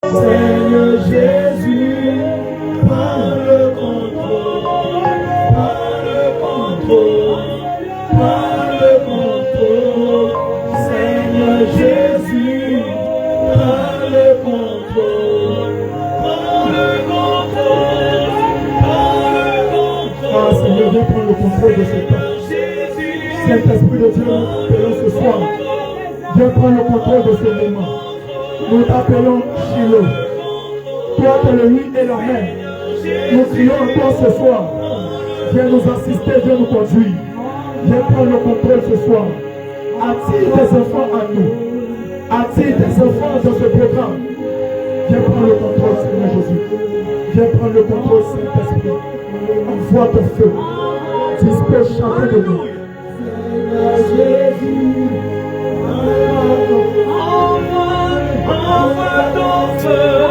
Seigneur Jésus, prends le contrôle, prends le contrôle, prends le contrôle. Seigneur Jésus, prends le contrôle, prends le contrôle, prends le contrôle. Ah Seigneur, viens prendre le contrôle de ce temps. Saint-Esprit de Dieu, nous t'appelons ce soir. Viens prendre le contrôle de ce moment. Nous t'appelons Shiloh. Toi, tu es le oui et la main. Nous crions encore ce soir. Viens nous assister, viens nous conduire. Viens prendre le contrôle ce soir. Attire tes enfants à nous. Attire tes enfants dans ce programme. Viens prendre le contrôle, Seigneur Jésus. Viens prendre le contrôle, Saint-Esprit. Envoie ton feu. Dispose chacun de nous. Seigneur Jésus. Envoie ton feu,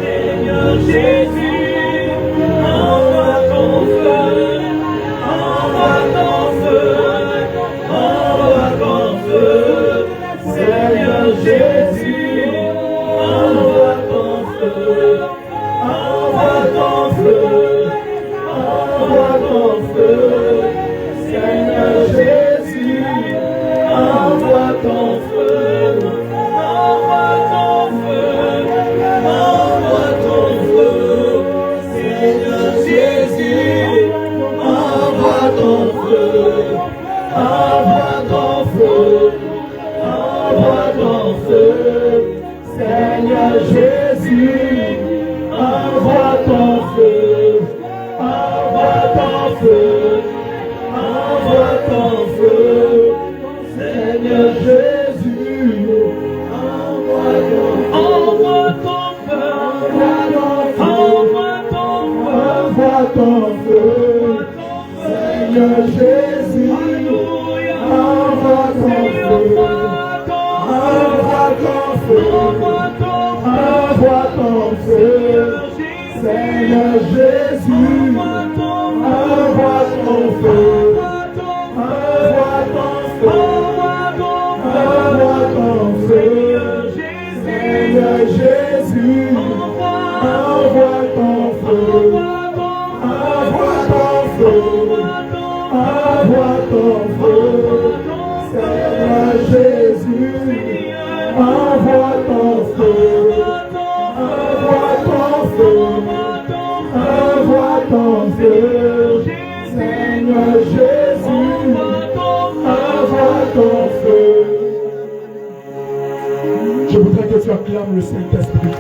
Seigneur Jésus, envoie ton feu, Seigneur Jésus, envoie ton feu, Seigneur Jésus, envoie ton feu, envoie ton feu, Seigneur Jésus, envoie ton feu, envoie ton feu, Seigneur Jésus, envoie ton feu, envoie ton feu, Seigneur Jésus, envoie ton feu, Seigneur Jésus, envoie ton feu, Seigneur Jésus, envoie ton feu, Seigneur Jésus, envoie ton feu, Seigneur Jésus, envoie ton feu, Seigneur Jésus, envoie ton feu. Je voudrais que tu acclames le Saint-Esprit.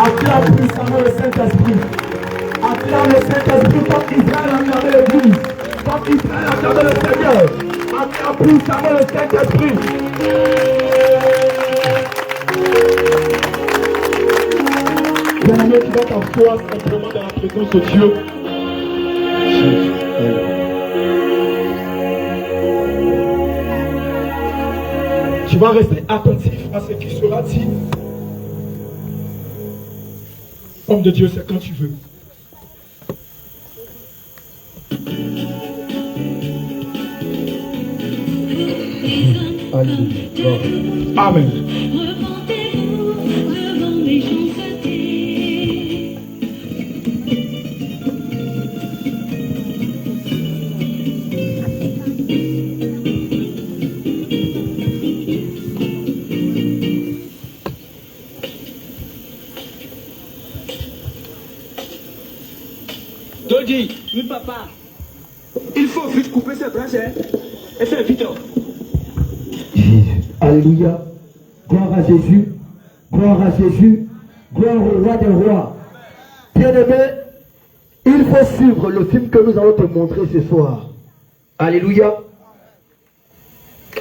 Acclame puissamment le Saint-Esprit. Acclame le Saint-Esprit comme Israël a acclamé l'Église. Comme Israël a acclamé le Seigneur. Acclame puissamment le Saint-Esprit. Bien-aimé, tu vas t'asseoir simplement dans la présence de Dieu. Tu vas rester attentif à ce qui sera dit. Homme de Dieu, c'est quand tu veux. Amen. Dodi, oui papa, il faut vite couper ces branches, hein? Et c'est vite. Alléluia, gloire à Jésus, gloire à Jésus, gloire au roi des rois. Bien-aimé, il faut suivre le film que nous allons te montrer ce soir. Alléluia.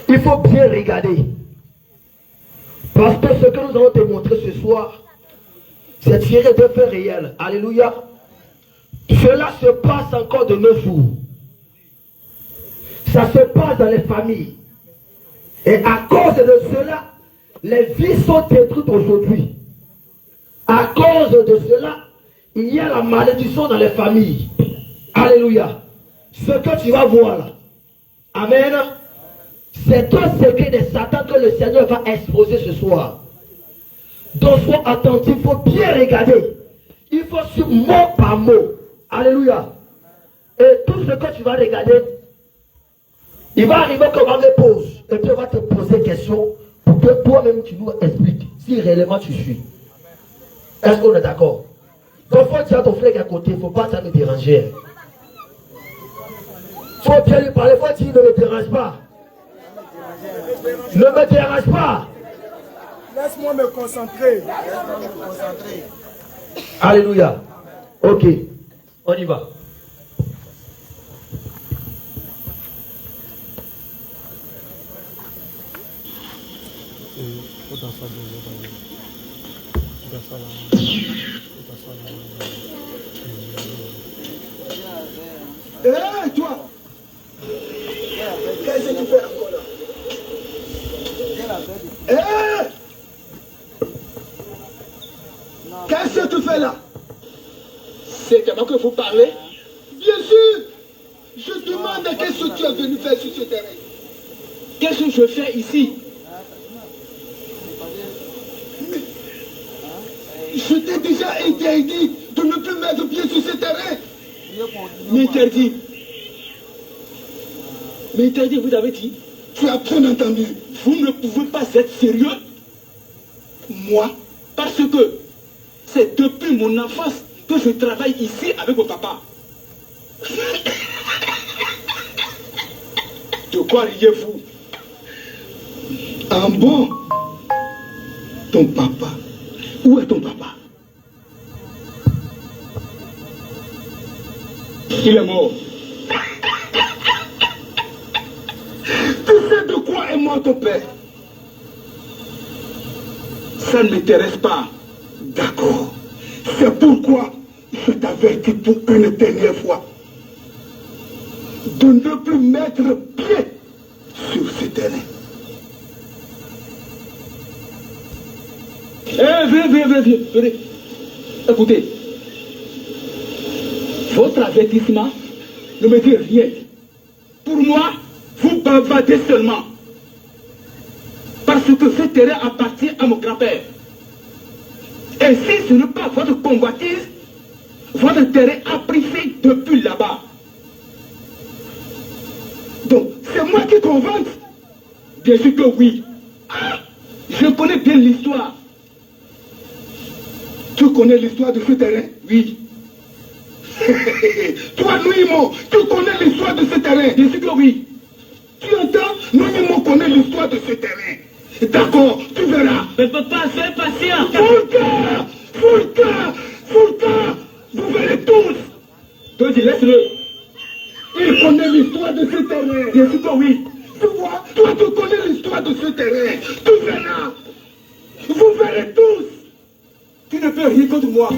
Il faut bien regarder. Parce que ce que nous allons te montrer ce soir, c'est tiré de faits réels. Alléluia. Cela se passe encore de nos jours. Ça se passe dans les familles. Et à cause de cela, les vies sont détruites aujourd'hui. À cause de cela, il y a la malédiction dans les familles. Alléluia. Ce que tu vas voir là. Amen. C'est un secret de Satan que le Seigneur va exposer ce soir. Donc sois attentif, il faut bien regarder. Il faut suivre mot par mot. Alléluia. Et tout ce que tu vas regarder, il va arriver qu'on va le pose. Et puis on va te poser des questions pour que toi-même tu nous expliques si réellement tu suis. Est-ce qu'on est d'accord? Donc il faut dire à ton frère à côté, il ne faut pas me déranger. Il faut bien lui parler, il faut dire ne me dérange pas. Ne me dérange pas. Laisse-moi me concentrer. Alléluia. Ok. On y va. Hé, toi! Qu'est-ce que tu fais encore là? Hé! Qu'est-ce que tu fais là? C'est à moi que vous parlez? Bien sûr! Je demande qu'est-ce que tu es venu faire sur ce terrain. Qu'est-ce que je fais ici? Je t'ai déjà interdit de ne plus mettre pied sur ce terrain. M'interdit. M'interdit, vous avez dit? Tu as bien entendu. Vous ne pouvez pas être sérieux? Moi? Parce que c'est depuis mon enfance que je travaille ici avec mon papa. De quoi riez-vous? Ah bon? Ton papa. Où est ton papa? Il est mort. Tu sais de quoi est mort ton père? Ça ne m'intéresse pas. D'accord. C'est pourquoi je t'avertis pour une dernière fois de ne plus mettre pied sur ce terrain. Venez. Écoutez, votre avertissement ne me dit rien. Pour moi, vous bavardez seulement. Parce que ce terrain appartient à mon grand-père. Et si ce n'est pas votre convoitise, votre terrain a pris fin depuis là-bas. Donc, c'est moi qui convainc. Bien sûr que oui. Je connais bien l'histoire. Tu connais l'histoire de ce terrain? Oui. Toi, Nouimo, tu connais l'histoire de ce terrain? Bien sûr que oui. Tu entends? Nouimo connaît l'histoire de ce terrain. D'accord, tu verras. Mais papa, soyez patient. Foulka, vous verrez tous. Toi, laisse-le. Il connaît l'histoire de ce terrain. Bien sûr que oui. Tu vois, toi tu connais l'histoire de ce terrain. Tu verras. Vous verrez tous. Tu ne peux rien contre moi.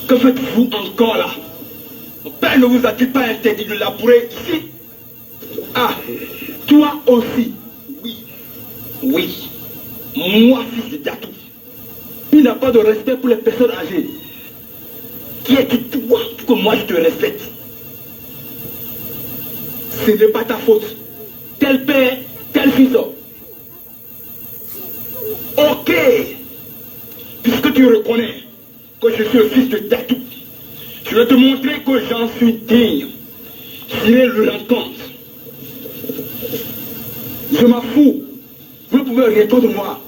Que faites-vous encore là? Mon père ne vous a-t-il pas interdit de labourer ici? Ah, toi aussi? Oui. Moi, fils de Datou, il n'a pas de respect pour les personnes âgées. Qui es-tu toi que moi je te respecte? Ce n'est pas ta faute. Tel père, tel fils. Ok. Puisque tu reconnais que je suis le fils de Datou, je vais te montrer que j'en suis digne. Tirez le compte. Je m'en fous. Vous pouvez rien contre moi.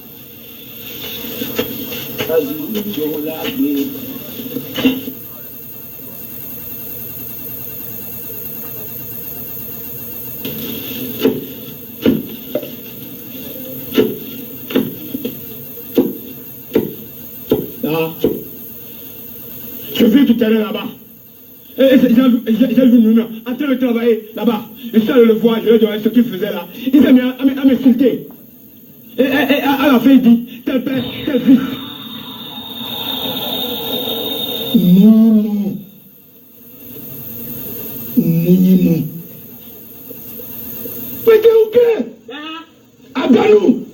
Là. Je vis tout à l'heure là-bas. J'ai vu Nuna en train de travailler là-bas. Et ça, le voir, je lui ai demandé ce qu'il faisait là. Il s'est mis à m'insulter. Et à la fin, il dit, tel père, tel fils. Non. Pété au cœur. Abalou.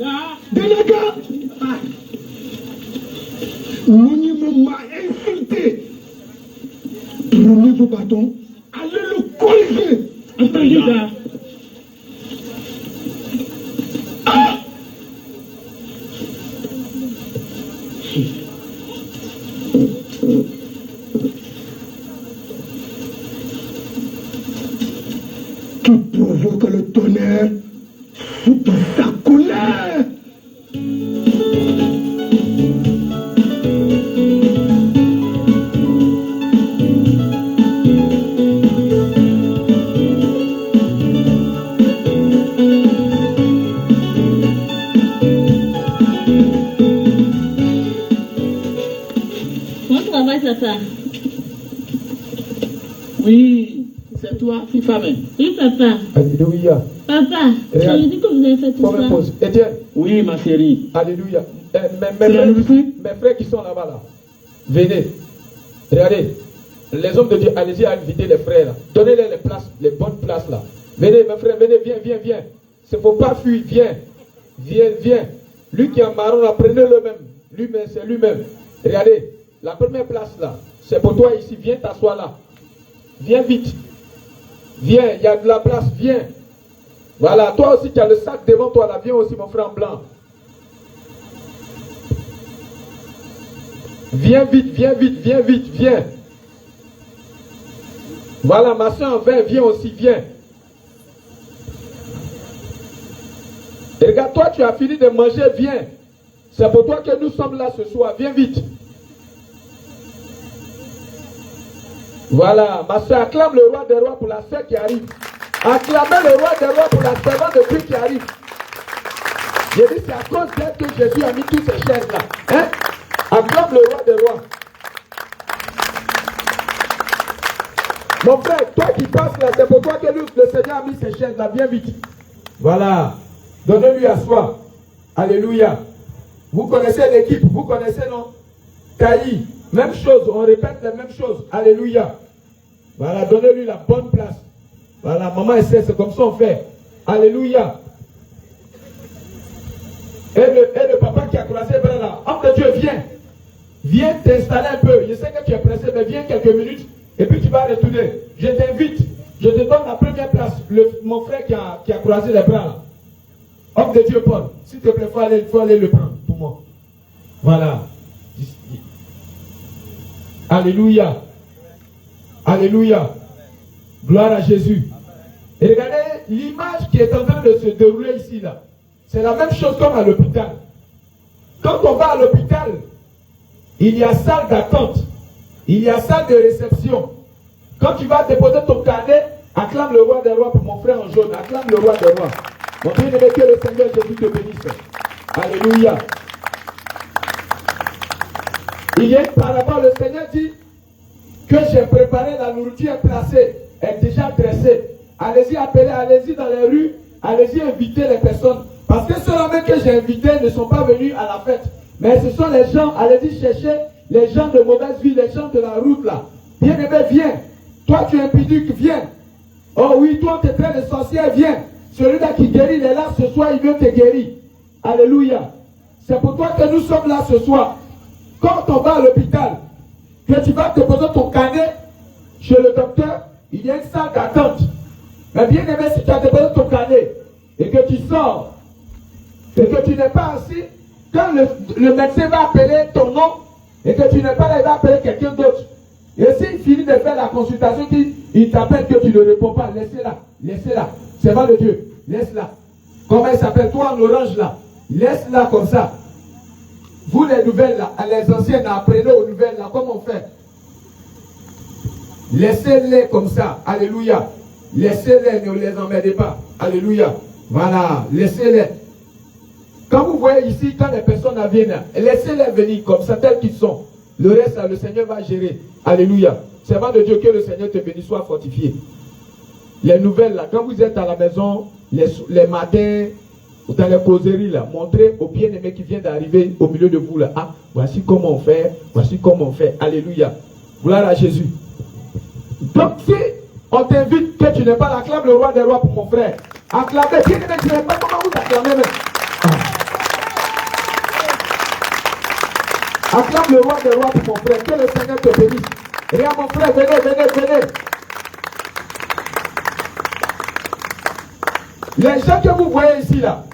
Délégat. Monument m'a insulté. Prenez vos bâtons, allez le corriger. Entendu ça? Ah! Qui provoque le tonnerre sous sa colère. Papa. Oui, c'est toi, FIFA même. Oui, papa. Alléluia. Papa, je dis que vous avez fait tout ça. Pause. Étienne. Oui, ma chérie. Alléluia. Mes frères qui sont là-bas, là. Venez. Regardez. Les hommes de Dieu, allez-y à inviter les frères là. Donnez-les les places, les bonnes places là. Venez, mes frères, venez, viens. Il ne faut pas fuir, viens. Lui qui est en marron là, prenez-le même. Lui-même, c'est lui-même. Regardez, la première place là, c'est pour toi ici. Viens t'asseoir là. Viens vite. Viens, il y a de la place, viens. Voilà, toi aussi tu as le sac devant toi là. Viens aussi mon frère en blanc. Viens vite. Voilà, ma soeur en vin, viens aussi, viens. Et regarde, toi tu as fini de manger, viens. C'est pour toi que nous sommes là ce soir, viens vite. Voilà, ma soeur, acclame le roi des rois pour la soeur qui arrive. Acclamez le roi des rois pour la servante de Dieu qui arrive. J'ai dit, c'est à cause d'elle que Jésus a mis toutes ces chaises là. Hein? Acclame le roi des rois. Mon frère, toi qui passes là, c'est pour toi que le Seigneur a mis ces chaises là, viens vite. Voilà. Donnez-lui à soi. Alléluia. Vous connaissez l'équipe, vous connaissez non? Taï, même chose, on répète les mêmes choses. Alléluia. Voilà, donnez-lui la bonne place. Voilà, maman essaie, c'est comme ça on fait. Alléluia. Et le papa qui a croisé les bras là, homme de Dieu, viens. Viens t'installer un peu. Je sais que tu es pressé, mais viens quelques minutes et puis tu vas retourner. Je t'invite. Je te donne la première place. Mon frère qui a croisé les bras là. Homme de Dieu, Paul, s'il te plaît, il faut aller le prendre pour moi. Voilà. Alléluia. Alléluia. Gloire à Jésus. Et regardez l'image qui est en train de se dérouler ici là. C'est la même chose comme à l'hôpital. Quand on va à l'hôpital, il y a salle d'attente. Il y a salle de réception. Quand tu vas déposer ton carnet, acclame le roi des rois pour mon frère en jaune. Acclame le roi des rois. Mon bien-aimé, que le Seigneur Jésus te bénisse. Alléluia. Il y a une parabole, le Seigneur dit que j'ai préparé la nourriture placée, est déjà dressée. Allez-y appeler, allez-y dans les rues, allez-y inviter les personnes. Parce que ceux-là même que j'ai invités ne sont pas venus à la fête. Mais ce sont les gens, allez-y chercher les gens de mauvaise vie, les gens de la route là. Bien-aimé, viens. Toi tu es impudique, viens. Oh oui, toi tu es plein de sorcières, viens. Celui-là qui guérit, il est là ce soir, il veut te guérir. Alléluia. C'est pour toi que nous sommes là ce soir. Quand on va à l'hôpital, que tu vas te poser ton carnet chez le docteur, il y a une salle d'attente. Mais bien aimé, si tu as déposé ton carnet et que tu sors et que tu n'es pas assis, quand le médecin va appeler ton nom et que tu n'es pas là, il va appeler quelqu'un d'autre. Et s'il finit de faire la consultation, il t'appelle que tu ne réponds pas, laissez-la. Laissez-la. C'est pas de Dieu. Laisse-la. Comment il s'appelle? Toi en orange là. Laisse-la comme ça. Vous les nouvelles là, les anciennes, apprenez aux nouvelles là, comment on fait? Laissez-les comme ça. Alléluia. Laissez-les, ne les emmerdez pas. Alléluia. Voilà, laissez-les. Quand vous voyez ici, quand les personnes viennent, laissez-les venir comme ça, tels qu'ils sont. Le reste, là, le Seigneur va gérer. Alléluia. C'est pas de Dieu que le Seigneur te bénisse, soit fortifié. Les nouvelles, là, quand vous êtes à la maison, les matins, dans les causeries, là, montrez aux bien-aimés qui viennent d'arriver au milieu de vous, là. Ah, voici comment on fait, voici comment on fait. Alléluia. Gloire à Jésus. Donc, si on t'invite que tu n'es pas, acclame le roi des rois pour mon frère. Acclamez, bien-aimé, je ne sais pas comment vous acclamez même. Acclame le roi des rois pour mon frère. Que le Seigneur te bénisse. Rien, mon frère, venez. Les gens que vous voyez ici, là.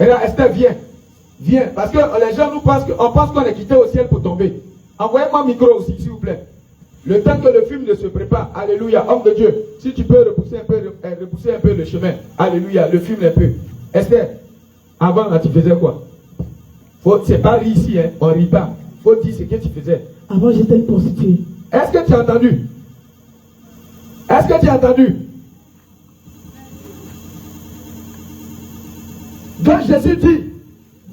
Et là, Esther, viens. Parce que les gens nous pensent qu'on est quitté au ciel pour tomber. Envoyez-moi un micro aussi, s'il vous plaît. Le temps que le film ne se prépare. Alléluia. Homme de Dieu, si tu peux repousser un peu le chemin. Alléluia. Le film un peu. Esther, avant, là, tu faisais quoi? C'est pas ri ici, hein. On rit pas. Faut dire ce que tu faisais. Avant, j'étais une prostituée. Est-ce que tu as entendu? Est-ce que tu as entendu? Donc Jésus dit,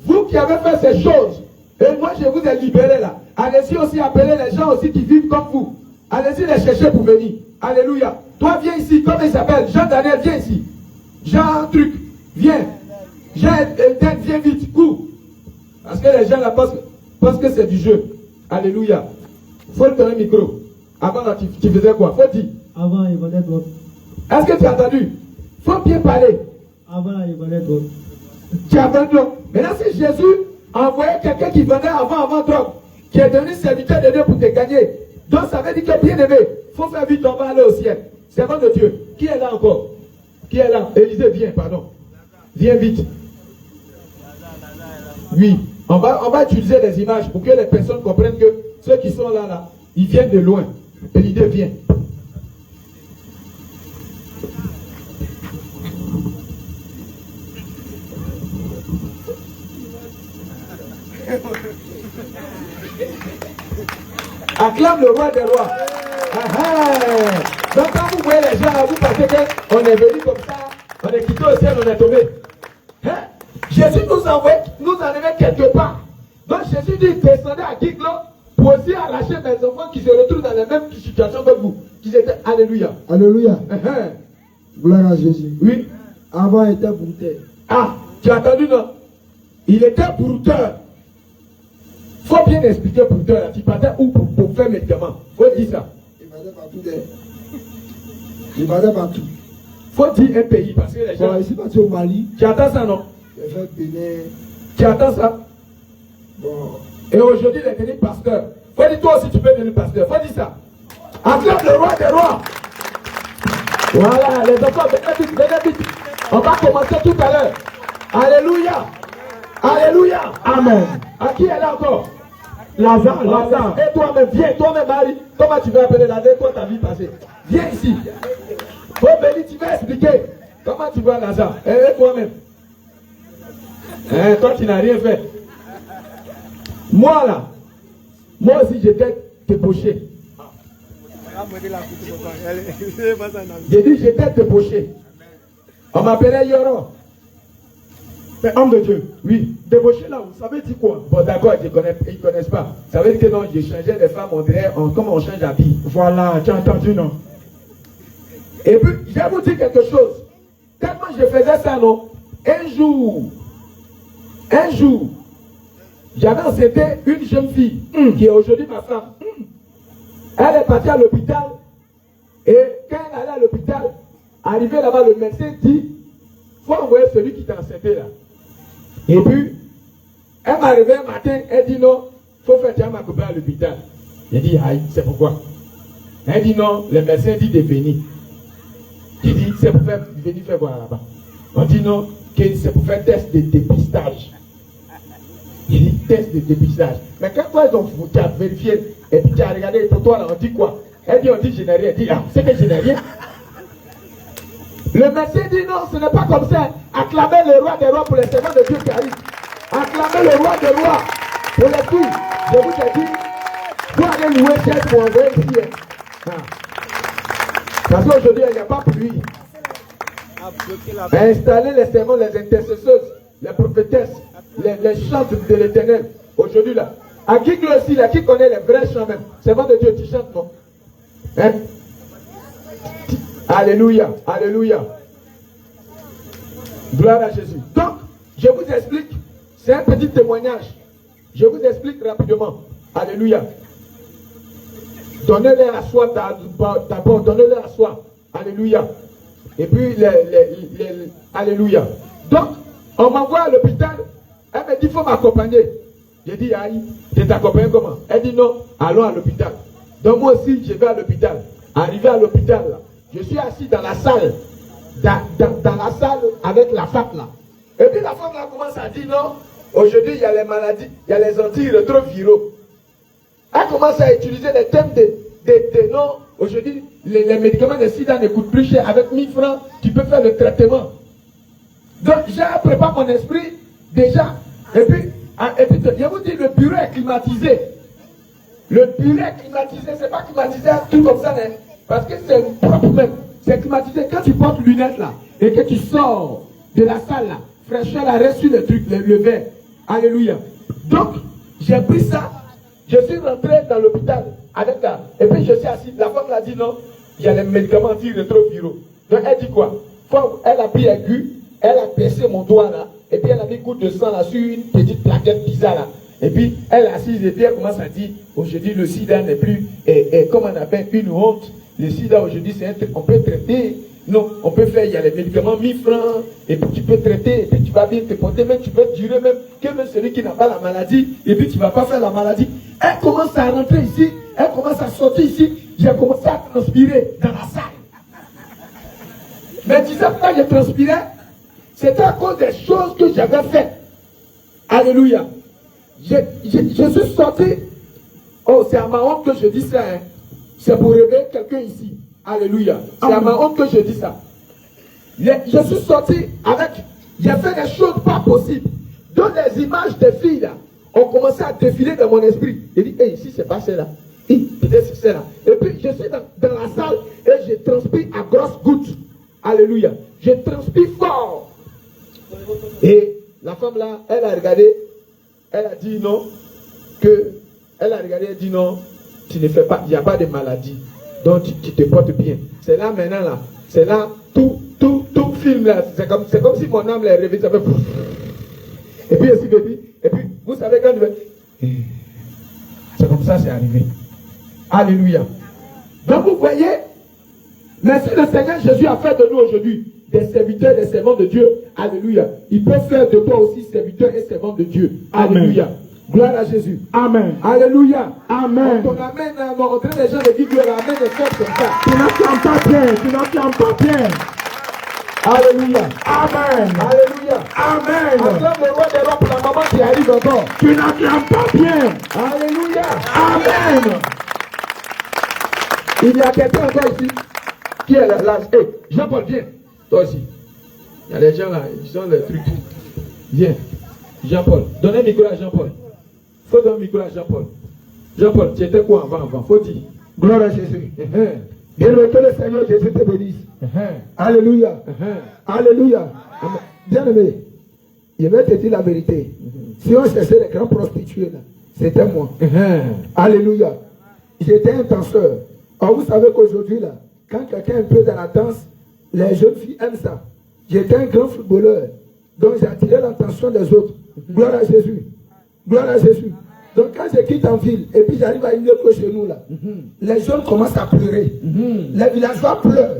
vous qui avez fait ces choses, et moi je vous ai libéré là, allez-y aussi appeler les gens aussi qui vivent comme vous. Allez-y les chercher pour venir. Alléluia. Toi viens ici, comment il s'appelle? Jean-Daniel, viens ici. Jean-Truc, viens. Jean-Eden, viens vite, cours. Parce que les gens là pensent que c'est du jeu. Alléluia. Faut te donner un micro. Avant là, tu faisais quoi? Faut dire. Avant, il vendait drogue. Est-ce que tu as entendu? Faut bien parler. Avant, il vendait drogue. Tu as vendu. Maintenant, si Jésus envoyait quelqu'un qui venait avant drogue, qui est devenu serviteur de Dieu pour te gagner, donc ça veut dire que bien aimé, il faut faire vite, on va aller au ciel. C'est avant de Dieu. Qui est là encore? Qui est là? Élisée, viens, pardon. Viens vite. Oui. On va utiliser des images pour que les personnes comprennent que ceux qui sont là, ils viennent de loin. Élisée, viens. Acclame le roi des rois. Donc quand vous voyez les gens, vous pensez qu'on est venu comme ça, on est quitté au ciel, on est tombé. Jésus nous enlevait quelque part. Donc Jésus dit, descendez à Giglo pour aussi arracher mes enfants qui se retrouvent dans la même situation que vous. Qui étaient, alléluia. Alléluia. Gloire à Jésus. Oui. Avant, il était brouteur. Ah, tu as entendu, non? Il était brouteur. Faut bien expliquer brouteur, là. Tu partais où pour faire médicaments? Faut dire ça. Il vendait partout d'air. Il vendait partout. Faut dire un pays, parce que les gens... Bon, ici, parti au Mali. Tu attends ça, non? J'ai fait Bénin. Tu attends ça? Bon. Et aujourd'hui, il est devenu pasteur. Faut dire toi aussi, tu peux devenir pasteur. Faut dire ça. Acclame le roi des rois. Voilà, les enfants, venez vite. On va commencer tout à l'heure. Alléluia. Alléluia. Amen. À qui est là encore? Lazare. Et toi-même, viens, toi-même, Marie. Comment tu vas appeler Lazare? Toi, ta vie passée. Viens ici. Faut venir, tu vas expliquer. Comment tu vois Lazare? Et toi-même. Toi, tu n'as rien fait. Moi, là, moi aussi, j'étais débauché. J'ai dit, j'étais débauché. On m'appelait Yoro. Mais homme de Dieu, Oui. débauché là, ça veut dire quoi? Bon, d'accord, ils ne connaissent pas. Ça veut dire que non, j'ai changé les femmes, on dirait, comme on change d'habit. Voilà, tu as entendu, non? Et puis, je vais vous dire quelque chose. Tellement je faisais ça, non? Un jour, j'avais enceinté une jeune fille, qui est aujourd'hui ma femme. Elle est partie à l'hôpital. Et quand elle allait à l'hôpital, arrivé là-bas, le médecin dit, faut envoyer celui qui t'a enceinté là. Et puis, elle m'a réveillé un matin, elle dit non, faut faire tiens ma copine à l'hôpital. J'ai dit, aïe, c'est pourquoi? Elle dit non, le médecin dit de venir. J'ai dit, c'est pour venir faire quoi là-bas? On dit non, que c'est pour faire test de dépistage. Il dit test de dépistage. Mais quand toi, ils ont vérifié, Et puis tu as regardé pour toi là, on dit quoi? Elle dit, on dit je n'ai rien. Elle dit, ah, c'est que je n'ai rien. Le médecin dit non, ce n'est pas comme ça. Acclamez le roi des rois pour les servants de Dieu qui arrivent. Acclamez le roi des rois pour les filles. Je vous ai dit, vous allez louer Dieu pour envoyer ici. Ah. Parce qu'aujourd'hui, il n'y a pas pluie. Installez les serments, les intercesseuses, les prophétesses, les chants de l'éternel. Aujourd'hui là. À qui aussi là, qui connaît les vrais chants même? Servant de Dieu, tu chantes non? Hein? Alléluia, alléluia. Gloire à Jésus. Donc, je vous explique, c'est un petit témoignage. Je vous explique rapidement. Alléluia. Donnez-les à soi d'abord, donnez-les à soi. Alléluia. Et puis, alléluia. Donc, on m'envoie à l'hôpital. Elle me dit, il faut m'accompagner. J'ai dit, aïe, je t'accompagne comment? Elle dit, non, allons à l'hôpital. Donc, moi aussi, je vais à l'hôpital. Arrivé à l'hôpital, là, je suis assis dans la salle. Dans la salle avec la femme là. Et puis la femme là commence à dire, non, aujourd'hui, il y a les maladies, il y a les antirétroviraux. Elle commence à utiliser les thèmes de non, aujourd'hui, les médicaments de sida ne coûtent plus cher. Avec 1000 francs, tu peux faire le traitement. Donc, j'ai préparé mon esprit déjà. Et puis, je vous dis, le bureau est climatisé. Le bureau est climatisé, c'est pas climatisé tout comme ça, hein, parce que c'est propre même. C'est climatisé. Quand tu portes lunettes là, et que tu sors de la salle là, fraîcheur là, reste sur le truc, le verre. Alléluia. Donc, j'ai pris ça. Je suis rentré dans l'hôpital avec la. Et puis je suis assis. La femme l'a dit non, il y a les médicaments antirétroviraux. Donc elle dit quoi? Elle a pris aigu, elle a percé mon doigt là, et puis elle a mis goutte de sang là sur une petite plaquette bizarre là. Et puis elle est assise et puis elle commence à dire, aujourd'hui le sida n'est plus, comme on appelle, une honte. Le sida aujourd'hui c'est un truc qu'on peut traiter. Non, on peut faire, il y a les médicaments 1000 francs, et puis tu peux traiter, et puis tu vas bien te porter, même tu peux durer même que même celui qui n'a pas la maladie, et puis tu ne vas pas faire la maladie. Elle commence à rentrer ici, elle commence à sortir ici, j'ai commencé à transpirer dans la salle. Mais tu sais pourquoi je transpirais? C'était à cause des choses que j'avais faites. Alléluia. Je suis sorti, oh c'est à ma honte que je dis ça, hein. C'est pour réveiller quelqu'un ici. Alléluia. C'est à ma honte que je dis ça. Je suis sorti avec, j'ai fait des choses pas possibles. Donc les images des filles là ont commencé à défiler dans mon esprit. J'ai dit, hey, ici c'est pas celle-là. Peut-être c'est celle-là. Et puis je suis dans la salle et je transpire à grosses gouttes. Alléluia. Je transpire fort. Et la femme là, elle a regardé, elle a dit non, elle a regardé, elle dit non, tu ne fais pas, il n'y a pas de maladie. Donc tu te portes bien. C'est là maintenant là. C'est là tout film là. C'est comme si mon âme est réveillée. Et puis aussi baby. Et puis vous savez quand c'est comme ça c'est arrivé. Alléluia. Donc vous voyez, merci le Seigneur Jésus a fait de nous aujourd'hui des serviteurs, des servants de Dieu. Alléluia. Il peut faire de toi aussi serviteur et servant de Dieu. Alléluia. Amen. Gloire à Jésus. Amen. Alléluia. Amen. Quand on amène, on entraîne les gens de dire gloire, amen, et faire comme ça. Tu n'entends pas bien, tu n'entends pas bien. Alléluia. Amen. Alléluia. Amen. Acclame le roi des rois pour la maman qui arrive encore. Tu n'entends pas bien. Alléluia. Amen. Il y a quelqu'un encore ici qui est là. Hey, Jean-Paul, viens. Toi aussi. Il y a des gens là, ils ont les trucs. Viens. Jean-Paul. Donnez le micro à Jean-Paul. Faut donner le micro à Jean-Paul. Jean-Paul, tu étais quoi avant? Faut dire. Gloire à Jésus. Bien-aimé, que le Seigneur Jésus te bénisse. Alléluia. Alléluia. Bien-aimé, je vais te dire la vérité. Si on cherchait les grands prostituées là, c'était moi. Alléluia. J'étais un danseur. Alors vous savez qu'aujourd'hui là, quand quelqu'un est un peu dans la danse, les jeunes filles aiment ça. J'étais un grand footballeur. Donc j'ai attiré l'attention des autres. Gloire à Jésus. Gloire à Jésus. Donc quand je quitte en ville et puis j'arrive à une école chez nous là, les jeunes commencent à pleurer. Les villageois pleurent.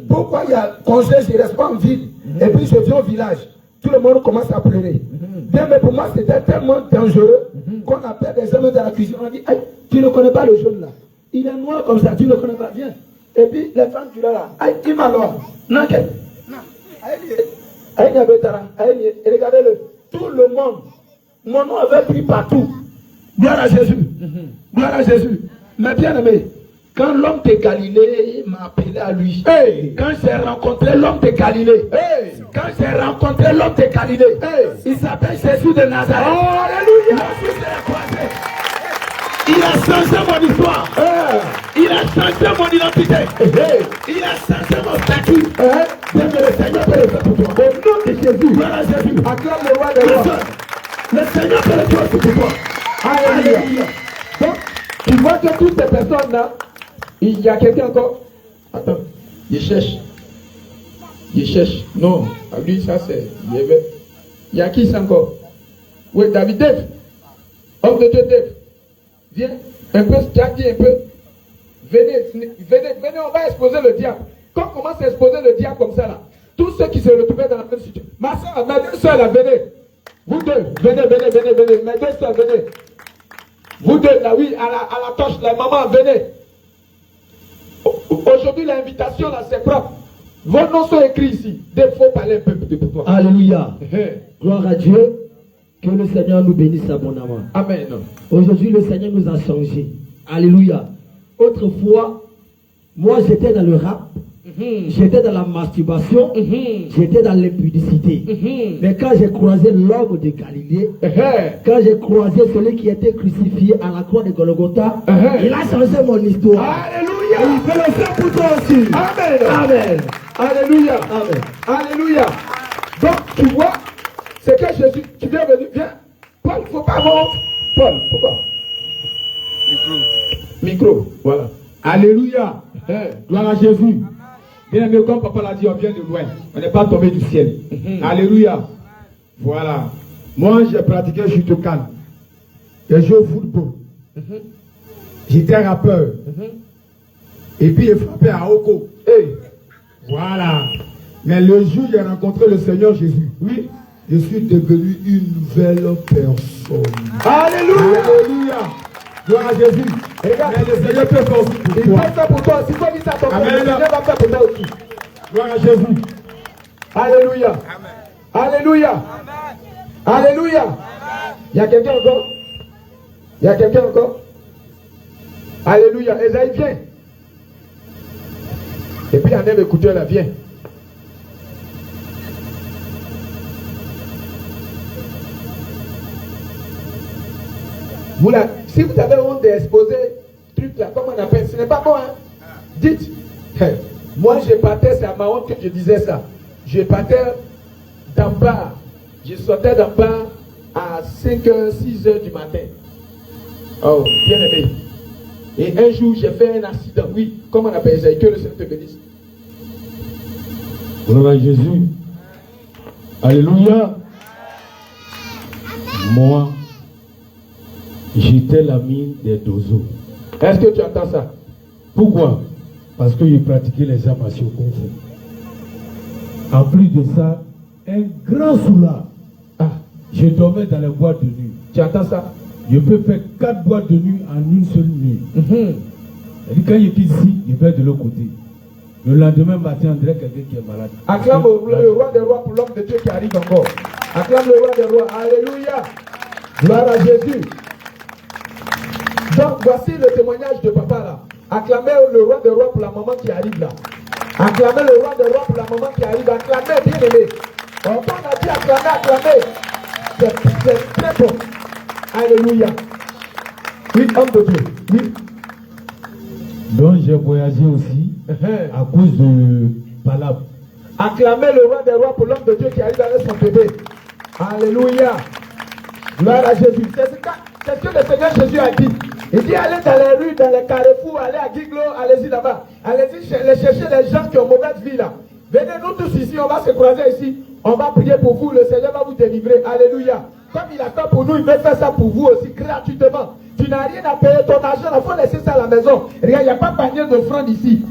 Pourquoi il y a congé, je ne reste pas en ville. Et puis je viens au village. Tout le monde commence à pleurer. Bien, mais pour moi c'était tellement dangereux qu'on appelle des hommes de la cuisine. On dit, hey, tu ne connais pas le jaune là. Il est noir comme ça, tu ne connais pas. Viens. Et puis les femmes tu l'as là. Hey, il m'a alors. Non, quel. Regardez-le, tout le monde, mon nom avait pris partout. Gloire à Jésus. Gloire à Jésus. Mais bien aimé, quand l'homme de Galilée m'a appelé à lui, quand j'ai rencontré l'homme de Galilée, il s'appelle Jésus de Nazareth. Alléluia. Il a changé mon histoire. Il a changé mon identité. Il a changé mon statut. Bien que le Seigneur peut le faire pour toi. Au nom de Jésus. Gloire à Jésus. Acclame le roi des rois. Le Seigneur peut le faire pour toi. Alléluia. Donc, tu vois que toutes ces personnes-là, il y a quelqu'un encore. Attends, il cherche. Non, à lui, ça c'est. Il y a qui ça encore? Oui, David, Dave. Homme de Dieu, Dave. Viens, un peu, Jackie, un peu. Venez, on va exposer le diable. Quand on commence à exposer le diable comme ça là, tous ceux qui se retrouvaient dans la même situation. Ma soeur, mes deux soeurs là, venez. Vous deux, venez. Mes deux soeurs, venez. Vous deux là, oui, à la torche, la maman, venez. Aujourd'hui, l'invitation là, c'est propre. Vos noms sont écrits ici. Il faut parler un peu de toi. Alléluia. Gloire à Dieu. Que le Seigneur nous bénisse abondamment. Amen. Aujourd'hui, le Seigneur nous a changé. Alléluia. Autrefois, moi j'étais dans le rap, j'étais dans la masturbation, j'étais dans l'impudicité. Mais quand j'ai croisé l'homme de Galilée, quand j'ai croisé celui qui était crucifié à la croix de Golgotha, il a changé mon histoire. Alléluia. Et il peut le faire pour toi aussi. Amen. Alléluia. Amen. Alléluia. Donc, tu vois, c'est que Jésus, tu viens venir, viens. Paul, il ne faut pas monter. Paul, pourquoi? Micro, voilà. Alléluia. Gloire à Jésus. Bien aimé, comme papa l'a dit, on vient de loin. On n'est pas tombé du ciel. Alléluia. Voilà. Moi, j'ai pratiqué Jutokan. J'ai joué au football. J'étais rappeur. Et puis, j'ai frappé à Oko. Voilà. Mais le jour où j'ai rencontré le Seigneur Jésus, oui, je suis devenu une nouvelle personne. Alléluia. Alléluia. Gloire à Jésus. Regarde, mais le Seigneur peut faire aussi pour toi. Il peut faire pour toi aussi. Faut dire ça pour toi. Le Seigneur va faire pour toi aussi. Gloire à Jésus. Alléluia. Amen. Alléluia. Amen. Alléluia. Il y a quelqu'un encore? Il y a quelqu'un encore? Alléluia. Esaïe, viens. Et puis, il y en a un écouteur là, viens. Si vous avez honte d'exposer truc là, comment on appelle, ce n'est pas bon, hein? Dites. Moi, je partais, c'est à ma honte que je disais ça. Je partais d'en bas. Je sortais d'en bas à 5h, 6h du matin. Oh, bien aimé. Et un jour, j'ai fait un accident. Oui, comment on appelle ça? Que le Seigneur te bénisse. Gloire à Jésus. Alléluia. Moi, j'étais l'ami des dozos. Est-ce que tu entends ça? Pourquoi? Parce que j'ai pratiqué les arts martiaux Kung Fu. En plus de ça, un grand soulard. Je dormais dans les boîtes de nuit. Tu entends ça? Je peux faire 4 boîtes de nuit en une seule nuit. Et quand je quitte ici, je vais de l'autre côté. Le lendemain matin, on dirait quelqu'un qui est malade. Acclame le roi des rois pour l'homme de Dieu qui arrive encore. Acclame le roi des rois. Alléluia. Gloire à Jésus. Donc voici le témoignage de papa là. Acclamez le roi des rois pour la maman qui arrive là. Acclamez le roi des rois pour la maman qui arrive. Acclamez, bien aimé. On a dit acclamer. C'est très bon. Alléluia. Oui, homme de Dieu. Oui. Donc j'ai voyagé aussi à cause de Palab. Acclamez le roi des rois pour l'homme de Dieu qui arrive avec son bébé. Alléluia. Gloire à Jésus. C'est ce que le Seigneur Jésus a dit. Il dit allez dans les rues, dans les carrefours, allez à Giglo, allez-y là-bas. Allez-y chercher les gens qui ont mauvaise vie là. Venez nous tous ici, on va se croiser ici. On va prier pour vous, le Seigneur va vous délivrer. Alléluia. Comme il a fait pour nous, il veut faire ça pour vous aussi gratuitement. Tu n'as rien à payer, ton argent, il faut laisser ça à la maison. Regarde, il n'y a pas de panier d'offrande ici.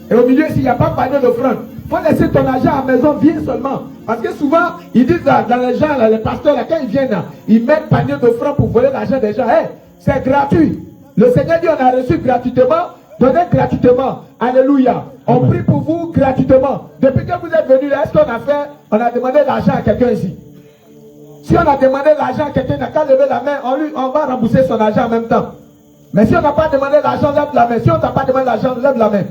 Et au milieu ici, il n'y a pas de panier d'offrande. Il faut laisser ton argent à la maison, viens seulement. Parce que souvent, ils disent là, dans les gens, là, les pasteurs, là, quand ils viennent là, ils mettent panier d'offrande pour voler l'argent des gens. Hey, c'est gratuit. Le Seigneur dit on a reçu gratuitement, donnez gratuitement. Alléluia. On prie pour vous gratuitement. Depuis que vous êtes venus là, est-ce qu'on a fait? On a demandé l'argent à quelqu'un ici. Si on a demandé l'argent à quelqu'un, il n'a qu'à lever la main, on va rembourser son argent en même temps. Mais si on n'a pas demandé l'argent, lève la main. Si on n'a pas demandé l'argent, lève la main.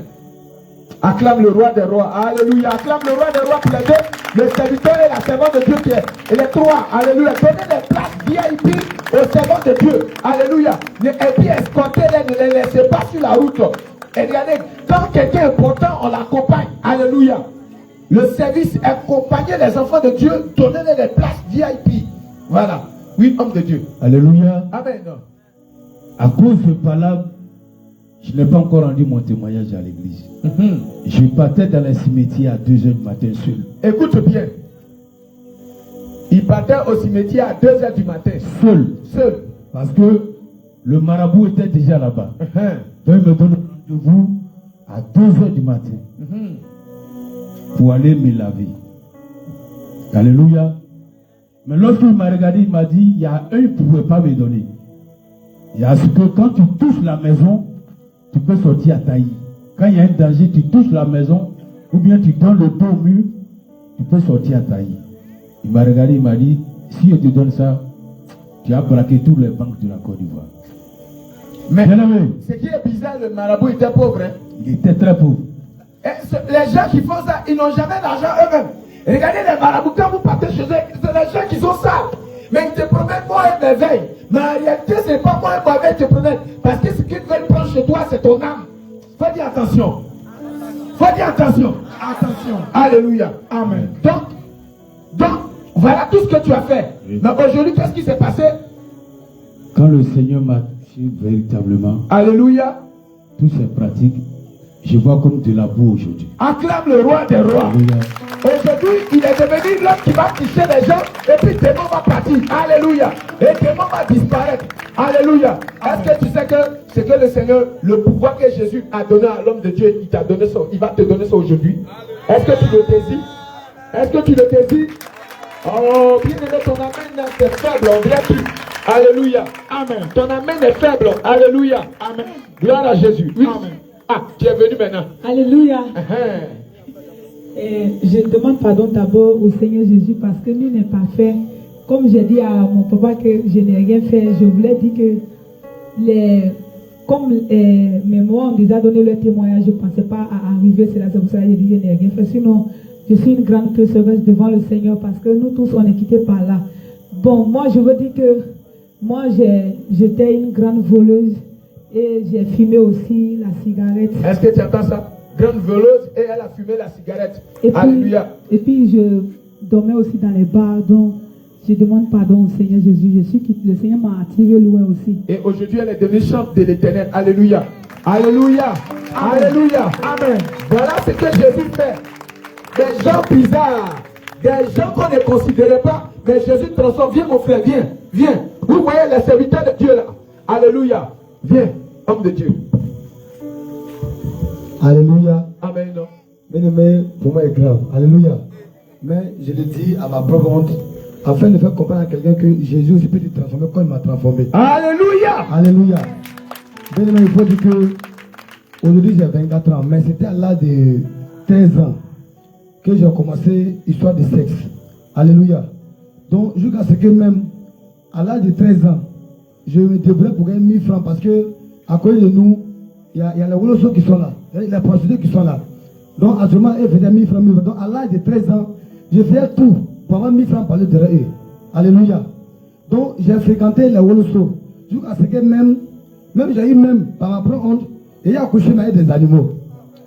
Acclame le roi des rois. Alléluia. Acclame le roi des rois pour les deux. Le serviteur et la servante de Dieu qui est. Et les trois. Alléluia. Donnez des places VIP aux servants de Dieu. Alléluia. Et puis escortez-les, ne les laissez pas sur la route. Et regardez, quand quelqu'un est important, on l'accompagne. Alléluia. Le service, accompagner les enfants de Dieu, donnez-les des places VIP. Voilà. Oui, homme de Dieu. Alléluia. Amen. À cause de Balaam, je n'ai pas encore rendu mon témoignage à l'église. Je partais dans les cimetières à 2h du matin seul. Écoute bien. Il partait au cimetière à 2h du matin. Seul. Parce que le marabout était déjà là-bas. Donc il me donne rendez-vous à 2h du matin pour aller me laver. Alléluia. Mais lorsqu'il m'a regardé, il m'a dit, il y a un qui ne pouvait pas me donner. Il y a ce que quand tu touches la maison, tu peux sortir à taillis. Quand il y a un danger, tu touches la maison, ou bien tu donnes le dos au mur, tu peux sortir à taillis. Il m'a regardé, il m'a dit, si je te donne ça, tu as braqué toutes les banques de la Côte d'Ivoire. Mais ce qui est bizarre, le marabout était pauvre. Hein? Il était très pauvre. Et les gens qui font ça, ils n'ont jamais d'argent eux-mêmes. Regardez les marabouts, quand vous partez chez eux, c'est les gens qui sont sales. Mais ils te promettent moi et merveille. Mais en réalité, ce n'est pas moi et merveille qui te promettent. Parce que ce qu'ils veulent prendre chez toi, c'est ton âme. Faut dire attention. Faut dire attention. Attention. Alléluia. Amen. Donc, voilà tout ce que tu as fait. Mais aujourd'hui, qu'est-ce qui s'est passé? Quand le Seigneur m'a dit véritablement, alléluia, toutes ces pratiques, je vois comme de la boue aujourd'hui. Acclame le roi des rois. Alléluia. Aujourd'hui, il est devenu l'homme qui va toucher les gens et puis démon va partir. Alléluia. Et démon va disparaître. Alléluia. Est-ce que tu sais que c'est que le Seigneur, le pouvoir que Jésus a donné à l'homme de Dieu, il t'a donné ça, il va te donner ça aujourd'hui? Est-ce que tu le désires? Est-ce que tu le désires? Oh, bien aimé, ton amen est faible, on dirait plus. Alléluia. Amen. Ton amen est faible. Alléluia. Amen. Gloire à Jésus. Oui. Amen. Ah, tu es venu maintenant. Alléluia. Je demande pardon d'abord au Seigneur Jésus parce que nous n'est pas fait. Comme j'ai dit à mon papa que je n'ai rien fait, je voulais dire que comme mes mamans ont déjà donné leur témoignage, je ne pensais pas à arriver. C'est pour ça que j'ai dit que je n'ai rien fait. Sinon, je suis une grande persévérance devant le Seigneur parce que nous tous, on est quittés par là. Bon, moi, je veux dire que moi, j'étais une grande voleuse et j'ai fumé aussi la cigarette. Est-ce que tu entends ça? Grande voleuse et elle a fumé la cigarette. Alléluia. Et puis, je dormais aussi dans les bars. Donc, je demande pardon au Seigneur Jésus. Le Seigneur m'a attiré loin aussi. Et aujourd'hui, elle est devenue chante de l'Éternel. Alléluia. Alléluia. Amen. Alléluia. Amen. Voilà ce que Jésus fait. Des gens bizarres, des gens qu'on ne considérait pas, mais Jésus transforme. Viens mon frère, viens, viens. Vous voyez les serviteurs de Dieu là. Alléluia. Viens, homme de Dieu. Alléluia. Amen. Bien aimé, pour moi est grave. Alléluia. Mais je le dis à ma propre honte, afin de faire comprendre à quelqu'un que Jésus aussi peut te transformer comme il m'a transformé. Alléluia. Alléluia. Bien aimé, il faut dire que aujourd'hui j'ai 24 ans, mais c'était à l'âge de 13 ans que j'ai commencé l'histoire de sexe. Alléluia. Donc, jusqu'à ce que même, à l'âge de 13 ans, je me débrouillais pour gagner 1000 francs parce que, à côté de nous, il y a les Wolossos qui sont là, les prostituées qui sont là. Donc, actuellement, elles faisaient 1000 francs, 1000 francs. Donc, à l'âge de 13 ans, je faisais tout pour avoir 1000 francs par le derrière eux. Alléluia. Donc, j'ai fréquenté les Wolossos. Jusqu'à ce que même j'ai eu même, par ma propre honte, et j'ai accouché avec des animaux.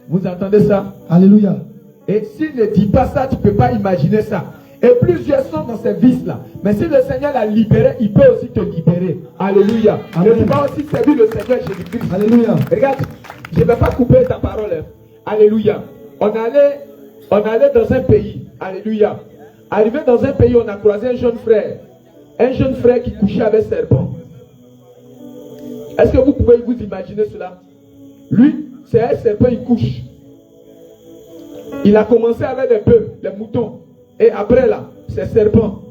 Vous entendez ça? Alléluia. Et s'il ne dit pas ça, tu ne peux pas imaginer ça. Et plusieurs sont dans ces vices-là. Mais si le Seigneur l'a libéré, il peut aussi te libérer. Alléluia. Amen. Et tu vas aussi servir le Seigneur Jésus-Christ. Alléluia. Regarde, je ne vais pas couper ta parole. Hein. Alléluia. On allait dans un pays. Alléluia. Arrivé dans un pays, on a croisé un jeune frère. Un jeune frère qui couchait avec serpent. Est-ce que vous pouvez vous imaginer cela? Lui, c'est un serpent, il couche. Il a commencé avec les bœufs, les moutons. Et après là, c'est serpent.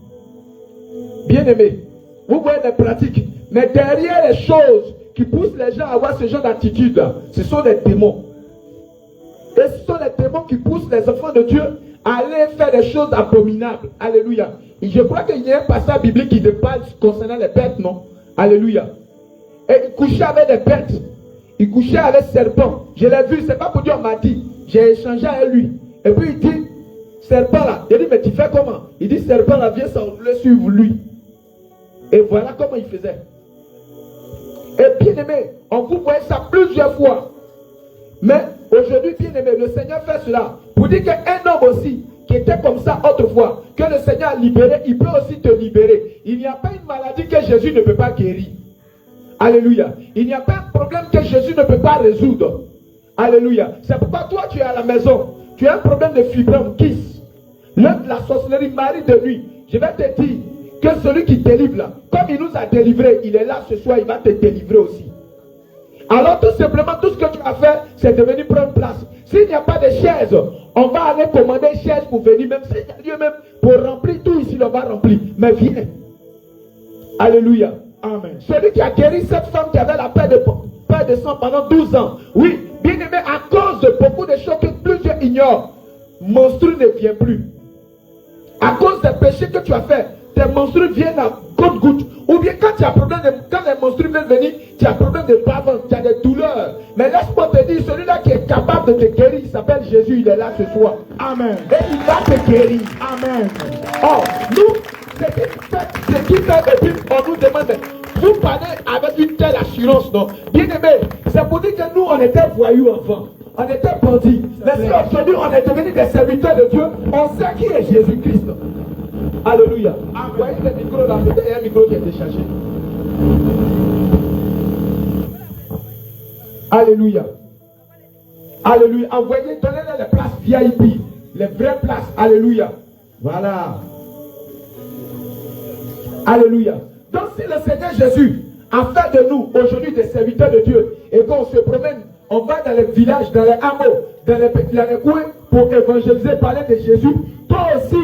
Bien aimé, vous voyez les pratiques. Mais derrière les choses qui poussent les gens à avoir ce genre d'attitude, ce sont des démons. Et ce sont les démons qui poussent les enfants de Dieu à aller faire des choses abominables. Alléluia. Et je crois qu'il y a un passage biblique qui te parle concernant les bêtes, non? Alléluia. Et Et il couchait avec des bêtes. Il couchait avec serpents. Je l'ai vu, c'est pas pour dire on m'a dit. J'ai échangé avec lui. Et puis il dit, serpent là. Il dit, mais tu fais comment? Il dit, serpent là, viens sembler suivre lui. Et voilà comment il faisait. Et bien aimé, on vous voyait ça plusieurs fois. Mais aujourd'hui, bien aimé, le Seigneur fait cela. Pour dire qu'un homme aussi, qui était comme ça autrefois, que le Seigneur a libéré, il peut aussi te libérer. Il n'y a pas une maladie que Jésus ne peut pas guérir. Alléluia. Il n'y a pas un problème que Jésus ne peut pas résoudre. Alléluia. C'est pourquoi toi, tu es à la maison. Tu as un problème de fibrome, kiss. L'œuvre de la sorcellerie, mari de nuit. Je vais te dire que celui qui délivre là, comme il nous a délivrés, il est là ce soir, il va te délivrer aussi. Alors tout simplement, tout ce que tu as fait, c'est de venir prendre place. S'il n'y a pas de chaise, on va aller commander une chaise pour venir. Même s'il y a lieu même pour remplir tout ici, on va remplir. Mais viens. Alléluia. Amen. Celui qui a guéri cette femme qui avait la paix de sang pendant 12 ans. Oui, bien aimé, à cause de beaucoup de choses que plusieurs ignorent, monstrueux ne vient plus. À cause des péchés que tu as fait, tes monstrueux viennent à goutte-goutte. Ou bien quand tu as problème quand les monstrueux viennent venir, tu as problème de bavance, tu as des douleurs. Mais laisse-moi te dire, celui-là qui est capable de te guérir, il s'appelle Jésus, il est là ce soir. Amen. Et il va te guérir. Amen. Oh, nous, ce qui fait depuis, on nous demande, vous parlez avec une telle assurance, non? Bien aimé, c'est pour dire que nous, on était voyous avant. On était bandits. Mais si aujourd'hui, on est devenus des serviteurs de Dieu, on sait qui est Jésus-Christ. Alléluia. Vous voyez le micro là, il y a un micro qui est déchargé. Alléluia. Alléluia. Envoyez, donnez-les les places VIP. Les vraies places. Alléluia. Voilà. Alléluia. Donc si le Seigneur Jésus a fait de nous aujourd'hui des serviteurs de Dieu et qu'on se promène, on va dans les villages, dans les hameaux, dans les coins pour évangéliser, parler de Jésus, toi aussi,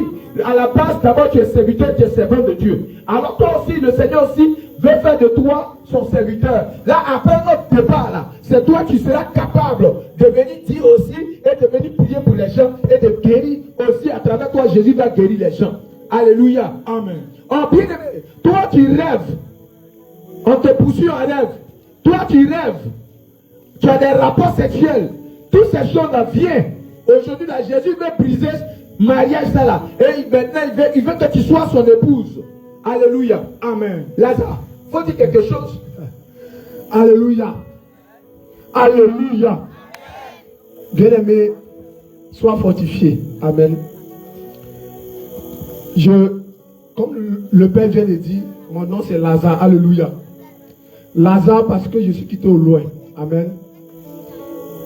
à la base, d'abord tu es serviteur, tu es servant de Dieu. Alors toi aussi, le Seigneur aussi veut faire de toi son serviteur. Là, après notre départ, là, c'est toi qui seras capable de venir dire aussi et de venir prier pour les gens et de guérir aussi à travers toi. Jésus va guérir les gens. Alléluia. Amen. Oh bien aimé, toi qui rêves, on te poursuit en rêve. Toi qui rêves, tu as des rapports sexuels. Toutes ces choses-là viennent. Aujourd'hui, là, Jésus veut briser mariage ça là. Et maintenant, il veut que tu sois son épouse. Alléluia. Amen. Lazare, faut dire quelque chose. Alléluia. Alléluia. Bien-aimé, sois fortifié. Amen. Comme le Père vient de dire, mon nom c'est Lazare. Alléluia. Lazare parce que je suis quitté au loin. Amen.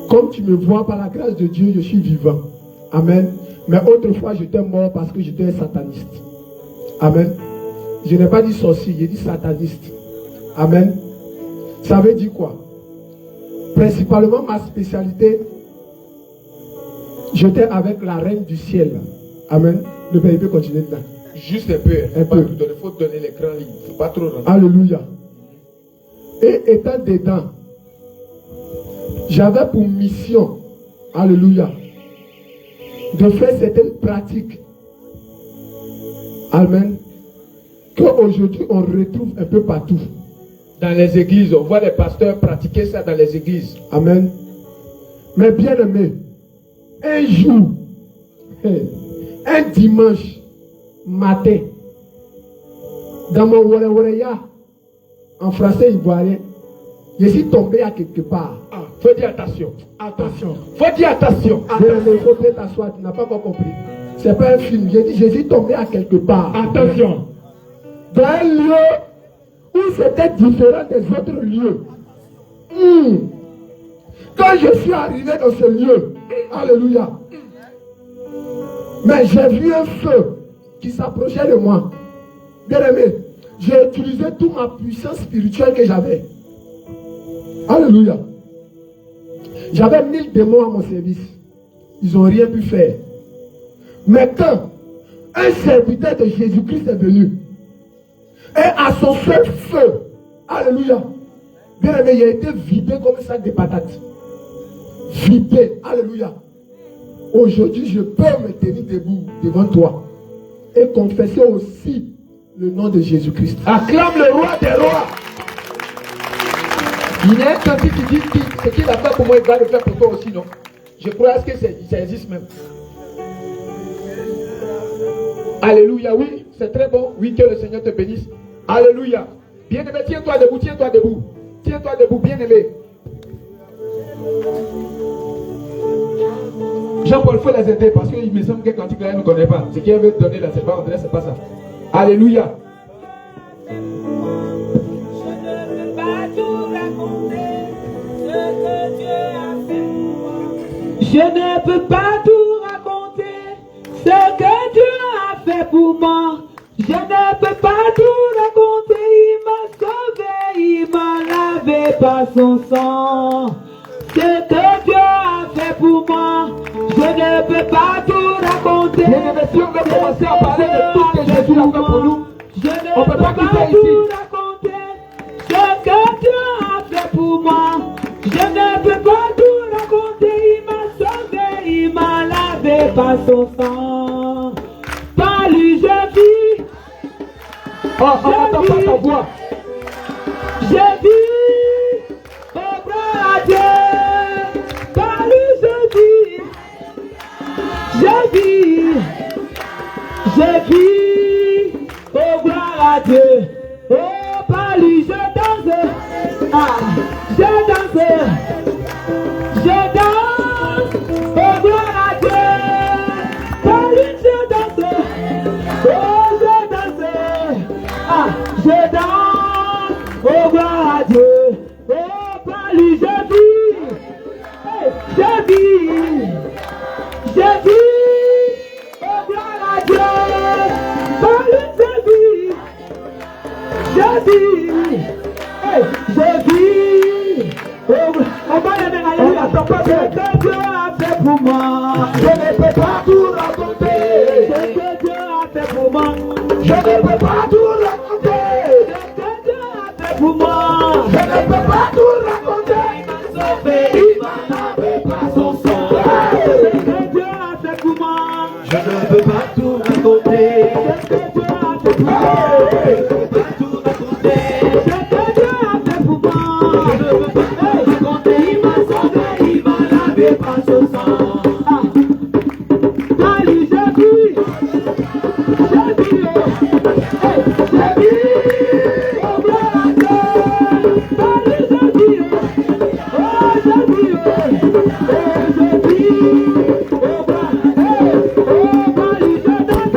Comme tu me vois par la grâce de Dieu, je suis vivant. Amen. Mais autrefois, j'étais mort parce que j'étais un sataniste. Amen. Je n'ai pas dit sorcier, j'ai dit sataniste. Amen. Ça veut dire quoi? Principalement, ma spécialité, j'étais avec la reine du ciel. Amen. Le Père peut continuer dedans. Juste un peu. Un peu. Il faut donner l'écran libre. Il ne faut pas trop rentrer. Alléluia. Et étant dedans, j'avais pour mission, alléluia, de faire certaines pratiques. Amen. Qu'aujourd'hui on retrouve un peu partout. Dans les églises, on voit les pasteurs pratiquer ça dans les églises. Amen. Mais bien aimé, un jour, un dimanche matin, dans mon Wareya, en français ivoirien, je suis tombé à quelque part. Ah, faut dire attention. Attention. Faut dire attention. Il faut peut-être t'asseoir, tu n'as pas encore compris. C'est pas un film. J'ai dit, je suis tombé à quelque part. Attention. Dans un lieu où c'était différent des autres lieux. Quand je suis arrivé dans ce lieu, alléluia, mais j'ai vu un feu qui s'approchait de moi. Bien aimé, j'ai utilisé toute ma puissance spirituelle que j'avais. Alléluia. J'avais 1000 démons à mon service. Ils n'ont rien pu faire. Mais quand un serviteur de Jésus-Christ est venu, et à son seul feu, alléluia, bien aimé, il a été vidé comme un sac de patates. Vidé, alléluia. Aujourd'hui, je peux me tenir debout devant toi et confesser aussi le nom de Jésus-Christ. Acclame le roi des rois. Il y a un cantique qui dit ce qu'il a fait pour moi, il va le faire pour toi aussi, non? Je crois que ça existe même. Alléluia, oui, c'est très bon. Oui, que le Seigneur te bénisse. Alléluia. Bien-aimé, tiens-toi debout, tiens-toi debout. Tiens-toi debout, bien-aimé. Jean-Paul, il faut les aider parce qu'il me semble que quand il ne connaît pas. Ce qu'il veut donner là, c'est pas André, c'est pas ça. Alléluia. Je ne peux pas tout raconter ce que Dieu a fait pour moi. Je ne peux pas tout raconter. Il m'a sauvé, il m'a lavé par son sang. Ce que Dieu a fait pour moi, je ne peux pas tout raconter. Bien-aimé, si on veut commencer à parler de tout ce que Jésus a fait pour nous, on ne peut pas quitter ici. Raconter ce que Dieu a fait pour moi. Je ne peux pas tout raconter. Il m'a sauvé, il m'a lavé par son sang. Par lui je vis. Oh, on n'entend pas ta voix. Je vis. Oh, gloire à Dieu. Par lui je vis. Je vis. Je vis. Oh, gloire à Dieu. Oh, par lui je danse. Ah, je danse. Je danse. Oh, gloire à Dieu. Par lui je danse. Oh, je danse. Ah, je danse. Oh, gloire à Dieu. Oh, par lui je vis. Hey, je vis. Je vis. Oh, gloire à Dieu. Par lui je vis. Je vis. Hey, je vis. Oh, on va y aller. On n'attend pas ce que Dieu a fait pour moi. Je ne peux pas tout raconter. Ce que Dieu a fait pour moi. Je ne peux pas tout raconter. Ce que Dieu a fait pour moi. Je ne peux pas tout raconter. Il m'a sauvé, il m'a lavé par son sang. Ce que Dieu a fait pour moi. Je ne peux pas tout raconter. Ce que Dieu a fait pour moi. Je ne peux pas tout raconter. Ce que Dieu a fait pour moi. Je ne peux pas tout raconter. Il m'a sauvé, il m'a lavé par son sang. Allez, je vis. Je vis. Hey, je vis. Oh, gloire à Dieu. Allez, je vis. Oh, je vis. Oh, je vis. Oh, gloire. Hey, oh, allez, je danse.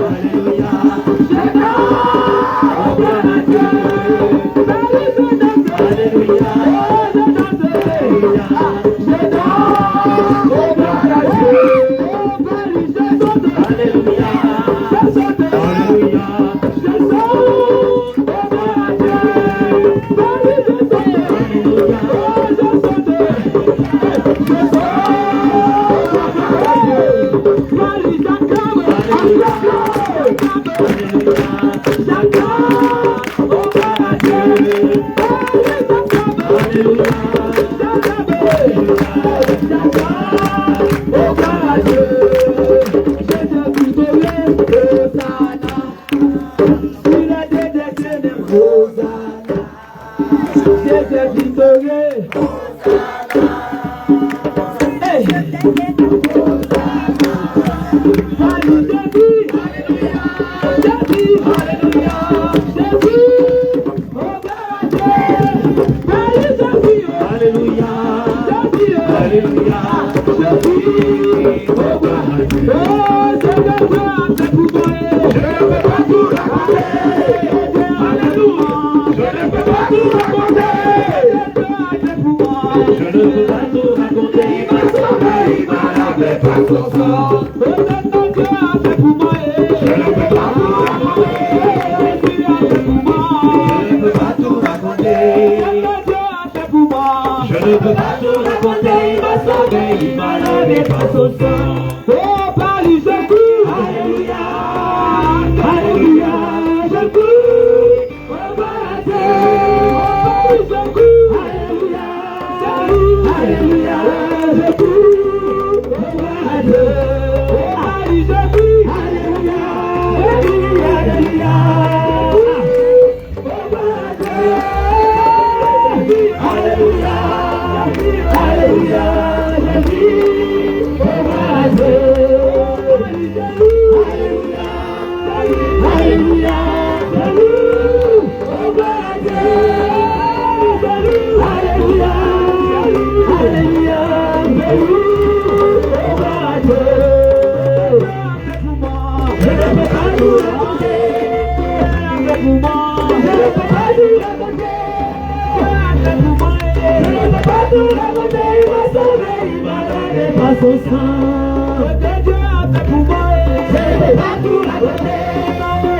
Alléluia. Je danse. Oh, gloire à Dieu. Allez, je danse. Alléluia. Oh, je danse. Alléluia. Je danse. Oh, gloire à Dieu. Oh, allez, je danse. Alléluia. Je saute. Alléluia. Je saute. Oh, gloire à Dieu. Allez, je saute. Alléluia. Oh, je saute. Je saute. Allez, j'acclame. J'acclame. Oh, gloire à Dieu. Allez, j'acclame. Alléluia. Oh, gloire à Dieu. Jésus victorieux, Hosanna. Sur la tête des ténèbres, Hosanna. Jésus victorieux, Hosanna. Hey. Allez, Jésus. Jésus. Jésus. Oh, gloire à Dieu. Allez, Jésus. Alléluia. Jésus. Alléluia. Je ne peux pas tout raconter. Je ne peux pas tout raconter. Il m'a sauvé, il m'a lavé par son sang. Je ne peux pas tout raconter. Je ne peux pas tout raconter. Je ne peux pas tout raconter. Il m'a sauvé, il m'a lavé par son sang. Oh, par lui je cours. Alléluia. Alléluia, je cours. Oh, par Dieu. Oh, par lui je cours. Alléluia. Alléluia, je cours. Oh, par Dieu. Oh, par lui je cours. Alléluia. tout raconter. Je ne peux pas tout raconter. Je ne peux pas tout raconter. Il m'a sauvé, il m'a donné par son sang. Je ne peux pas tout raconter. Je ne peux pas tout raconter. Je ne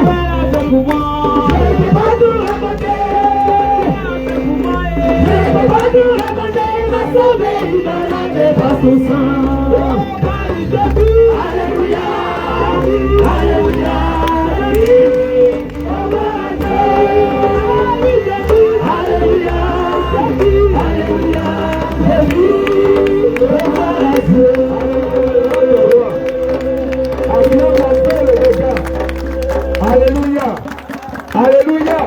peux pas tout raconter. Il m'a sauvé, il m'a donné par son sang. Alléluia, Alléluia. Alléluia.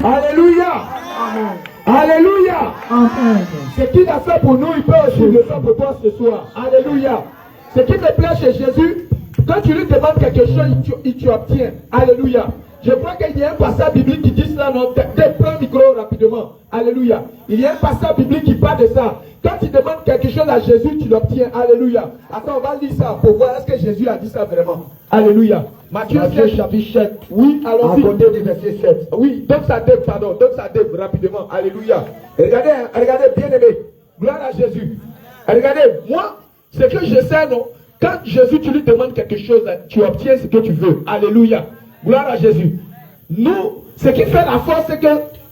Alléluia. Alléluia. Alléluia. Ce qu'il a fait pour nous, il peut aussi le faire pour toi ce soir. Alléluia. Ce qui me plaît chez Jésus, quand tu lui demandes quelque chose, tu obtiens. Alléluia. Je crois qu'il y a un passage biblique qui dit cela. Non, prends le micro rapidement. Alléluia. Il y a un passage biblique qui parle de ça. Quand tu demandes quelque chose à Jésus, tu l'obtiens. Alléluia. Attends, on va lire ça pour voir est-ce que Jésus a dit ça vraiment. Alléluia. Matthieu 7, chapitre 7. Oui, allons-y. À côté du verset 7. Oui, donne sa dème, pardon. Donne sa dème rapidement. Alléluia. Regardez, regardez, bien aimé. Gloire à Jésus. Regardez, moi, ce que je sais, non. Quand Jésus, tu lui demandes quelque chose, tu obtiens ce que tu veux. Alléluia. Gloire à Jésus. Nous, ce qui fait la force, c'est que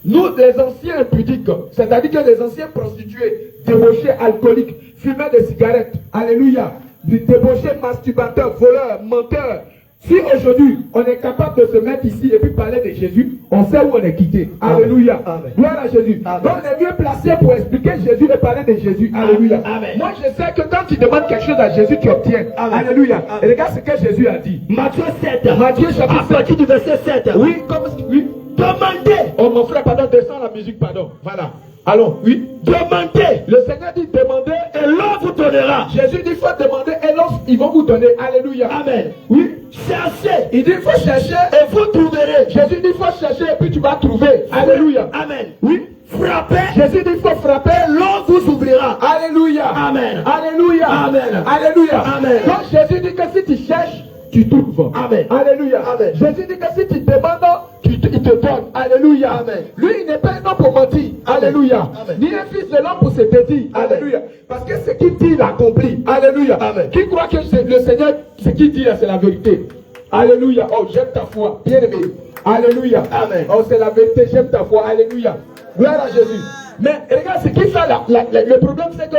nous, les anciens impudiques, c'est-à-dire que les anciens prostitués, débauchés, alcooliques, fumaient des cigarettes, alléluia, débauchés, masturbateurs, voleurs, menteurs. Si aujourd'hui, on est capable de se mettre ici et puis parler de Jésus, on sait où on est quitté. Alléluia. Amen. Gloire à Jésus. Amen. Donc, on est mieux placé pour expliquer Jésus et parler de Jésus. Alléluia. Amen. Moi, je sais que quand tu demandes quelque chose à Jésus, tu obtiens. Amen. Alléluia. Amen. Et regarde ce que Jésus a dit. Matthieu 7. Matthieu chapitre 7. À partir du verset 7. Oui, comme oui. Demandez. Oh, mon frère, pardon, descends la musique, pardon. Voilà. Allons, oui. Demandez. Le Seigneur dit demandez et l'on vous donnera. Jésus dit il faut demander et l'on ils vont vous donner. Alléluia. Amen. Oui. Cherchez. Il dit il faut chercher et vous trouverez. Jésus dit il faut chercher et puis tu vas trouver. Alléluia. Amen. Oui. Frappez. Jésus dit il faut frapper. L'on vous ouvrira. Alléluia. Amen. Alléluia. Amen. Alléluia. Amen. Donc Jésus dit que si tu cherches, tu trouves. Amen. Alléluia. Amen. Jésus dit que si tu demandes, il te donne. Alléluia. Amen. Lui, il n'est pas un homme pour mentir. Alléluia. Amen. Ni un fils de l'homme pour se dédire. Alléluia. Parce que ce qu'il dit, il accomplit. Alléluia. Amen. Qui croit que le Seigneur, ce qu'il dit, c'est la vérité. Alléluia. Oh, j'aime ta foi. Bien aimé. Alléluia. Amen. Oh, c'est la vérité. J'aime ta foi. Alléluia. Gloire à Jésus. Mais regarde, ce qui fait le problème, c'est que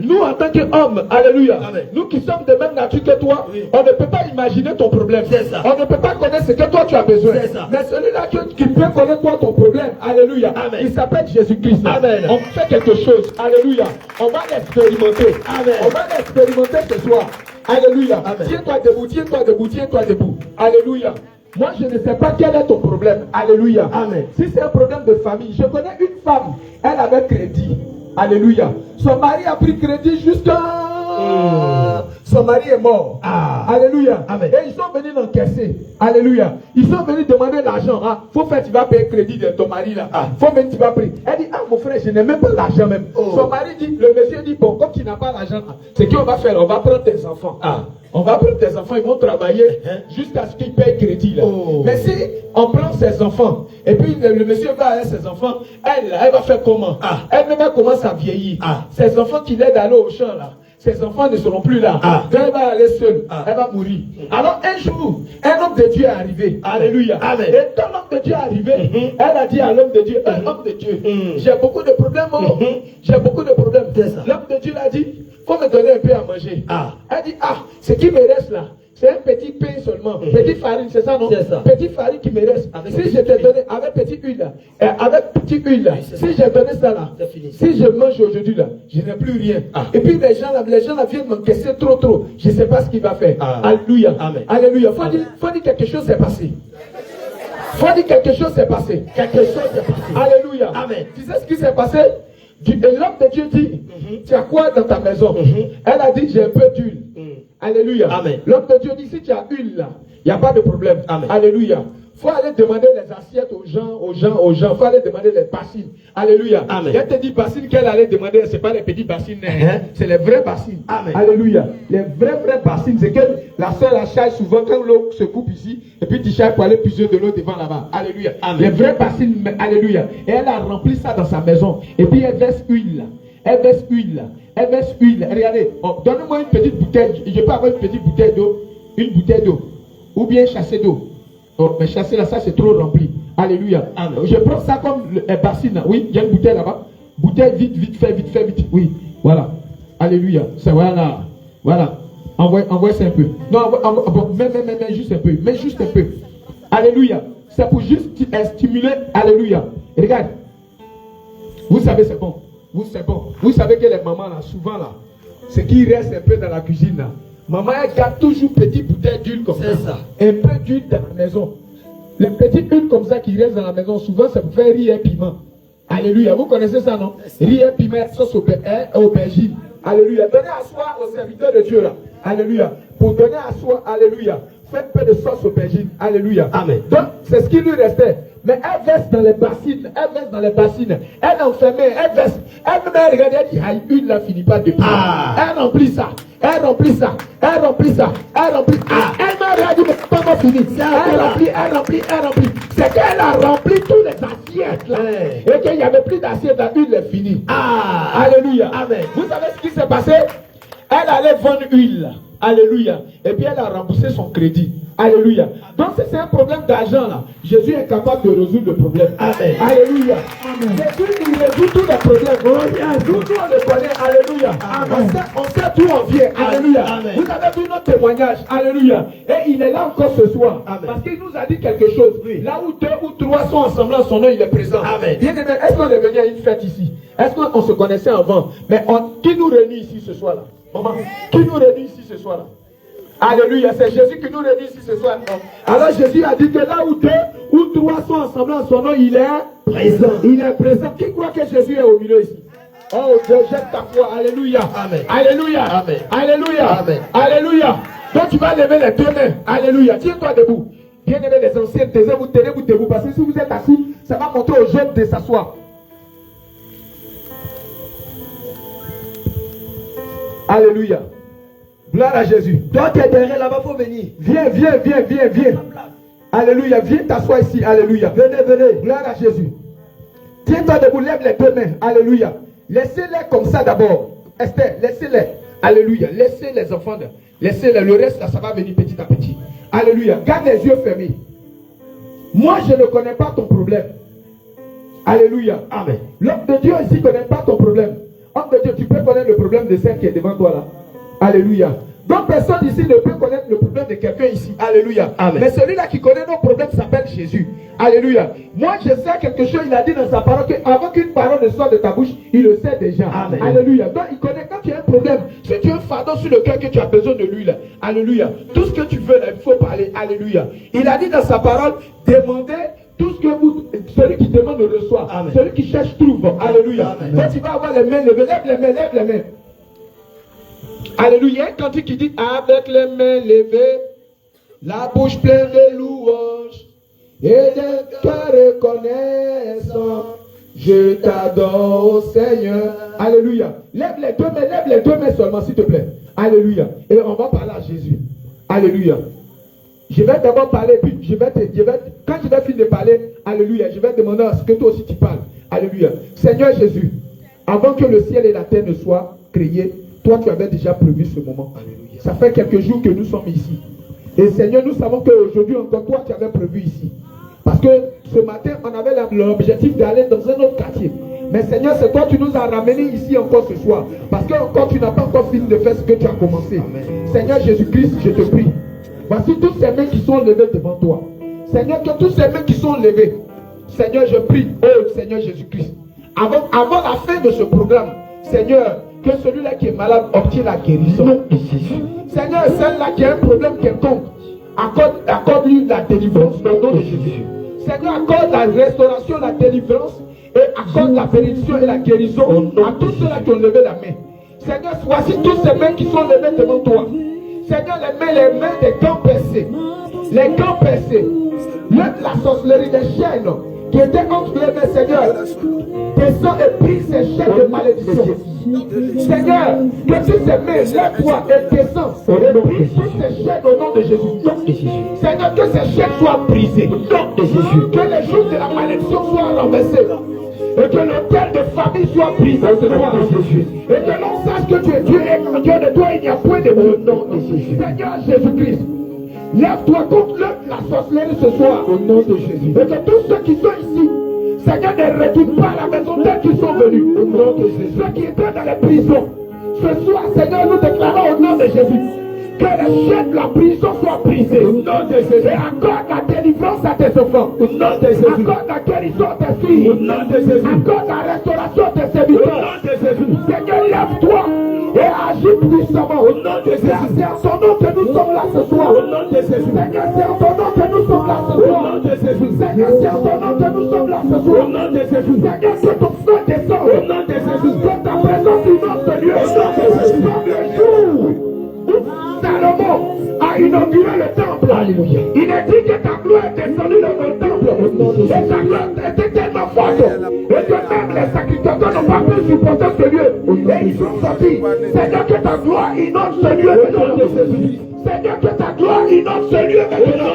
nous, en tant qu'hommes, alléluia, amen, nous qui sommes de même nature que toi, oui, on ne peut pas imaginer ton problème. On ne peut pas connaître ce que toi tu as besoin. Mais celui-là qui peut connaître toi ton problème, alléluia, amen, il s'appelle Jésus-Christ. On fait quelque chose, alléluia. On va l'expérimenter. On va l'expérimenter ce soir. Alléluia. Tiens-toi debout, tiens-toi debout, tiens-toi debout. Alléluia. Moi, je ne sais pas quel est ton problème. Alléluia. Amen. Si c'est un problème de famille, je connais une femme, elle avait crédit. Alléluia. Son mari a pris crédit jusqu'à... Son mari est mort. Alléluia. Amen. Et ils sont venus l'encaisser. Alléluia. Ils sont venus demander l'argent. Faut faire, tu vas payer crédit de ton mari là. Faut venir, tu vas payer. Elle dit, mon frère, je n'ai même pas l'argent même. Son mari dit, le monsieur dit, bon, comme tu n'as pas l'argent, ce qu'on va faire, on va prendre tes enfants. On va prendre tes enfants, ils vont travailler jusqu'à ce qu'ils payent crédit là. Mais si on prend ses enfants, et puis le monsieur va avec ses enfants, elle va faire comment? Elle-même commence à vieillir. Ses enfants qui l'aident à aller au champ là, ses enfants ne seront plus là. Quand elle va aller seule, elle va mourir. Alors un jour, un homme de Dieu est arrivé. Alléluia. Amen. Et quand l'homme de Dieu est arrivé, elle a dit à l'homme de Dieu, homme de Dieu, j'ai beaucoup de problèmes. J'ai beaucoup de problèmes. L'homme de Dieu a dit, faut me donner un peu à manger. Elle dit, ce qui me reste là, c'est un petit pain seulement. Petite farine, c'est ça, non? C'est ça. Petite farine qui me reste. Si je te donnais, avec petite huile là, avec petite huile là, si j'ai donné ça là, si je mange aujourd'hui là, je n'ai plus rien. Et puis les gens là viennent m'encaisser trop. Je ne sais pas ce qu'il va faire. Alléluia. Amen. Alléluia. Faut dire quelque chose s'est passé. Faut dire quelque chose s'est passé. Quelque chose s'est passé. Alléluia. Amen. Tu sais ce qui s'est passé? Et l'homme de Dieu dit, tu as quoi dans ta maison? Elle a dit, j'ai un peu d'huile. Alléluia. Amen. L'homme de Dieu dit, si tu as huile là, il n'y a pas de problème. Amen. Alléluia. faut aller demander les assiettes aux gens. Faut aller demander les bassines. Alléluia. Amen. Elle te dit bassines qu'elle allait demander, c'est pas les petits bassines, c'est les vraies bassines. Amen. Alléluia. Les vraies bassines, c'est que la soeur la charge souvent quand l'eau se coupe ici, et puis tu charges pour aller puiser de l'eau devant là-bas. Alléluia. Amen. Les vraies bassines, alléluia. Et elle a rempli ça dans sa maison. Et puis elle verse huile. Elle verse huile. Regardez, donnez-moi une petite bouteille. Je peux avoir une petite bouteille d'eau. Une bouteille d'eau. Ou bien chasser d'eau. Oh, mais chasser là, ça c'est trop rempli. Alléluia. Amen. Je prends ça comme les bassines. Oui, il y a une bouteille là-bas. Bouteille, vite fait. Oui, voilà. Alléluia. C'est voilà. Voilà. Envoie ça un peu. Non, mais juste un peu. Mais juste un peu. Alléluia. C'est pour juste stimuler. Alléluia. Et regarde. Vous savez, c'est bon. Vous savez que les mamans là, souvent là, ce qui reste un peu dans la cuisine là. Maman, elle garde toujours petite bouteille d'huile comme ça. Un peu d'huile dans la maison. Les petites huiles comme ça qui restent dans la maison, souvent c'est pour faire riz et piment. Alléluia. Vous connaissez ça, non? Riz et piment, sauce aubergine. Alléluia. Donnez à soi aux serviteurs de Dieu là. Alléluia. Pour donner à soi, alléluia. Faites peu de sauce aubergine. Alléluia. Amen. Donc, c'est ce qui lui restait. Mais elle verse dans les bassines. Elle enfermait. Elle verse. Elle-même, regardez, elle dit, aïe, une là finit pas depuis. Elle remplit ça. Elle remplit. Elle m'a dit, mais c'est pas encore fini. Elle remplit. C'est qu'elle a rempli tous les assiettes là. Et qu'il n'y avait plus d'assiettes, la huile est finie. Alléluia. Amen. Vous savez ce qui s'est passé? Elle allait vendre huile. Alléluia. Et puis elle a remboursé son crédit. Alléluia. Donc c'est un problème d'argent là. Jésus est capable de résoudre le problème. Amen. Alléluia. Amen. Jésus il résout tous les problèmes. Nous on le connaît. Alléluia. On sait d'où on vient. Alléluia. Amen. Vous avez vu notre témoignage. Alléluia. Et il est là encore ce soir. Amen. Parce qu'il nous a dit quelque chose. Oui. Là où 2 ou 3 sont ensemble en son nom, il est présent. Amen. Bien aimé, est-ce qu'on est venu à une fête ici? Est-ce qu'on se connaissait avant? Mais qui nous réunit ici ce soir là? Maman, qui nous réunit ici ce soir là? Alléluia, c'est Jésus qui nous réunit ici ce soir. Alors Jésus a dit que là où 2 ou 3 sont ensemble en son nom, il est présent. Il est présent. Qui croit que Jésus est au milieu ici? Oh Dieu, jette ta foi. Alléluia. Amen. Alléluia. Amen. Alléluia. Amen. Alléluia. Donc tu vas lever les 2 mains. Alléluia. Tiens-toi debout. Bien aimé les anciens, taisez-vous debout. Parce que si vous êtes assis, ça va montrer aux jeunes de s'asseoir. Alléluia. Gloire à Jésus. Toi qui es derrière là-bas, il faut venir. Viens. Alléluia. Viens t'asseoir ici. Alléluia. Venez. Gloire à Jésus. Tiens-toi debout, lève les 2 mains. Alléluia. Laissez-les comme ça d'abord. Esther, laissez-les. Alléluia. Laissez les enfants. Laissez-les. Le reste, là, ça va venir petit à petit. Alléluia. Garde les yeux fermés. Moi, je ne connais pas ton problème. Alléluia. Amen. L'homme de Dieu ici ne connaît pas ton problème. Homme de Dieu, tu peux connaître le problème de celle qui est devant toi là. Alléluia. Donc personne ici ne peut connaître le problème de quelqu'un ici. Alléluia. Amen. Mais celui-là qui connaît nos problèmes s'appelle Jésus. Alléluia. Moi je sais quelque chose, il a dit dans sa parole qu'avant qu'une parole ne sorte de ta bouche, il le sait déjà. Amen. Alléluia. Donc il connaît quand tu as un problème, si tu as un fardeau sur le cœur que tu as besoin de lui là. Alléluia. Tout ce que tu veux là, il faut parler. Alléluia. Il a dit dans sa parole, demandez tout ce que vous, celui qui demande le reçoit. Amen. Celui qui cherche trouve. Alléluia. Amen. Donc tu vas avoir les mains levées, lève les mains. Alléluia, quand tu dis avec les mains levées, la bouche pleine de louanges et de cœur reconnaissant, je t'adore Seigneur. Alléluia. Lève les 2 mains seulement s'il te plaît. Alléluia. Et on va parler à Jésus. Alléluia. Je vais d'abord parler, puis quand je vais finir de parler, alléluia, je vais demander à ce que toi aussi tu parles. Alléluia. Seigneur Jésus, avant que le ciel et la terre ne soient créés, toi, tu avais déjà prévu ce moment. Alléluia. Ça fait quelques jours que nous sommes ici. Et Seigneur, nous savons qu'aujourd'hui encore, toi, tu avais prévu ici. Parce que ce matin, on avait l'objectif d'aller dans un autre quartier. Mais Seigneur, c'est toi qui nous as ramenés ici encore ce soir. Parce que encore, tu n'as pas encore fini de faire ce que tu as commencé. Amen. Seigneur Jésus-Christ, je te prie. Voici toutes ces mains qui sont levées devant toi. Seigneur, que toutes ces mains qui sont levées, Seigneur, je prie, oh Seigneur Jésus-Christ, avant la fin de ce programme, Seigneur, que celui-là qui est malade obtienne la guérison. Seigneur, celle-là qui a un problème quelconque, accorde-lui la délivrance au nom de Jésus. Seigneur, accorde la restauration, la délivrance, et accorde la bénédiction et la guérison à tous ceux-là qui ont levé la main. Seigneur, voici toutes ces mains qui sont levées devant toi. Seigneur, les mains des gants percés. Les gants percés. la sorcellerie des chaînes qui étaient entre les mains, Seigneur. Descends et brise ces chaînes de malédiction. Seigneur, que toutes ces mains, lève-toi et descends. Et brise toutes ces chaînes au nom de Jésus. Seigneur, que ces chaînes soient brisées. Au nom de Jésus. Que les jours de la malédiction soient renversés. Et que l'autel de famille soit brisé ce soir. Et que l'on sache que tu es Dieu et qu'en Dieu de toi il n'y a point de nom de Jésus. Seigneur Jésus-Christ, lève-toi contre la sorcellerie ce soir au nom de Jésus. Et que tous ceux qui sont ici, Seigneur, ne retournent pas à la maison telle qu'ils sont venus au nom de Jésus. Ceux qui étaient dans les prisons, ce soir, Seigneur, nous déclarons au nom de Jésus que les chaînes de la prison soient brisées au nom de Jésus. Et accorde la délivrance à tes enfants au nom de Jésus. Accorde la guérison à tes filles au nom de Jésus. Accorde la restauration à tes serviteurs au nom de Jésus. Seigneur, lève-toi et agis puissamment au nom de Jésus. C'est en ton nom que nous sommes là ce soir au nom de Jésus. Seigneur, c'est en ton nom que nous sommes là ce soir au nom de Jésus. Seigneur, c'est en ton nom que nous sommes là ce soir au nom de Jésus. Seigneur, que ton feu descend au nom de Jésus. Que ta présence inonde ce lieu au nom de Jésus. Comme le jour Salomon a inauguré le temple. Alléluia. Il est dit que ta gloire est descendue dans le temple. Et ta gloire était tellement forte. Et que même les sacrificateurs n'ont pas pu supporter ce lieu. Et ils sont sortis. Seigneur, que ta gloire inonde ce lieu maintenant. Seigneur, que ta gloire inonde ce lieu maintenant.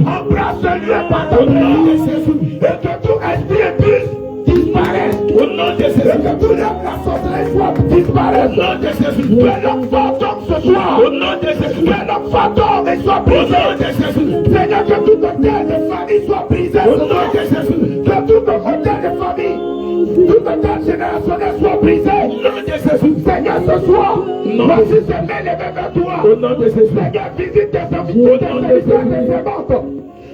Embrasse ce lieu par ton nom. Et que tout esprit puisse disparaître au nom de Jésus. Et que tout la sorcellerie soit disparaître au nom de Jésus. Que l'homme fantôme ce soir au nom de Jésus. Que l'homme fantôme soit brisé au nom de Jésus. Seigneur, que tout hôtel de famille soit brisé au nom de Jésus. Que tout hôtel de famille, tout hôtel générationnel soit brisé au nom de Jésus. Seigneur, ce soir, voici ces mains levées vers toi au nom de Jésus. Seigneur, visite tes serviteurs, tes servantes.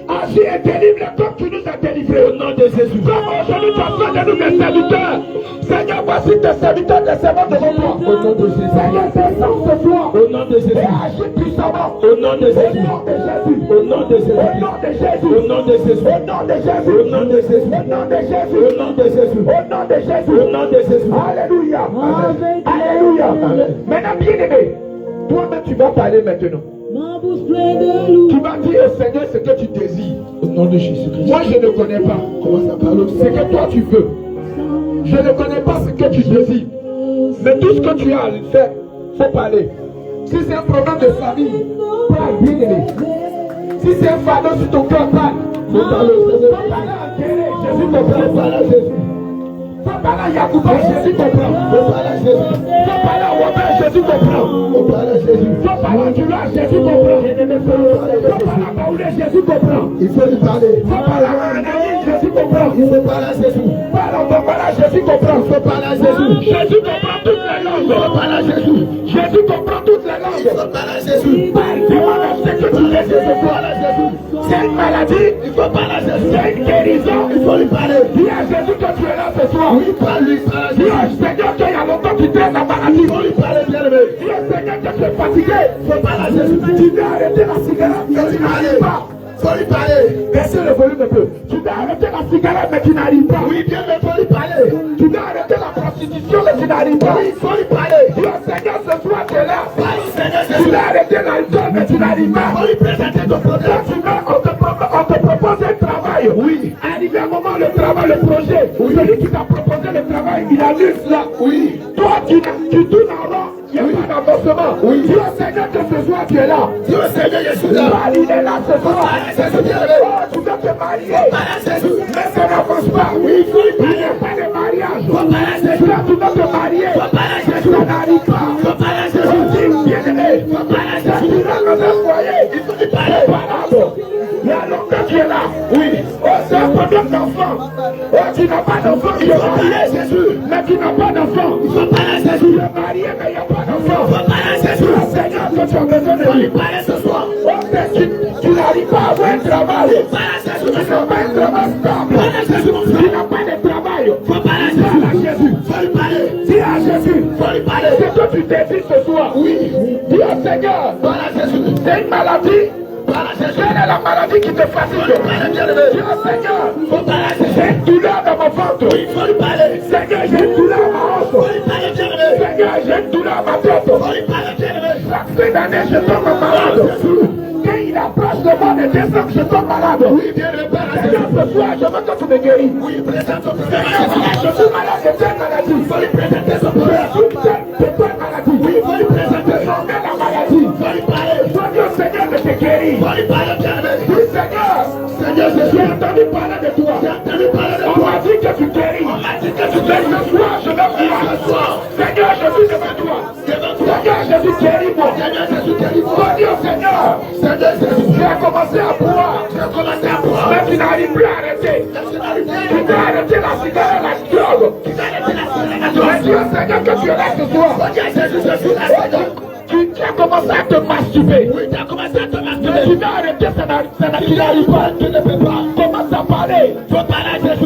Agis et délivre comme tu nous as délivrés au nom de Jésus. Comme aujourd'hui tu as fait de nous des serviteurs. Seigneur, voici tes serviteurs, tes servants devant toi. Au nom de Jésus. Seigneur, descends ce soir. Au nom de Jésus. Et agis puissamment. Au nom de Jésus. Au nom de Jésus. Au nom de Jésus. Au nom de Jésus. Au nom de Jésus. Au nom de Jésus. Au nom de Jésus. Au nom de Jésus. Au nom de Jésus. Au nom de Jésus. Alléluia. Alléluia. Maintenant, bien-aimé, toi-même tu vas parler maintenant. Tu vas dire au Seigneur ce que tu désires. Au nom de Jésus-Christ. Moi je ne connais pas. Comment ça parle? Ce que toi tu veux. Je ne connais pas ce que tu désires. Mais tout ce que tu as à faire, faut parler. Si c'est un problème de famille, parle, bien aimé. Si c'est un fardeau sur ton cœur, parle. Faut parler. Faut parler à Jésus comprend. Parle à Jésus. Faut parler à Yacouba, Jésus comprend. Faut parler à Jésus. Faut parler à Robert, Jésus comprend. Faut parler à Jésus. Faut parler à Julas, Jésus comprend. Faut parler à Paoulé, Jésus comprend. Il faut lui parler. Faut parler à Anani, Jésus comprend. Il faut parler à Jésus. Parle en Bambala, Jésus comprend. Il faut parler à Jésus. Jésus comprend toutes les langues. Il faut parler à Jésus. Jésus comprend toutes les langues. Il faut parler à Jésus. Parle, demande à ce que tu désires. Il faut parler à Jésus. C'est une maladie, il faut parler à Jésus. C'est une guérison, il faut lui parler. Dis à Jésus que tu es là ce soir. Oui, parle-lui, parle à Jésus. Dis au Seigneur qu'il y a longtemps qu'il traite la maladie. Il faut lui parler, bien aimé. Dis au Seigneur que tu es fatigué. Il faut parler à Jésus. Tu dois arrêter la cigarette, mais tu n'arrives pas. Il faut lui parler. Baissez le volume un peu. Tu dois arrêter la cigarette, mais tu n'arrives pas. Oui, bien, mais il faut lui parler. Tu dois arrêter la prostitution, mais tu n'arrives pas. Oui, il faut lui parler. Dis au Seigneur ce soir, tu es là. Tu dois arrêter l'alcool, mais tu n'arrives pas. Il faut lui présenter ton problème. On te propose un travail. Oui. Arrivé un moment, le travail, le projet. Oui. Celui qui t'a proposé le travail, il annule cela. Oui. Toi, tu tournes en rond. Il n'y a pas d'avancement. Oui. Dis au Seigneur que ce soir, tu es là. Dis au Seigneur, je suis là. Il est là ce soir. Oh, tu dois te marier. Mais ça n'avance pas. Oui. Il n'y a pas de mariage. Là, tu dois te marier. Ça n'arrive pas. Bien-aimé. Tu dois dans un foyer. Il faut te parler. Il y a longtemps tu es là. Oui. Oh, c'est un problème d'enfant. Oh, tu n'as pas d'enfant. Il est marié, Jésus. Mais tu n'as pas d'enfant. Il faut parler à Jésus. Il est marié, mais il n'y a pas d'enfant. Il faut parler à Jésus. Le Seigneur, que tu as besoin de lui parler ce soir. Oh, tu n'arrives pas à avoir un travail. Il faut parler à Jésus. Tu n'as pas un travail stable. Tu n'as pas de travail. Il faut parler à Jésus. Il faut lui parler. Dis à Jésus. Il faut lui parler. C'est que tu désires ce soir. Oui. Dis au Seigneur. Parle à Jésus. C'est une maladie. Quelle est la maladie qui te fatigue? Dis au Seigneur, j'ai une douleur dans mon ventre. Il faut lui parler. Seigneur, j'ai une douleur à ma hanche. Seigneur, j'ai une douleur à ma tête. Chaque fin d'année, je tombe malade. Quand il approche le mois de de décembre, je tombe malade. Oui, bien le Père. Seigneur, ce soir, je veux que tu me guéris. Oui, présente ton Père. Je suis malade de telle maladie. Il faut lui présenter son Père. De telle maladie. Oui, il faut lui présenter son Père, la maladie. Il faut lui parler. Il faut dire au Seigneur de te guérir. Il faut lui parler, Père. Oui, Seigneur. Seigneur, j'ai entendu parler de toi. J'ai entendu parler de toi. On m'a dit que tu guéris. On m'a dit que tu guéris. Ce soir, je vais prier. Ce soir. Seigneur, je suis devant toi. Seigneur, Jésus, guéris-moi. Seigneur, Jésus, guéris-moi. Faut dire au Seigneur. Seigneur, Jésus. Tu as commencé à boire. Tu as commencé à boire. Mais tu n'arrives plus à arrêter. Tu t'as arrêté la cigarette, la drogue. Tu t'as arrêté la cigarette, la drogue. Mais dis au Seigneur que tu es là ce soir. Faut dire Jésus, je suis là, Seigneur. Tu as commencé à te masturber. Oui, tu as commencé à te masturber. Mais tu n'as arrêté, tu n'arrives pas, tu ne peux pas. Commence à parler. Faut parler à Jésus.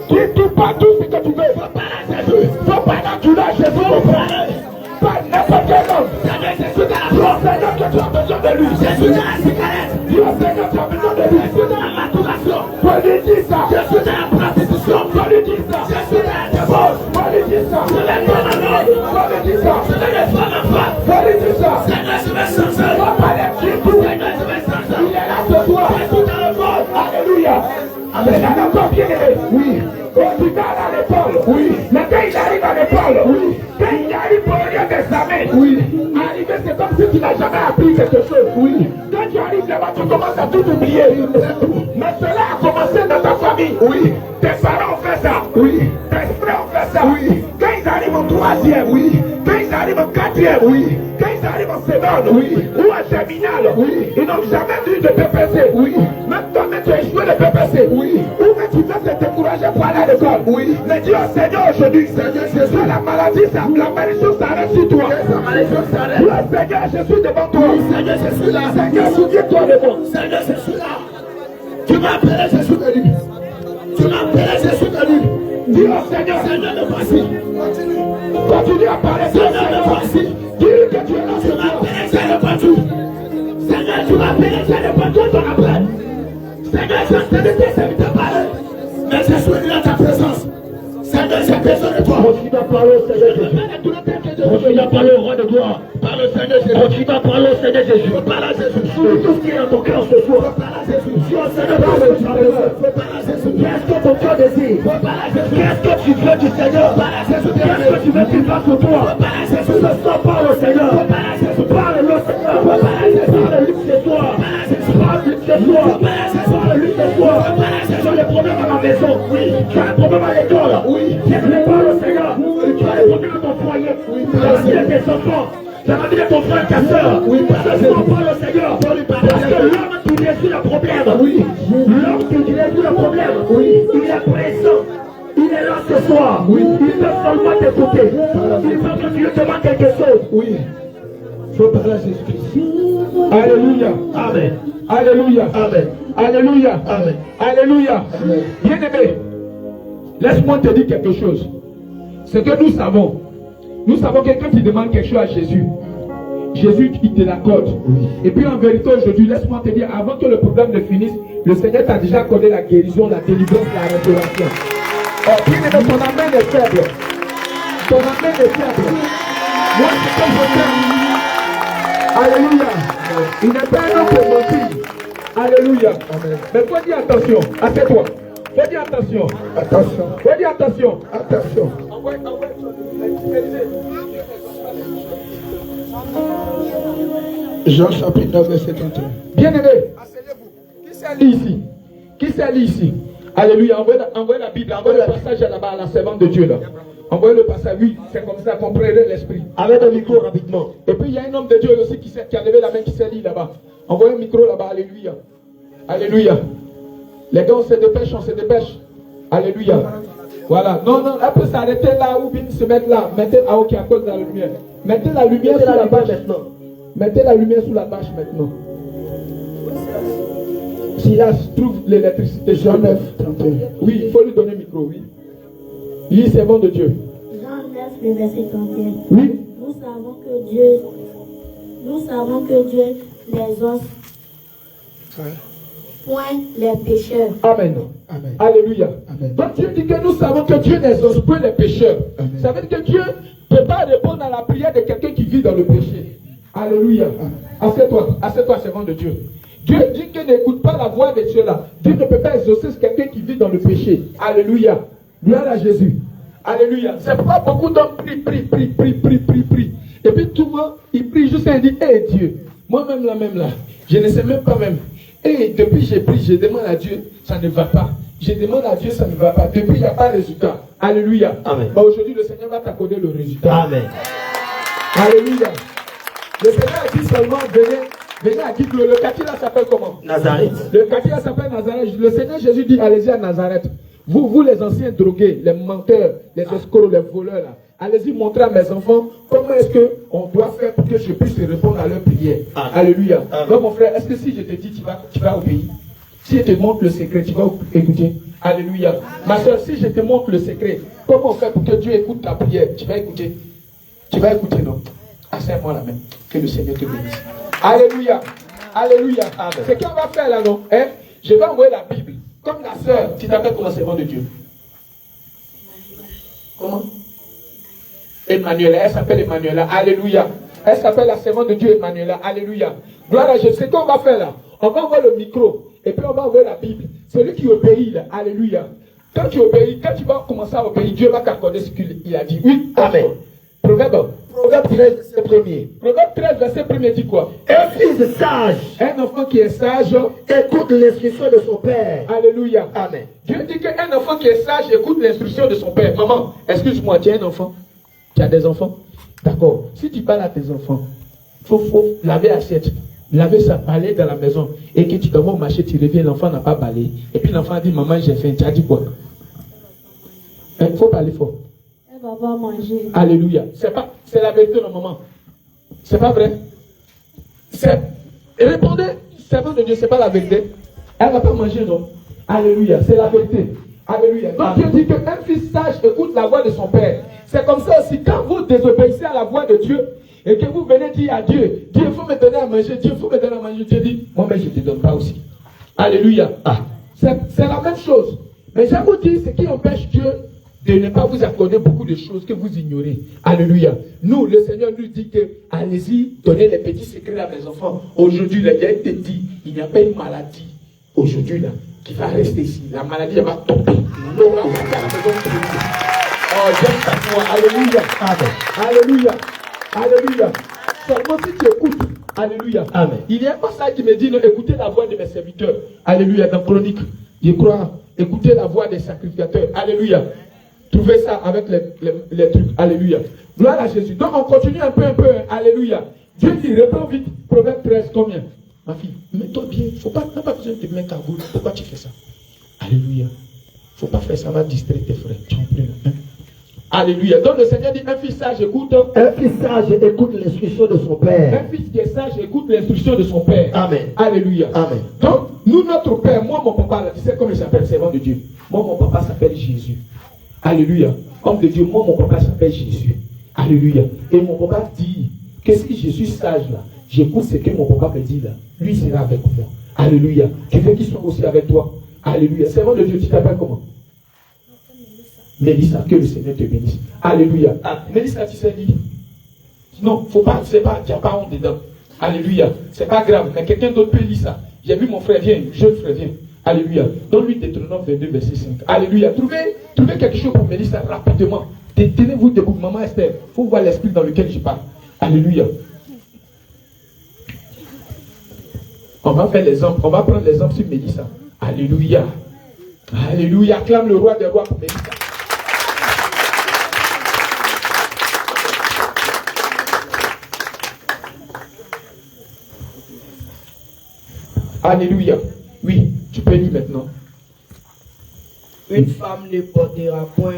Tu parles tout ce que tu veux. Faut parler à Jésus. Faut parler à tu l'as, Jésus. Faut parler. Pas n'importe quel homme. Seigneur, Jésus de la drogue. Seigneur, que tu as besoin de lui. Jésus de la cigarette. Dis au Seigneur, tu as besoin de lui. Jésus de la masturbation. Faut lui dire ça. Jésus de la prostitution. Faut lui dire ça. Jésus de la divorce. Faut lui dire ça. Je vais pas ma mort. Faut lui dire ça. Je vais pas ma femme. Faut lui dire ça. Seigneur, je vais changer. Faut parler de tout. Seigneur, je vais changer. Il est là ce soir. Tout dans le monde. Alléluia. Amen. Il a encore bien aimé. Oui. Au final à l'école. Oui. Mais quand il arrive à l'école. Oui. Quand il arrive pour rien d'examen. Oui. Arriver, c'est comme si tu n'as jamais appris quelque chose. Oui. Quand tu arrives là-bas, tu commences à tout oublier. Mais cela a commencé dans ta famille. Oui. Tes parents ont fait ça. Oui. Tes frères ont fait ça. Oui. Quand ils arrivent en troisième. Oui. Quand ils arrivent en quatrième. Oui. Quand ils arrivent en seconde. Oui. Ou en terminale. Oui. Ils n'ont jamais vu de PPC. Oui. Même toi-même, tu as échoué de PPC. Oui. Ou même tu veux te décourager pour aller à l'école. Oui. Mais dis au Seigneur aujourd'hui. Seigneur Jésus, la maladie, la malédiction s'arrête sur toi. La malédiction s'arrête. Le Seigneur, je suis devant toi. Seigneur, je suis là. Seigneur, souviens-toi de moi. Seigneur, je suis là. Tu m'as appelé, je suis venu. Tu m'as appelé, je suis venu. Dis au Seigneur, Seigneur, me voici. Continue à parler. Seigneur, me voici. Dis-lui que tu es là. Tu m'as appelé, Seigneur, partout. Seigneur, tu m'as appelé, Seigneur, partout, ton appel. Seigneur, j'ai entendu tes serviteurs parler. Mais je suis venu à ta présence. Seigneur, j'ai besoin de toi. Continue à parler au Seigneur Jésus. Continue à parler au roi de gloire. Parle au Seigneur Jésus. Continue à parler au Seigneur Jésus. Parle à Jésus. Sur tout ce qui est dans ton cœur ce soir. Parle à Jésus. Dis au Seigneur, parle à Jésus. Qu'est-ce que ton cœur désire? Qu'est-ce que tu veux du Seigneur? Qu'est-ce que tu veux qu'il fasse pour toi? Ce soir, parle au Seigneur. Parle au Seigneur. Parle-lui ce soir. Parle-lui ce soir. Parle-lui ce soir. Tu as des problèmes à la maison. Oui. Tu as des problèmes à l'école. Oui. Parle au Seigneur. Tu as des problèmes à ton foyer. Oui. Tu as des tes enfants. Tu as la vie de ton frère, ta soeur. Oui. Parle au Seigneur. Parce que l'homme qui résout le problème. Oui. L'homme qui résout le problème. Oui. Il est présent. Il est là ce soir. Oui. Il peut seulement t'écouter. Il faut que tu lui demandes quelque chose. Oui. Il faut parler à Jésus-Christ. Alléluia. Amen. Alléluia. Amen. Alléluia. Amen. Alléluia. Bien-aimé, laisse-moi te dire quelque chose. C'est que nous savons que quand tu demandes quelque chose à Jésus, Jésus, il te l'accorde. Oui. Et puis en vérité aujourd'hui, laisse-moi te dire, avant que le problème ne finisse, le Seigneur t'a déjà accordé la guérison, la délivrance, la restauration. Oh, bien-aimé, ton amen est faible. Ton amen est faible. Moi, c'est comme je t'aime. Alléluia. Il n'est pas un homme pour mentir. Alléluia. Amen. Mais faut dire attention. Assieds-toi. Faut dire attention. Attention. Faut dire attention. Attention. Jean chapitre 9 verset 31. Bien-aimé. Qui s'est lu ici? Qui s'est lu ici? Alléluia. Envoyez la Bible. Envoyez le passage là-bas à la servante de Dieu là. Envoyez le passage, oui, c'est comme ça, comprenez l'esprit. Avec un micro rapidement. Et puis il y a un homme de Dieu aussi qui a levé la main, qui s'est dit là-bas. Envoyez un micro là-bas, alléluia. Alléluia. Les gars, on se dépêche. Alléluia. Voilà. Non, elle peut s'arrêter là ou bien se mettre là. Mettez, ok, à cause de la lumière. Mettez la lumière sur la bâche maintenant. Mettez la lumière sur la bâche maintenant. Si là se trouve l'électricité, Jean 9, 31. Oui, il faut lui donner le micro, oui. Lis, servant de Dieu. Jean 9, le verset 31. Oui. Nous savons que Dieu les os, point les pécheurs. Amen. Amen. Alléluia. Amen. Donc Dieu dit que nous savons que Dieu n'exauce point les pécheurs. Amen. Ça veut dire que Dieu ne peut pas répondre à la prière de quelqu'un qui vit dans le péché. Alléluia. Assieds-toi, servant de Dieu. Dieu dit qu'il n'écoute pas la voix de ceux-là. Dieu ne peut pas exaucer quelqu'un qui vit dans le péché. Alléluia. Gloire à Jésus. Alléluia. C'est pourquoi beaucoup d'hommes prient. Et puis tout le monde, il prie juste et il dit, hé Dieu, moi-même là, je ne sais même pas même. Et depuis j'ai prié, je demande à Dieu, ça ne va pas. Je demande à Dieu, ça ne va pas. Depuis, il n'y a pas de résultat. Alléluia. Amen. Bah, aujourd'hui, le Seigneur va t'accorder le résultat. Amen. Alléluia. Le Seigneur a dit seulement, venez à Guigle. Le quartier là s'appelle comment? Nazareth. Le quartier là s'appelle Nazareth. Le Seigneur Jésus dit, allez-y à Nazareth. Vous les anciens drogués, les menteurs, les escrocs, les voleurs là. Allez-y montrer à mes enfants comment est-ce qu'on doit faire pour que je puisse répondre à leurs prières. Alléluia. Donc mon frère, est-ce que si je te dis tu vas obéir? Si je te montre le secret, tu vas écouter. Alléluia. Ma soeur, si je te montre le secret, comment faire pour que Dieu écoute ta prière? Tu vas écouter. Tu vas écouter, non? Serre-moi la main. Que le Seigneur te bénisse. Alléluia. Alléluia. C'est qu'on va faire là, non? Hein? Je vais envoyer la Bible. Comme la soeur, tu t'appelles comment servant de Dieu? Comment? Emmanuela. Elle s'appelle Emmanuela. Alléluia. Elle s'appelle la servante de Dieu Emmanuela. Alléluia. Gloire à Jésus. C'est qu'on va faire là? On va envoyer le micro. Et puis on va envoyer la Bible. Celui qui obéit là. Alléluia. Quand tu obéis, quand tu vas commencer à obéir, Dieu va t'accorder ce qu'il a dit. Oui. Amen. Proverbe 13, verset 1er. Proverbe 13, verset 1er dit quoi? Un fils sage, un enfant qui est sage, écoute l'instruction de son père. Alléluia. Amen. Dieu dit qu'un enfant qui est sage écoute l'instruction de son père. Maman, excuse-moi, tu as un enfant? Tu as des enfants? D'accord. Si tu parles à tes enfants, il faut laver l'assiette, laver sa balai dans la maison. Et que tu dois au marché, tu reviens, l'enfant n'a pas balayé. Et puis l'enfant a dit, maman, j'ai faim. Tu as dit quoi? Il faut parler fort. Elle va pas manger. Alléluia. C'est la vérité, non, maman. C'est pas vrai. Répondez, servant de Dieu, c'est pas la vérité. Elle va pas manger, non. Alléluia. C'est la vérité. Alléluia. Donc Dieu dit qu'un fils sage écoute la voix de son père. C'est comme ça aussi, quand vous désobéissez à la voix de Dieu et que vous venez dire à Dieu, Dieu, il faut me donner à manger, Dieu, il faut me donner à manger, Dieu dit, moi, mais je ne te donne pas aussi. Alléluia. C'est la même chose. Mais je vous dis, ce qui empêche Dieu de ne pas vous accorder beaucoup de choses que vous ignorez. Alléluia. Nous, le Seigneur nous dit que, allez-y, donnez les petits secrets à mes enfants. Aujourd'hui, là, il a été dit, il n'y a pas une maladie. Aujourd'hui, là, qui va rester ici. La maladie, elle va tomber. On va rester à la maison de Dieu. Oh, j'aime ta foi. Alléluia. Amen. Alléluia. Alléluia. Seulement si tu écoutes. Alléluia. Amen. Il y a un passage qui me dit, non, écoutez la voix de mes serviteurs. Alléluia. Dans Chronique, je crois, écoutez la voix des sacrificateurs. Alléluia. Trouvez ça avec les trucs. Alléluia. Gloire à Jésus. Donc on continue un peu. Alléluia. Dieu dit, reprends vite. Proverbe 13, combien? Ma fille, mets-toi bien. T'as pas besoin de te mettre à gauche. Pourquoi tu fais ça? Alléluia. Faut pas faire ça, ça va distraire tes frères. Tu en prie. Alléluia. Donc le Seigneur dit, un fils sage écoute. Un fils sage écoute l'instruction de son père. Un fils qui est sage écoute l'instruction de son père. Amen. Alléluia. Amen. Donc, nous, notre père, moi, mon papa, là, tu sais comment il s'appelle, servant de Dieu. Moi, mon papa s'appelle Jésus. Alléluia. Homme de Dieu, moi, mon papa s'appelle Jésus. Alléluia. Et mon papa dit que si je suis sage là, j'écoute ce que mon papa me dit là, lui sera avec moi. Alléluia. Tu veux qu'il soit aussi avec toi. Alléluia. Servant de Dieu, tu t'appelles comment? Mélissa, que le Seigneur te bénisse. Alléluia. Mélissa, tu sais dire? Non, faut pas, c'est pas, il n'y a pas honte dedans. Alléluia. C'est pas grave, mais quelqu'un d'autre peut lire ça. J'ai vu mon frère, viens, jeune frère, viens. Alléluia. Donne-lui Deutéronome 22, verset 5. Alléluia. Trouvez quelque chose pour Mélissa rapidement. Tenez-vous debout, maman Esther. Il faut voir l'esprit dans lequel je parle. Alléluia. On va faire l'exemple. On va prendre l'exemple sur Mélissa. Alléluia. Alléluia. Acclame le roi des rois pour Mélissa. Alléluia. Oui, tu peux lire maintenant. Une femme ne portera point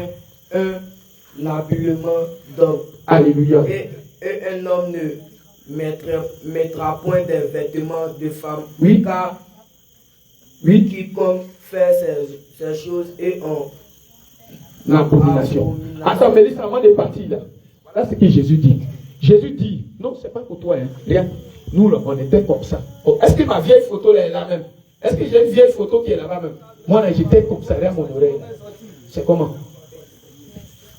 un habillement d'homme. Alléluia. Et un homme ne mettra point des vêtements de femme. Oui. Car quiconque fait ces choses est en l'abomination. Attends, Mélissa, avant de partir là. Voilà ce que Jésus dit. Jésus dit, non, c'est pas pour toi, hein. Regarde, nous là, on était comme ça. Oh, est-ce que ma vieille photo là est là même? Est-ce que j'ai une vieille photo qui est là-bas même? Moi là, j'étais comme ça, derrière mon oreille. C'est comment?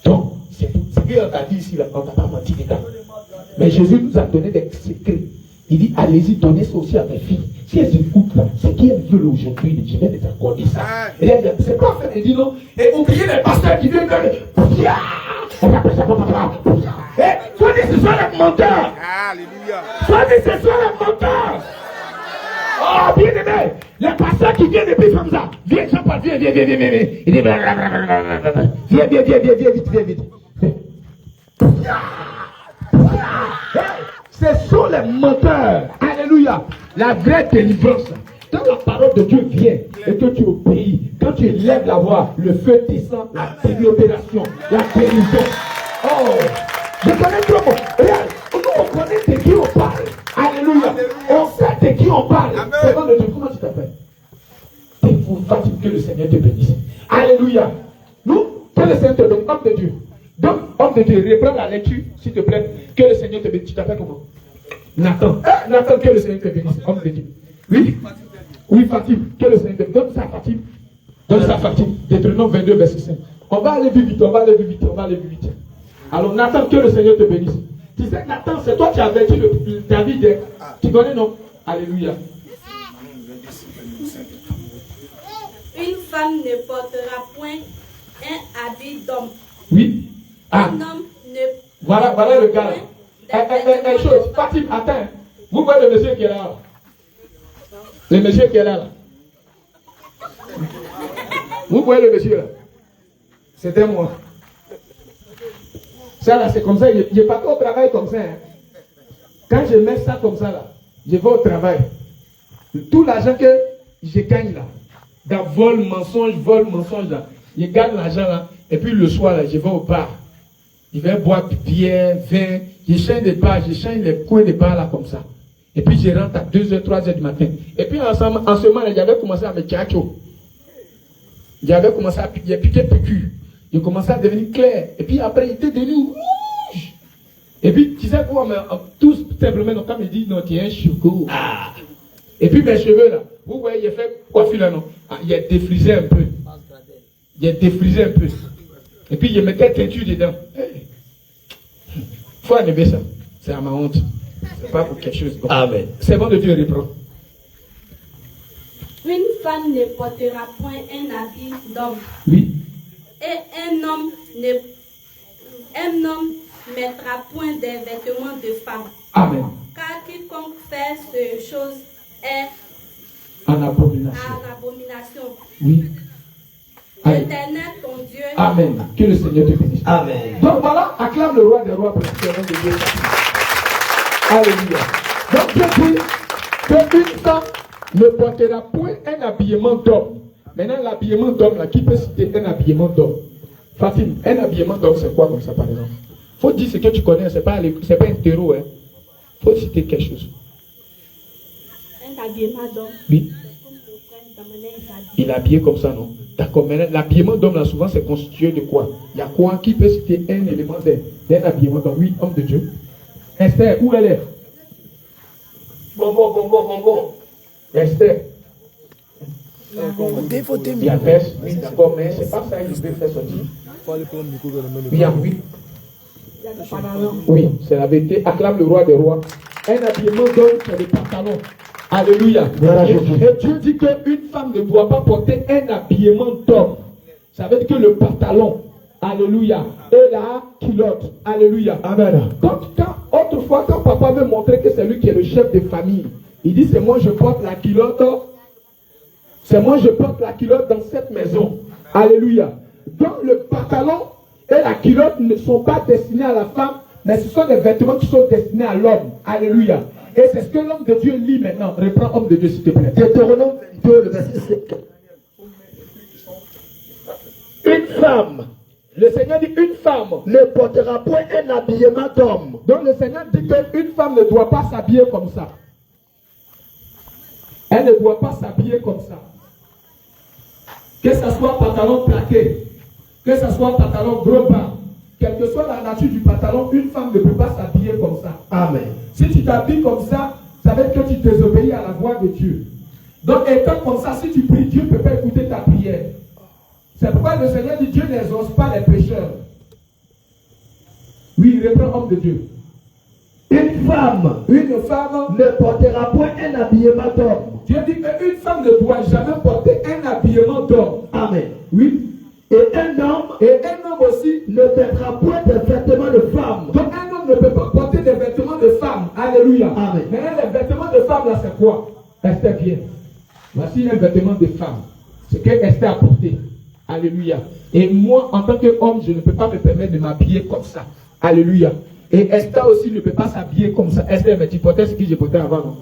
Donc, c'est ce qu'on t'a dit ici là, on t'a pas menti dedans. Mais Jésus nous a donné des secrets. Il dit, allez-y, donnez ça aussi à mes filles. Si elles écoutent là, ce qu'elles veulent aujourd'hui, je vais les accorder ça. Et elles disent, c'est pas fait, il dit non. Et oubliez les pasteurs qui viennent comme soit dit ce soir les menteurs. Alléluia. Soit dit ce soir les menteurs. Oh, bien aimé. Les pasteurs qui viennent et puis comme ça. Viens, Jean-Paul, viens. Il dit, viens vite. Ce sont les menteurs. Alléluia. La vraie délivrance. Quand la parole de Dieu vient et que tu obéis, quand tu lèves la voix, le feu descend, la libération, la guérison. Oh, je connais trop. Regarde, nous on connaît de qui on parle. Alléluia. On sait de qui on parle. C'est bon de Dieu. Comment tu t'appelles? Que le Seigneur te bénisse. Alléluia. Nous, que le Seigneur te bénisse. Homme de Dieu. Donc, homme de Dieu, reprends la lecture, s'il te plaît. Que le Seigneur te bénisse. Tu t'appelles comment? Nathan. Nathan, que le Seigneur te bénisse. Homme de Dieu. Oui. Oui, Fatim. Que le Seigneur te bénisse. Donne ça, Fatim. Donne ça, Fatim. Deutéronome 22, verset 5. On va aller vite. Alors, Nathan, que le Seigneur te bénisse. Tu sais, Nathan, c'est toi qui as averti David. Tu connais, non? Alléluia. Une femme ne portera point un habit d'homme. Oui. Un homme ne. Voilà le gars. Une chose, Fatim, attends. Vous voyez le monsieur qui est là. Le monsieur qui est là. Vous voyez le monsieur là. C'était moi. Ça là, c'est comme ça. Je ne pars pas au travail comme ça. Hein. Quand je mets ça comme ça là, je vais au travail. Tout l'argent que je gagne là, dans vol, mensonge là, je gagne l'argent là, et puis le soir là, je vais au bar. Je vais boire bière, vin, je change des bars, je change les coins des bars là comme ça. Et puis je rentre à 2h, 3h du matin. Et puis en ce moment là, j'avais commencé à me tchatcho. J'avais commencé à piquer piqûre. Il commençait à devenir clair. Et puis après, il était devenu rouge. Et puis, tu sais quoi, tout simplement, quand il dit, non, tu es un choco. Ah. Et puis mes cheveux là, vous voyez, il a fait coiffure là, non? Ah, il a défrisé un peu. Et puis il mettait teinture dedans. Faut enlever ça. C'est à ma honte. C'est pas pour quelque chose. Amen. C'est bon de Dieu reprend. Une femme ne portera point un habit d'homme. Oui. Et un homme mettra point des vêtements de femme. Amen. Car quiconque fait ces choses est en abomination. Oui. L'éternel ton Dieu. Amen. Que le Seigneur te bénisse. Amen. Donc voilà, acclame le roi des rois pour le nom de Dieu. Alléluia. Donc je dis qu'une femme ne portera point un habillement d'homme. Maintenant, l'habillement d'homme, là, qui peut citer un habillement d'homme? Fatim, un habillement d'homme, c'est quoi comme ça, par exemple? Faut dire ce que tu connais, c'est pas un terreau, hein. Faut citer quelque chose. Un habillement d'homme. Oui. Il est habillé comme ça, non? D'accord, mais l'habillement d'homme, là, souvent, c'est constitué de quoi? Il y a quoi qui peut citer un élément d'un habillement d'homme? Oui, homme de Dieu. Esther, où elle est? Bon. Esther. Il y a verse, oui, d'accord, mais c'est pas ça que je vais faire sortir. Oui. Oui, c'est la vérité. Acclame le roi des rois. Un habillement d'homme, c'est le pantalon. Alléluia. Et Dieu dit qu'une femme ne doit pas porter un habillement d'homme. Ça veut dire que le pantalon, alléluia, et la culotte, alléluia. Amen. Autrefois, quand papa veut montrer que c'est lui qui est le chef de famille, il dit c'est moi je porte la culotte. C'est moi je porte la culotte dans cette maison. Alléluia. Donc le pantalon et la culotte ne sont pas destinés à la femme, mais ce sont des vêtements qui sont destinés à l'homme. Alléluia. Et c'est ce que l'homme de Dieu lit maintenant. Reprends homme de Dieu s'il te plaît. Deutéronome 22, le verset 5. Une femme. Le Seigneur dit une femme ne portera point un habillement d'homme. Donc le Seigneur dit qu'une femme ne doit pas s'habiller comme ça. Elle ne doit pas s'habiller comme ça. Que ce soit pantalon plaqué, que ce soit pantalon gros bas, quelle que soit la nature du pantalon, une femme ne peut pas s'habiller comme ça. Amen. Si tu t'habilles comme ça, ça veut dire que tu désobéis à la voix de Dieu. Donc étant comme ça, si tu pries, Dieu ne peut pas écouter ta prière. C'est pourquoi le Seigneur dit Dieu n'exauce pas les pécheurs. Oui, reprends homme de Dieu. Une femme ne portera point un habillement d'homme. Dieu dit qu'une femme ne doit jamais porter un habillement d'homme. Amen. Oui. Et un homme aussi ne mettra point de vêtements de femme. Donc un homme ne peut pas porter des vêtements de femme. Alléluia. Amen. Mais les vêtements de femme là c'est quoi? Esther vient. Voici un vêtement de femme. Ce que Esther a porté. Alléluia. Et moi en tant qu'homme je ne peux pas me permettre de m'habiller comme ça. Alléluia. Et Esther aussi ne peut pas s'habiller comme ça. Esther, mais tu portais ce que j'ai porté avant, non?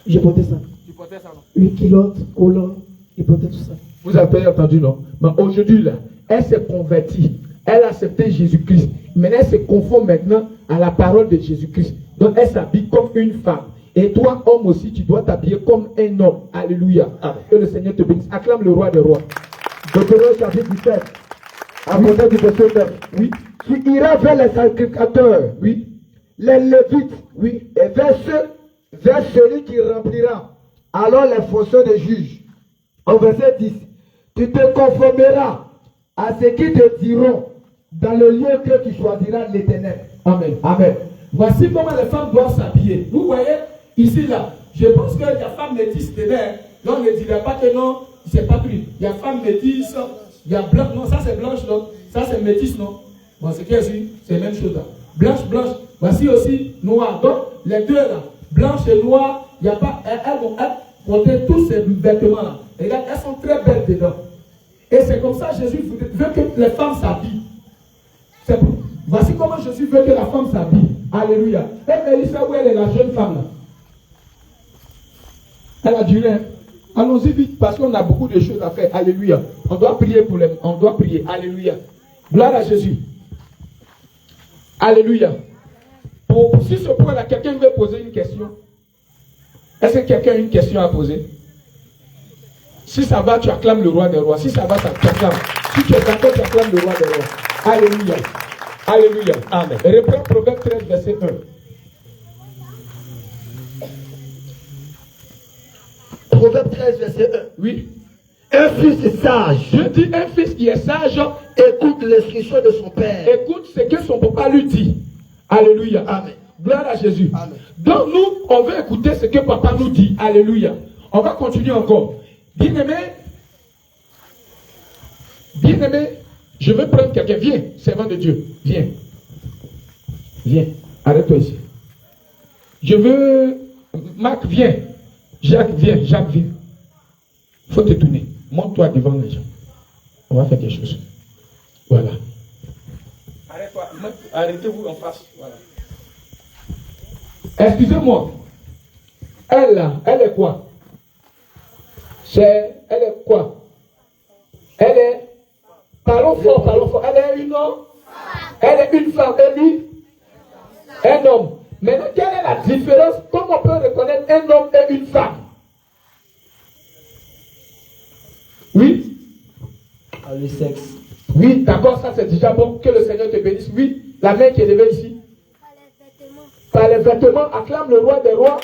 J'ai porté ça. Tu portais ça, non? Une culotte, collant, et porté tout ça. Vous avez entendu, non? Mais aujourd'hui, là, elle s'est convertie. Elle a accepté Jésus-Christ. Maintenant, elle se conforme maintenant à la parole de Jésus-Christ. Donc, elle s'habille comme une femme. Et toi, homme aussi, tu dois t'habiller comme un homme. Alléluia. Amen. Que le Seigneur te bénisse. Acclame le roi des rois. Deutéronome chapitre 17. À côté du verset 9. Oui. Tu iras vers les sacrificateurs. Oui. Les Lévites. Oui. Et vers celui qui remplira alors les fonctions de juge. Au verset 10. Tu te conformeras à ce qu'ils te diront dans le lieu que tu choisiras l'Éternel. Amen. Amen. Voici comment les femmes doivent s'habiller. Vous voyez, ici, là, je pense qu'il y a femme métisse dedans. Donc, on ne dirait pas que non, c'est pas pris. Il y a femme métisse, il y a blanche, non, ça c'est blanche, non. Ça c'est métisse, non. Bon, c'est quoi ici? C'est la même chose là. Blanche, blanche. Voici aussi noir. Donc, les deux là, blanche et noir, il n'y a pas, elles vont porter tous ces vêtements là. Regarde, elles sont très belles dedans. Et c'est comme ça Jésus veut que les femmes s'habillent. Voici comment Jésus veut que la femme s'habille. Alléluia. Et Mélissa, où elle est la jeune femme là? Elle a duré. Allons-y vite parce qu'on a beaucoup de choses à faire. Alléluia. On doit prier pour les. On doit prier. Alléluia. Gloire à Jésus. Alléluia. Si ce point là, quelqu'un veut poser une question. Est-ce que quelqu'un a une question à poser? Si ça va, tu acclames le roi des rois. Si ça va, tu acclames. Si tu es d'accord, tu acclames le roi des rois. Alléluia. Alléluia. Amen. Reprends Proverbe 13, verset 1. Proverbe 13, verset 1. Oui. Un fils sage. Je dis un fils qui est sage. Écoute l'instruction de son père. Écoute ce que son papa lui dit. Alléluia. Amen. Gloire à Jésus. Amen. Donc nous, on veut écouter ce que papa nous dit. Alléluia. On va continuer encore. Bien-aimé, je veux prendre quelqu'un. Viens, servant de Dieu. Viens. Viens. Arrête-toi ici. Je veux... Marc, viens. Jacques, viens. Jacques, viens. Il faut te tourner. Monte-toi devant les gens. On va faire quelque chose. Voilà. Arrête-toi. Arrêtez-vous en face. Voilà. Excusez-moi. Elle là, elle est quoi? Elle est quoi? Elle est... Parlons fort. Elle est une homme. Elle est une femme. Et lui, un homme. Maintenant, quelle est la différence? Comment on peut reconnaître un homme et une femme? Oui? Le sexe. Oui, d'accord, ça c'est déjà bon. Que le Seigneur te bénisse. Oui, la main qui est levée ici. Par les vêtements, acclame le roi des rois.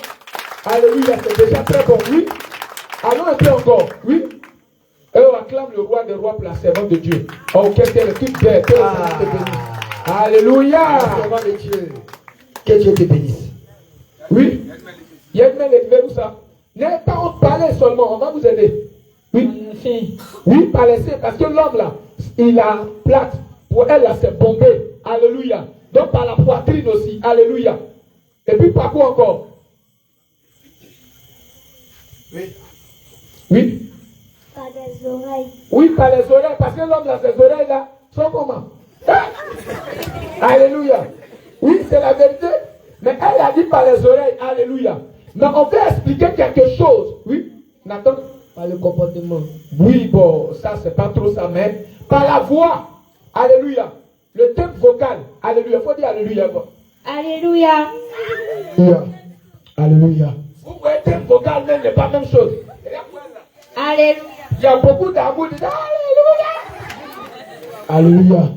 Alléluia, c'est déjà très bon. Oui. Allons un peu encore. Oui. Et on acclame le roi des rois pour la servante de Dieu. Oh, qu'est-ce qu'elle est toute belle. Que le Seigneur te bénisse. Alléluia. Servant de Dieu. Que Dieu te bénisse. Oui. Il y a une main levée où ça? N'ayez pas honte, parler seulement. On va vous aider. Oui. Oui, par les seins. Parce que l'homme là, il a plate. Pour elle là, c'est bombé. Alléluia. Donc par la poitrine aussi. Alléluia. Et puis par quoi encore? Oui. Oui. Par les oreilles. Oui, par les oreilles. Parce que l'homme là, ses oreilles là, sont comment? Alléluia. Oui, c'est la vérité. Mais elle a dit par les oreilles. Alléluia. Mais on peut expliquer quelque chose. Oui. Nathan? Par le comportement. Oui, bon, ça c'est pas trop ça, mais par la voix. Alléluia. Le thème vocal. Alléluia. Il faut dire alléluia. Alléluia. Alléluia. Vous voyez, le thème vocal même n'est pas la même chose. Alléluia. Il y a beaucoup d'amour. Alléluia. Alléluia.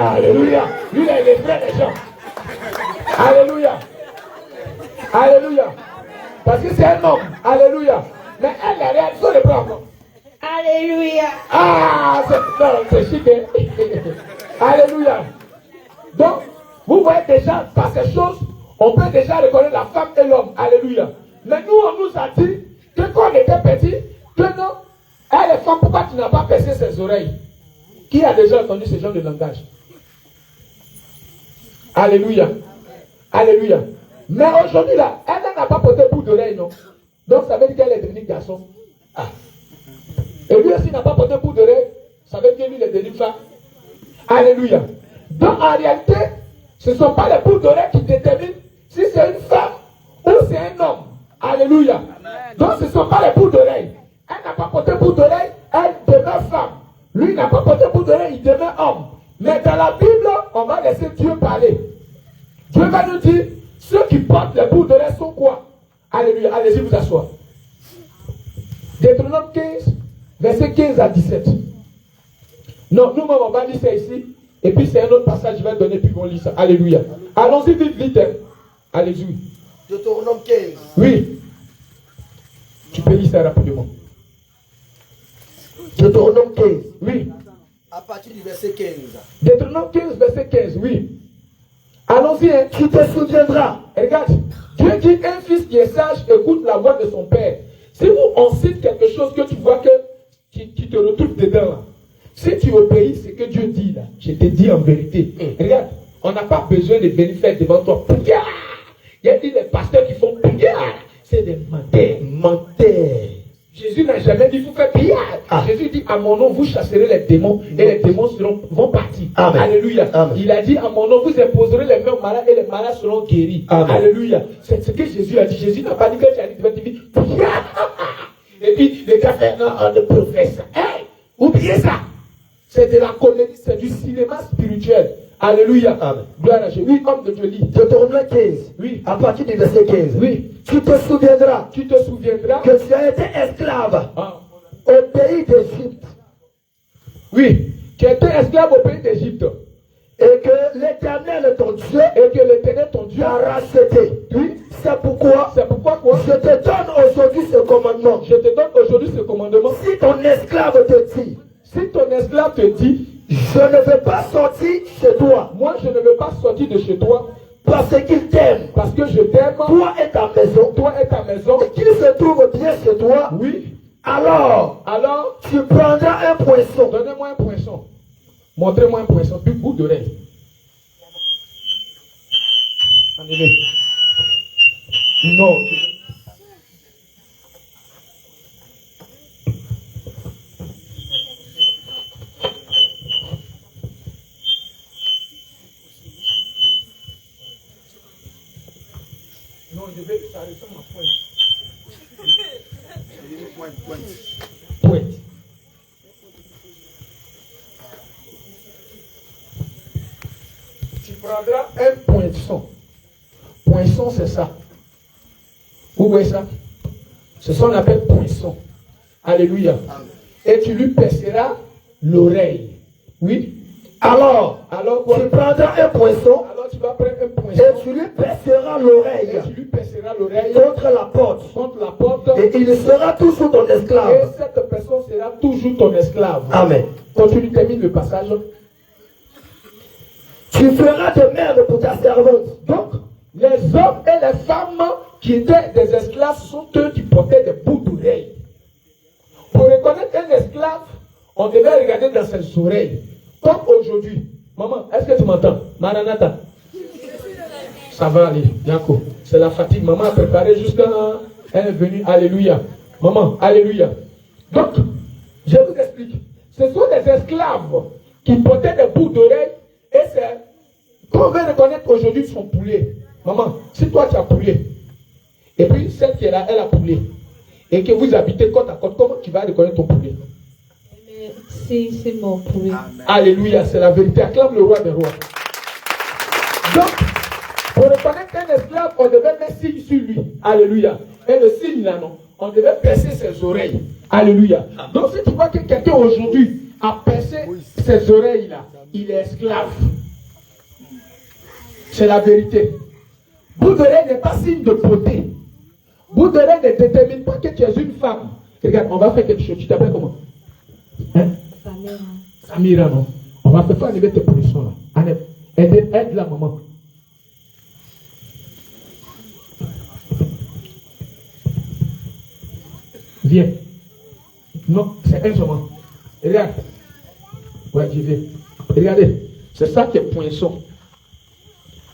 Alléluia. Lui, là, il est vrai, les gens. Alléluia. Alléluia. Parce que c'est un homme. Alléluia. Mais elle n'a rien. Il faut le prendre. Alléluia. Ah, c'est chic. Alléluia. Donc, vous voyez déjà, par ces choses, On peut déjà reconnaître la femme et l'homme. Alléluia. Mais nous, on nous a dit que quand on était petit, que non, elle est femme, pourquoi tu n'as pas percé ses oreilles? Qui a déjà entendu ce genre de langage? Alléluia. Alléluia. Mais aujourd'hui, là, elle n'a pas porté bout d'oreille, non? Donc, ça veut dire qu'elle est devenue garçon. Ah. Et lui aussi n'a pas porté bout d'oreille. Ça veut dire qu'il est devenu femme. Alléluia. Donc, en réalité, ce ne sont pas les bouts d'oreille qui déterminent si c'est une femme ou c'est un homme. Alléluia. Donc, ce ne sont pas les bouts d'oreille. Elle n'a pas porté bout d'oreille, elle demeure femme. Lui n'a pas porté bout d'oreille, il demeure homme. Mais dans la Bible, on va laisser Dieu parler. Dieu va nous dire, ceux qui portent les bouts d'oreille sont quoi? Alléluia. Allez-y vous asseoir. Deutéronome 15, verset 15 à 17. Non, nous-mêmes, on va lire ça ici. Et puis, c'est un autre passage, je vais donner, puis on lit ça. Alléluia. Allons-y vite, vite. Hein. Allez-y. Deutéronome 15. Oui. Tu peux lire ça rapidement. Deutéronome 15. Oui. À partir du verset 15. Deutéronome 15, verset 15, oui. Allons-y, hein. Tu te souviendras. Regarde, Dieu dit, un fils qui est sage écoute la voix de son père. Si on cite quelque chose que tu vois que qui te retrouve dedans, là. Si tu obéis ce que Dieu dit, là, je te dis en vérité. Regarde, on n'a pas besoin de venir faire devant toi. Pouya! Il y a des pasteurs qui font pouya! C'est des menteurs. Jésus n'a jamais dit, il faut faire pillage. Jésus dit, à mon nom, vous chasserez les démons et les démons vont partir. Amen. Alléluia. Amen. Il a dit, à mon nom, vous imposerez les mains aux malades et les malades seront guéris. Amen. Alléluia. C'est ce que Jésus a dit. Jésus n'a pas dit que tu as dit, tu vas dire, et puis, les gars font un professeur. Hey, oubliez ça. C'est de la comédie, c'est du cinéma spirituel. Alléluia. Amen. Gloire à Jésus. Oui, comme de Dieu lit. Deutéronome 15. Oui. À partir du verset 15. Oui. Tu te souviendras. Tu te souviendras que tu as été esclave au pays d'Égypte. Oui. Tu as été esclave au pays d'Égypte. Et que l'Éternel ton Dieu. Et que l'Éternel ton Dieu t'a racheté. Oui. C'est pourquoi. C'est pourquoi quoi? Je te donne aujourd'hui ce commandement. Je te donne aujourd'hui ce commandement. Si ton esclave te dit. Si ton esclave te dit, je ne veux pas sortir chez toi. Moi, je ne veux pas sortir de chez toi. Parce qu'il t'aime. Parce que je t'aime. Toi et ta maison. Toi et ta maison. Et qu'il se trouve bien chez toi. Oui. Alors, tu prendras un poisson. Donnez-moi un poisson. Montrez-moi un poisson. Puis bout d'oreille. Allez. Non. Non, je vais s'arrêter ma pointe. Pointe. Tu prendras un poinçon. Poinçon, c'est ça. Vous voyez ça? C'est ce qu'on appelle poinçon. Alléluia. Et tu lui perceras l'oreille. Oui. Alors quoi? Tu prendras un poinçon. Alors tu vas prendre un poinçon. Et tu lui perceras l'oreille. Et tu lui perceras l'oreille. Contre la porte. Contre la porte. Et il sera toujours ton esclave. Et cette personne sera toujours ton esclave. Amen. Continue, termine le passage. Tu feras de même pour ta servante. Donc, les hommes et les femmes qui étaient des esclaves sont eux qui portaient des bouts d'oreilles. Pour reconnaître un esclave, on devait regarder dans ses oreilles. Comme aujourd'hui. Maman, est-ce que tu m'entends? Maranatha. Ça va aller, Yako. C'est la fatigue. Maman a préparé jusqu'à... Elle est venue. Alléluia. Maman, alléluia. Donc, je vous explique. Ce sont des esclaves qui portaient des bouts d'oreilles. Et c'est... Qu'on veut reconnaître aujourd'hui son poulet. Maman, si toi tu as poulet, et puis celle qui est là, elle a poulet, et que vous habitez côte à côte, comment tu vas reconnaître ton poulet? C'est mon poulet. Alléluia, c'est la vérité. Acclame le roi des rois. Donc, pour reconnaître un esclave, on devait mettre signe sur lui. Alléluia. Et le signe là, non, on devait percer ses oreilles. Alléluia. Donc, si tu vois que quelqu'un aujourd'hui a percé ses oreilles là, il est esclave. C'est la vérité. Bout d'oreille n'est pas signe de beauté. Bout d'oreille ne détermine pas que tu es une femme. Regarde, on va faire quelque chose. Tu t'appelles comment? Hein? Samira. Samira, non? On va faire enlever tes positions là. Aide la maman. Viens. Non, c'est un seulement. Regarde. Ouais, j'y vais. Regardez. C'est ça qui est poinçon.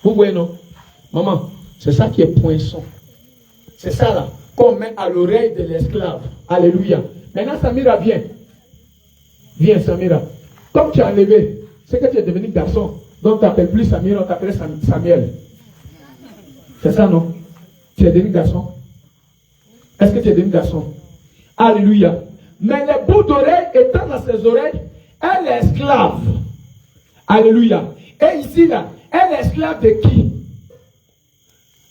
Vous voyez, non? Maman, c'est ça qui est poinçon. C'est ça là, qu'on met à l'oreille de l'esclave. Alléluia. Maintenant, Samira, viens. Viens, Samira. Comme tu as enlevé, c'est que tu es devenu garçon. Donc, tu n'appelles plus Samira, on t'appelle Samuel. C'est ça, non? Tu es devenu garçon. Est-ce que tu es devenu garçon? Alléluia. Mais les bouts d'oreilles étant dans ses oreilles, elle est esclave. Alléluia. Et ici, là, elle est esclave de qui?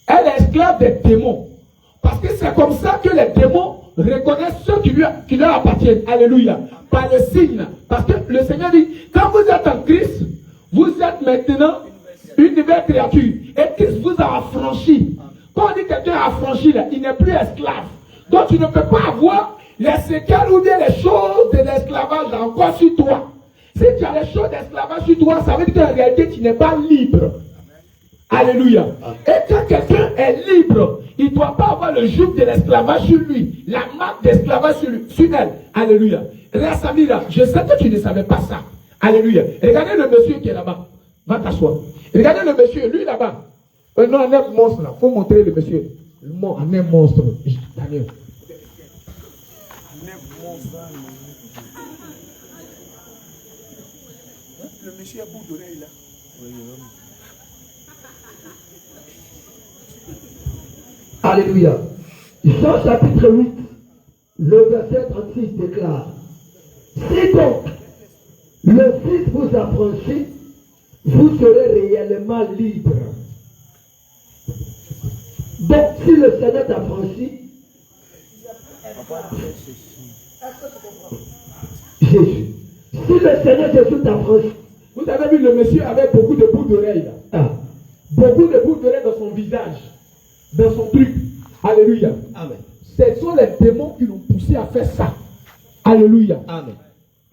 Elle est esclave des démons. Parce que c'est comme ça que les démons reconnaissent ceux qui leur appartiennent. Alléluia. Par le signe. Parce que le Seigneur dit, quand vous êtes en Christ, vous êtes maintenant une nouvelle créature. Et Christ vous a affranchi. Quand on dit que quelqu'un est affranchi, là, il n'est plus esclave. Donc tu ne peux pas avoir les séquelles ou bien les choses de l'esclavage encore sur toi. Si tu as les choses d'esclavage sur toi, ça veut dire qu'en réalité, tu n'es pas libre. Alléluia. Et quand quelqu'un est libre, il ne doit pas avoir le joug de l'esclavage sur lui, la marque d'esclavage sur elle. Alléluia. Regarde Samira, je sais que tu ne savais pas ça. Alléluia. Regardez le monsieur qui est là-bas. Va t'asseoir. Regardez le monsieur, lui là-bas. Non, un œuf monstre là. Il faut montrer le monsieur. Un œuf monstre. Daniel. Le monsieur a bout d'oreille là. Alléluia. Jean chapitre 8, le verset 36 déclare: si donc le Fils vous affranchit, vous serez réellement libre. Donc si le Seigneur t'affranchit, Jésus. Si le Seigneur Jésus t'affranchit, vous avez vu le monsieur avait beaucoup de bouts d'oreilles là. Ah. Beaucoup de bouts d'oreilles dans son visage, dans son truc. Alléluia. Amen. Ce sont les démons qui l'ont poussé à faire ça. Alléluia. Amen.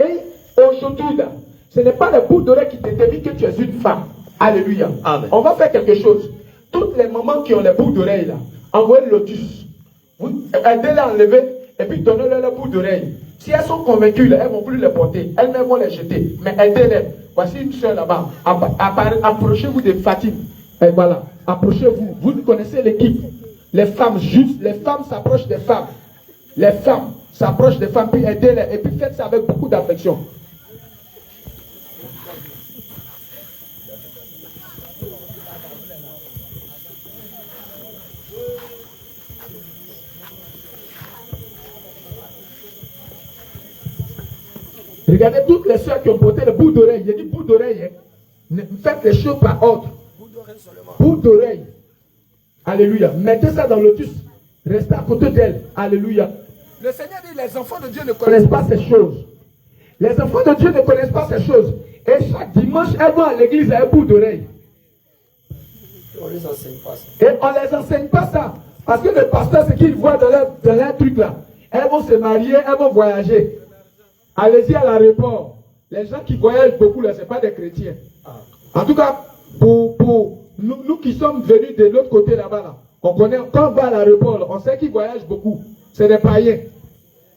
Et aujourd'hui là, ce n'est pas les bouts d'oreilles qui déterminent que tu es une femme. Alléluia. Amen. On va faire quelque chose. Toutes les mamans qui ont les bouts d'oreilles là, envoyez le lotus. Aidez-les à enlever et puis donnez-leur les bouts d'oreilles. Si elles sont convaincues, elles ne vont plus les porter. Elles-mêmes vont les jeter. Mais aidez-les. Voici une soeur là-bas. Approchez-vous de Fatim. Et voilà. Approchez-vous. Vous connaissez l'équipe. Les femmes justes. Les femmes s'approchent des femmes. Les femmes s'approchent des femmes. Puis aidez-les. Et puis faites ça avec beaucoup d'affection. Regardez toutes les soeurs qui ont porté le bout d'oreille. Il y a dit bout d'oreille. Hein. Faites les choses par ordre. Bout d'oreille. Alléluia. Mettez ça dans le lotus. Restez à côté d'elle. Alléluia. Le Seigneur dit les enfants de Dieu ne connaissent pas ces choses. Les enfants de Dieu ne connaissent pas ces choses. Et chaque dimanche, elles vont à l'église à un bout d'oreille. On les enseigne pas ça. Et on ne les enseigne pas ça. Parce que le pasteur, ce qu'il voit dans leur truc là, elles vont se marier, elles vont voyager. Allez-y à l'aéroport. Les gens qui voyagent beaucoup là, ce n'est pas des chrétiens. En tout cas, pour nous qui sommes venus de l'autre côté là-bas, là, on connaît, quand on va à l'aéroport, on sait qu'ils voyagent beaucoup. C'est des païens.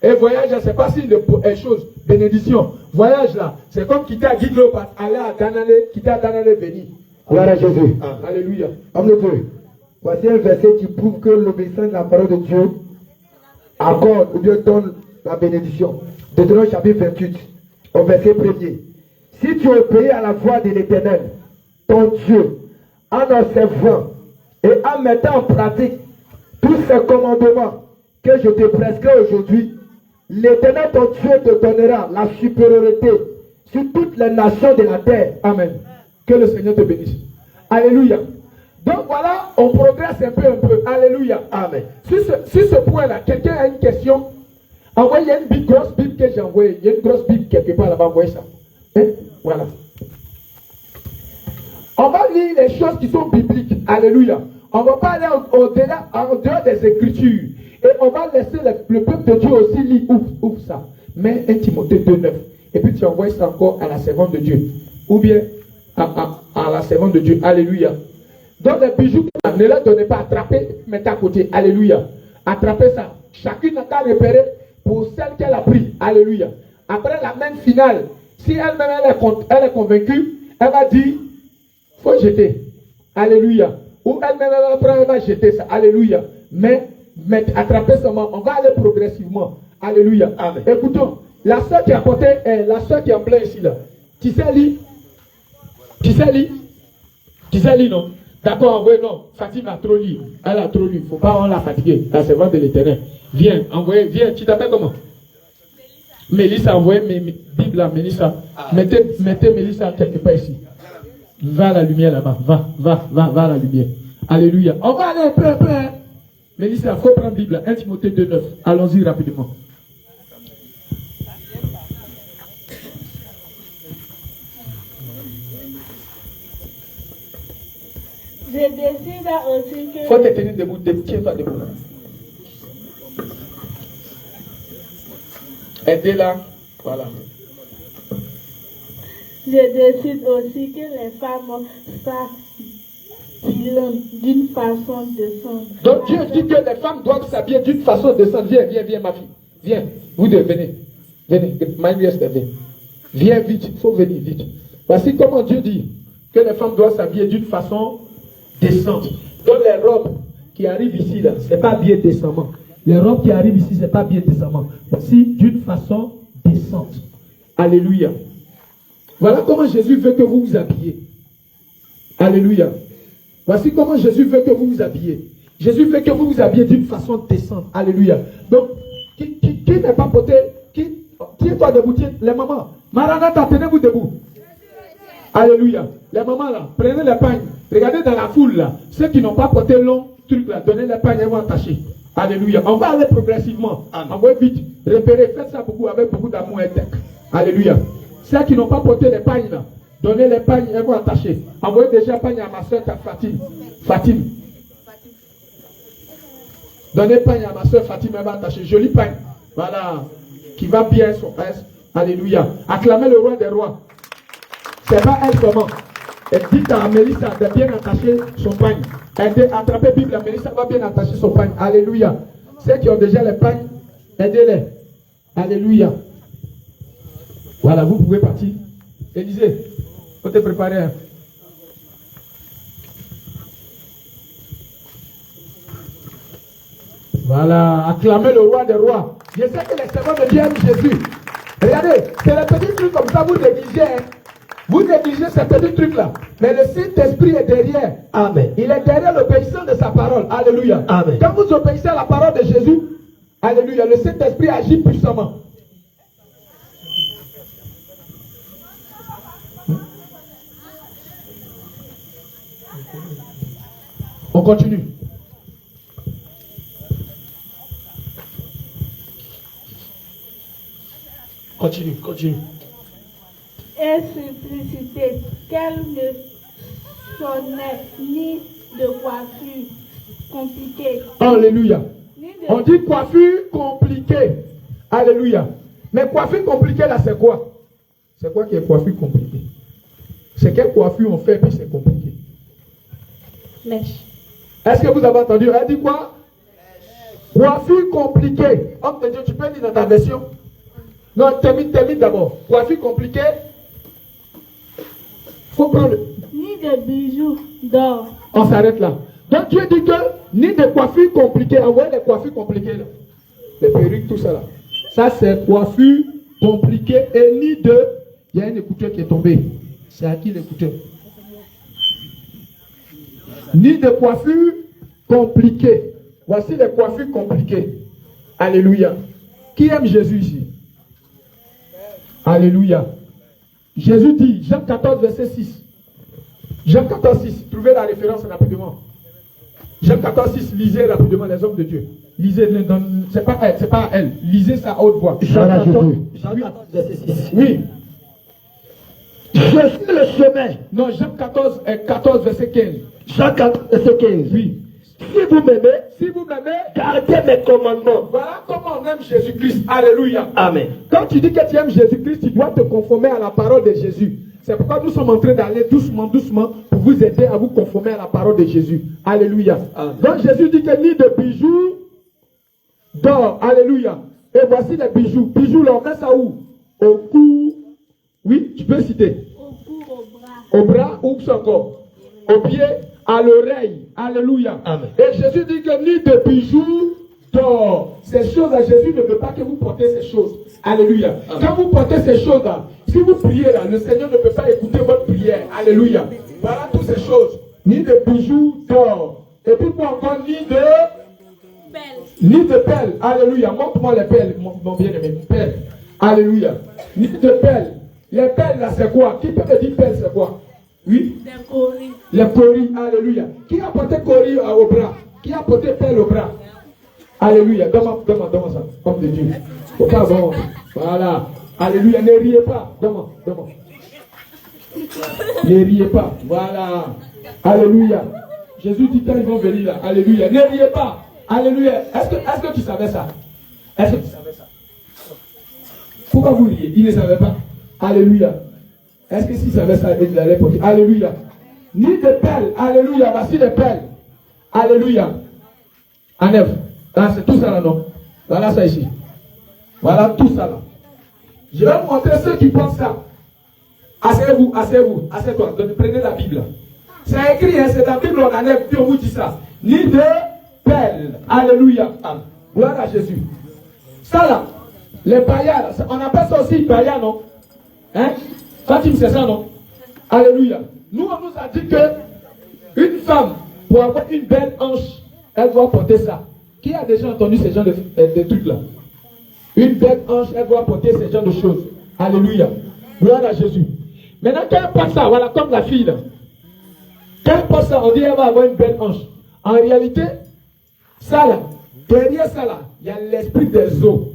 Et voyage là, c'est pas si de chose, bénédiction. Voyage là, c'est comme quitter à Guiglo, aller à Danale, quitter à Danale, venir. Gloire à Jésus. Alléluia. Homme de Dieu. Voici un verset qui prouve que l'obéissance de la parole de Dieu accorde ou bien donne la bénédiction. Deutéronome chapitre 28, au verset 1er. Si tu obéis à la voix de l'Éternel, ton Dieu, en observant et en mettant en pratique tous ces commandements que je te prescris aujourd'hui, l'Éternel ton Dieu te donnera la supériorité sur toutes les nations de la terre. Amen. Que le Seigneur te bénisse. Alléluia. Donc voilà, on progresse un peu. Alléluia. Amen. Sur ce point-là, quelqu'un a une question? Envoyez une grosse Bible que j'ai envoyée. Il y a une grosse Bible quelque part là-bas, envoyez ça. Et voilà. On va lire les choses qui sont bibliques. Alléluia. On ne va pas aller au-delà, en dehors des Écritures. Et on va laisser le peuple de Dieu aussi lire. Ouvre ça. Mets 1 Timothée 2,9. Et puis tu envoies ça encore à la servante de Dieu. Ou bien à la servante de Dieu. Alléluia. Donc les bijoux, ne les donnez pas. Attrapez, mettez à côté. Alléluia. Attrapez ça. Chacune n'a qu'à repérer pour celle qu'elle a pris. Alléluia. Après la main finale, si elle-même elle est convaincue, elle va dire, faut jeter. Alléluia. Ou elle-même elle va jeter ça. Alléluia. Mais attraper seulement, on va aller progressivement. Alléluia. Amen. Écoutons, la soeur qui a porté, la soeur qui est en plein ici là. Tu sais lire? Non? D'accord, oui, non. Fatima a trop lu. Elle a trop lu. Il ne faut pas la fatiguer. La servante de l'Éternel. Viens, viens. Tu t'appelles comment? Mélissa, envoyez mes Bibles à Mélissa. Mettez Mélissa quelque part ici. Va à la lumière là-bas. Va à la lumière. Alléluia. On va aller un peu. Hein. Mélissa, il faut prendre Bible. 1 Timothée 2,9. Allons-y rapidement. Je décide aussi que... Faut te tenir debout. Tiens-toi debout. Aidez-la. Voilà. Je décide aussi que les femmes s'habillent d'une façon décente. Donc Dieu dit que les femmes doivent s'habiller d'une façon décente. Viens ma fille. Viens. Vous deux, venez. Viens vite. Il faut venir vite. Voici comment Dieu dit que les femmes doivent s'habiller d'une façon décente. Donc les robes qui arrivent ici, là, ce n'est pas bien décemment. Les robes qui arrivent ici, ce n'est pas bien décemment. Voici d'une façon décente. Alléluia. Voilà comment Jésus veut que vous vous habillez. Alléluia. Voici comment Jésus veut que vous vous habillez. Jésus veut que vous vous habillez d'une façon décente. Alléluia. Donc, qui n'est pas porté, tiens-toi debout, les mamans. Maranatha, tenez-vous debout. Alléluia. Les mamans là, prenez les pagnes. Regardez dans la foule là. Ceux qui n'ont pas porté long truc là, donnez les pagnes et vont attacher. Alléluia. On va aller progressivement. Envoyez vite. Repérez, faites ça avec beaucoup d'amour et tech. Alléluia. Ceux qui n'ont pas porté les pagnes là, donnez les pagnes et vont attacher. Envoyez déjà les pagnes à ma soeur Fatim. Donnez pagne à ma soeur Fatim, elle va attacher. Joli pagne. Voilà. Qui va bien son reste. Alléluia. Acclamez le roi des rois. C'est pas elle comment. Elle dit à Mélissa de bien attacher son pagne. Elle dit attraper Bible à Mélissa va bien attacher son pagne. Alléluia. Ceux qui ont déjà les pagnes, aidez-les. Alléluia. Voilà, vous pouvez partir. Élisée, faut te préparer. Voilà, acclamez le roi des rois. Je sais que les servants de Dieu aiment Jésus. Regardez, c'est les petits trucs comme ça, vous négligez. Hein. Vous négligez ces petits trucs-là. Mais le Saint-Esprit est derrière. Amen. Il est derrière l'obéissance de sa parole. Alléluia. Amen. Quand vous obéissez à la parole de Jésus, alléluia, le Saint-Esprit agit puissamment. On continue. Continue. Et simplicité, qu'elle ne sonnait ni de coiffure compliquée. Alléluia. On dit coiffure compliquée. Alléluia. Mais coiffure compliquée là, c'est quoi? C'est quoi qui est coiffure compliquée? C'est quelle coiffure on fait puis c'est compliqué? Mèche. Est-ce que vous avez entendu? Elle dit quoi? Coiffure compliquée. Homme de Dieu, tu peux lire dans ta version? Non, termine d'abord. Coiffure compliquée. Faut prendre. Ni de bijoux d'or. On s'arrête là. Donc Dieu dit que ni de coiffure compliquée. Envoyez les coiffures compliquées là. Les perruques, tout ça là. Ça c'est coiffure compliquée. Et ni de. Il y a un écouteur qui est tombé. C'est à qui l'écouteur? Ni de coiffure compliquée. Voici les coiffures compliquées. Alléluia. Qui aime Jésus ici? Alléluia. Jésus dit, Jean 14, verset 6. Jean 14, 6. Trouvez la référence rapidement. Jean 14, 6. Lisez rapidement les hommes de Dieu. Lisez, c'est pas elle. Lisez ça à haute voix. Jean 14, verset 6. Oui. Je suis le chemin. Non, Jean 14, 14, verset 15. Jean 14, verset 15. Oui. Si vous m'aimez, gardez mes commandements. Voilà comment on aime Jésus-Christ. Alléluia. Amen. Quand tu dis que tu aimes Jésus-Christ, tu dois te conformer à la parole de Jésus. C'est pourquoi nous sommes en train d'aller doucement pour vous aider à vous conformer à la parole de Jésus. Alléluia. Amen. Donc Jésus dit que ni de bijoux d'or. Alléluia. Et voici les bijoux. Bijoux, là, on met ça où? Au cou. Oui, tu peux citer. Au cou, au bras. Au bras, où c'est encore? Au pied, à l'oreille. Alléluia. Amen. Et Jésus dit que ni de bijoux d'or. Ces choses-là, Jésus ne veut pas que vous portez ces choses. Alléluia. Amen. Quand vous portez ces choses-là, si vous priez là, le Seigneur ne peut pas écouter votre prière. Alléluia. Voilà toutes ces choses. Ni de bijoux d'or. Et puis quoi encore, ni de perles. Alléluia. Montre-moi les perles, mon bien-aimé. Perles. Alléluia. Ni de perles. Les perles là, c'est quoi? Qui peut me dire perles, c'est quoi? Oui? Des coris. Les coris. Alléluia. Qui a porté coris au bras? Qui a porté perles au bras? Alléluia. Donne-moi ça. Homme de Dieu. Faut pas avoir honte. Voilà. Alléluia. Ne riez pas. Donne-moi. Ne riez pas. Voilà. Alléluia. Jésus dit quand ils vont venir là. Alléluia. Ne riez pas. Alléluia. Est-ce que tu savais ça? Est-ce que tu savais ça? Pourquoi vous riez? Il ne savait pas. Alléluia. Est-ce que s'il savait ça, il allait porter? Alléluia. Ni de perles. Alléluia. Voici les perles. Alléluia. En neuf. Ah, c'est tout ça là, non? Voilà ça ici. Voilà tout ça là. Je vais vous montrer ceux qui pensent ça. Asseyez-vous. Assieds-toi. Prenez la Bible. C'est écrit, hein, c'est la Bible, on enlève, puis on vous dit ça. Ni de perles. Alléluia. Gloire à Jésus. Ça là, les païens, on appelle ça aussi païens, non? Hein? Fatim, c'est ça, non? Alléluia. Nous, on nous a dit que une femme, pour avoir une belle hanche, elle doit porter ça. Qui a déjà entendu ce genre de trucs-là? Une belle hanche, elle doit porter ce genre de choses. Alléluia. Gloire à Jésus. Maintenant, quand elle porte ça, voilà, comme la fille là. Quand elle porte ça, on dit qu'elle va avoir une belle hanche. En réalité, ça là, derrière ça là, il y a l'esprit des eaux.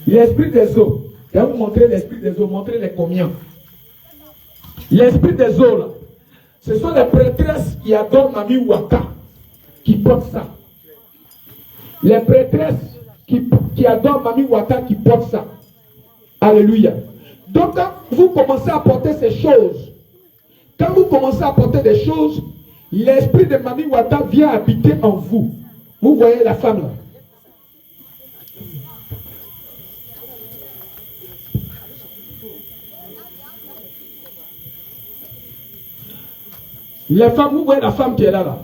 L'esprit des eaux. Je vais vous montrer l'esprit des eaux, montrer les combien. L'esprit des eaux là, ce sont les prêtresses qui adorent Mami Waka qui portent ça. Les prêtresses qui adorent Mami Waka qui portent ça. Alléluia. Donc quand vous commencez à porter ces choses, quand vous commencez à porter des choses, l'esprit de Mami Wata vient habiter en vous. Vous voyez la femme là. Les femmes, vous voyez la femme qui est là.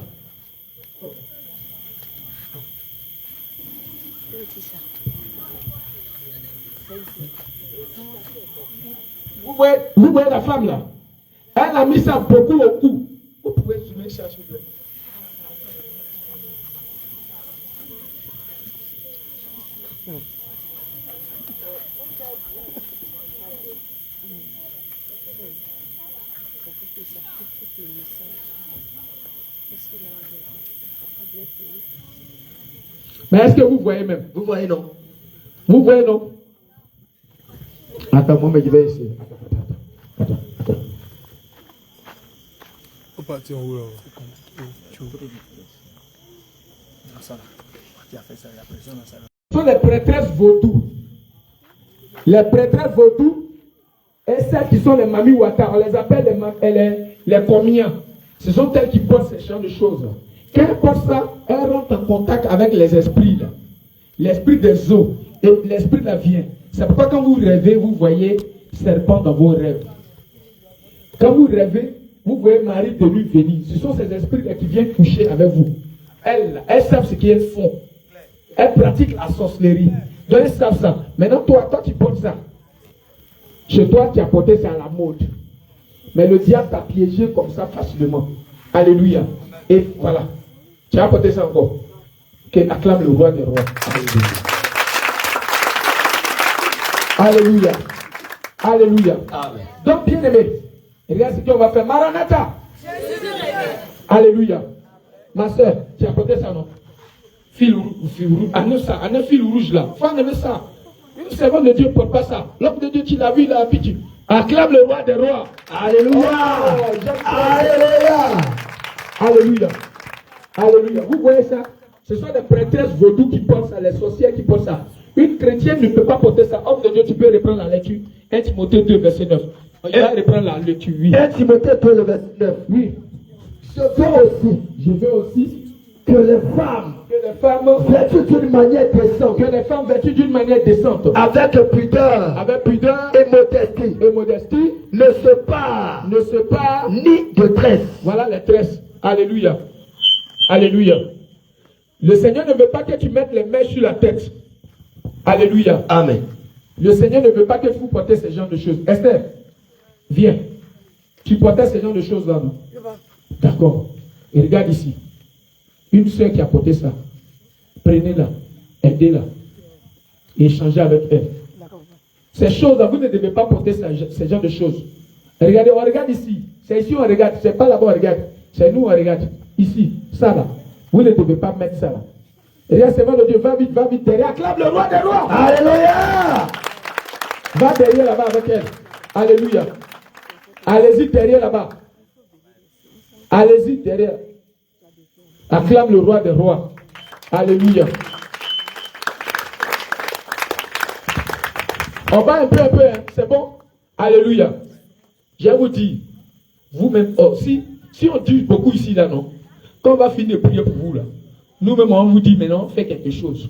Vous voyez la femme là. Elle a mis ça beaucoup au cou. Vous pouvez zoomer ça, s'il vous plaît. Mais est-ce que vous voyez même? Vous voyez, non? Vous voyez, non? Attends, moi, je vais essayer. Attends. Faut partir en haut là. Ce sont les prêtresses vaudou. Les prêtresses vaudou et celles qui sont les Mami Wata, on les appelle les comiens. Ce sont elles qui portent ces genres de choses. Quand elles portent ça, elles rentrent en contact avec les esprits là. L'esprit des eaux et l'esprit de la vie. C'est pourquoi quand vous rêvez, vous voyez serpent dans vos rêves. Quand vous rêvez, vous voyez Marie de lui venir. Ce sont ces esprits qui viennent coucher avec vous. Elles savent ce qu'elles font. Elles pratiquent la sorcellerie. Donc elles savent ça. Maintenant, toi qui portes ça, chez toi, tu as porté ça à la mode. Mais le diable t'a piégé comme ça facilement. Alléluia. Et voilà. Tu as porté ça encore. Acclame le roi des rois. Alléluia. Alléluia. Amen. Donc, bien aimé, regarde ce qu'on va faire. Maranatha. Alléluia. Ma soeur, tu as porté ça, non? Fil rouge. Un fil rouge là. Faut enlever ça. Une seconde de Dieu ne porte pas ça. L'homme de Dieu, tu l'as vu, il a habitué. Acclame le roi des rois. Alléluia. Alléluia. Alléluia. Alléluia. Vous voyez ça? Ce sont les prêtresses vaudou qui portent ça, les sorcières qui portent ça. Une chrétienne ne peut pas porter ça. Homme de Dieu, tu peux reprendre la lecture. 1 Timothée 2, verset 9. On va reprendre la lecture, oui. 1 Timothée 2, verset 9. Oui. Je veux aussi que les femmes Que les femmes vêtues d'une manière décente. Que les femmes vêtues d'une manière décente. Avec pudeur. Avec pudeur. Et modestie. Et modestie. Ne se parent. Ne se parent. Ni de tresse. Voilà les tresses. Alléluia. Alléluia. Le Seigneur ne veut pas que tu mettes les mains sur la tête. Alléluia. Amen. Le Seigneur ne veut pas que vous portez ce genre de choses. Esther, viens. Tu portais ce genre de choses là, non? D'accord. Et regarde ici. Une soeur qui a porté ça. Prenez-la. Aidez-la. Et échangez avec elle. Ces choses-là, vous ne devez pas porter ce genre de choses. Regardez, on regarde ici. C'est ici on regarde. C'est pas là-bas on regarde. C'est nous on regarde. Ici. Ça là. Vous ne devez pas mettre ça là. Regarde, c'est de Dieu. Va vite derrière. Acclame le roi des rois. Alléluia. Va derrière là-bas avec elle. Alléluia. Allez-y derrière là-bas. Allez-y derrière. Acclame le roi des rois. Alléluia. On va un peu, hein. C'est bon? Alléluia. Je vous dis, vous-même, oh, si on dit beaucoup ici, là, non? Quand on va finir de prier pour vous, là, nous-mêmes, on vous dit, maintenant, fais quelque chose.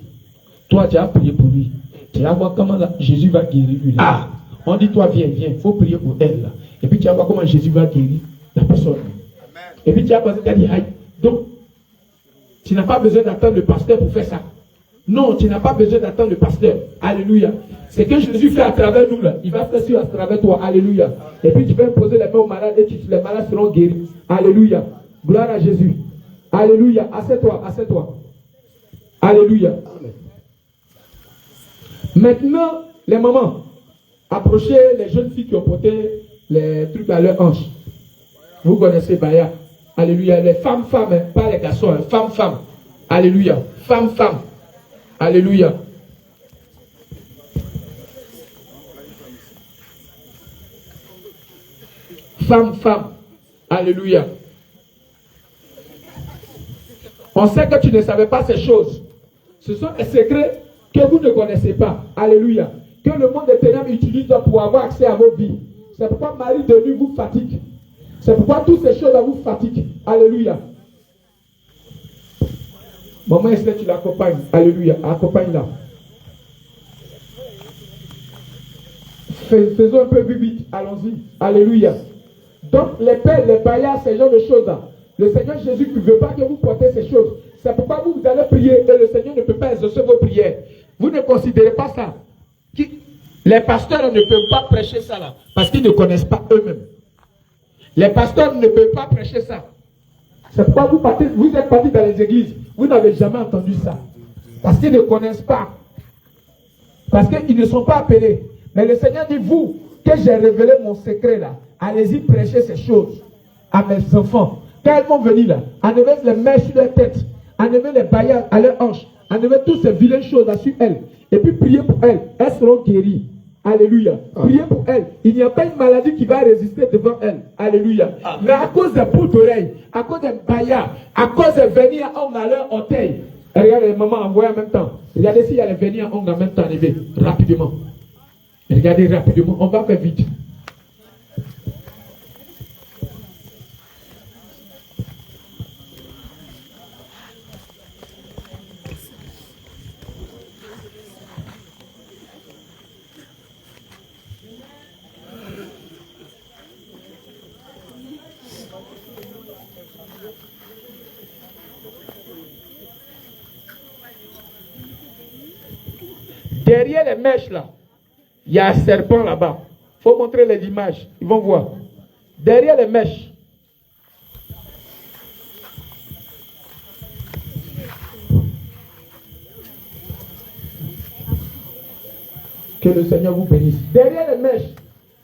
Toi, tu as prié pour lui. Tu vas voir comment là, Jésus va guérir lui. Là. Ah! On dit, toi, viens, il faut prier pour elle, là. Et puis, tu vas voir comment Jésus va guérir la personne. Amen. Et puis, tu vas voir, tu as dit, aïe. Donc, tu n'as pas besoin d'attendre le pasteur pour faire ça. Non, tu n'as pas besoin d'attendre le pasteur. Alléluia. C'est que Jésus fait à travers nous, là. Il va faire ça à travers toi. Alléluia. Et puis, tu vas imposer les mains aux malades et les malades seront guéris. Alléluia. Gloire à Jésus. Alléluia. Assieds-toi, assieds-toi. Alléluia. Amen. Maintenant, les mamans, approchez les jeunes filles qui ont porté les trucs à leur hanche. Vous connaissez Baya. Alléluia. Les femmes, hein, pas les garçons. Hein. Femmes. Alléluia. Femmes. Alléluia. Femmes. Alléluia. On sait que tu ne savais pas ces choses. Ce sont des secrets que vous ne connaissez pas. Alléluia. Que le monde des ténèbres utilise pour avoir accès à vos vies. C'est pourquoi Marie de nuit vous fatigue. C'est pourquoi toutes ces choses-là vous fatiguent. Alléluia. Maman Esther, tu l'accompagnes. Alléluia. Accompagne-la. Faisons un peu plus vite. Allons-y. Alléluia. Donc, les pères, les baillards, ces genres de choses-là. Le Seigneur Jésus ne veut pas que vous portez ces choses. C'est pourquoi vous allez prier et le Seigneur ne peut pas exaucer vos prières. Vous ne considérez pas ça. Les pasteurs ne peuvent pas prêcher ça là. Parce qu'ils ne connaissent pas eux-mêmes. Les pasteurs ne peuvent pas prêcher ça. C'est pourquoi vous êtes partis dans les églises. Vous n'avez jamais entendu ça. Parce qu'ils ne connaissent pas. Parce qu'ils ne sont pas appelés. Mais le Seigneur dit, vous, que j'ai révélé mon secret là, allez-y prêcher ces choses à mes enfants. Quand elles vont venir là, enlevez les mains sur leur tête, enlevez les baillards à leur hanche, enlevez toutes ces vilaines choses là sur elles. Et puis priez pour elles. Elles seront guéries. Alléluia. Priez pour elles. Il n'y a pas une maladie qui va résister devant elles. Alléluia. Mais à cause des bouts d'oreilles, à cause des baillards, à cause des vernis à ongles à leur orteil. Regardez les mamans envoyées en même temps. Regardez s'il y a les vernis à ongles en même temps enlevés. Rapidement. Regardez rapidement. On va faire vite. Derrière les mèches là, il y a un serpent là-bas. Il faut montrer les images. Ils vont voir. Derrière les mèches. Que le Seigneur vous bénisse. Derrière les mèches.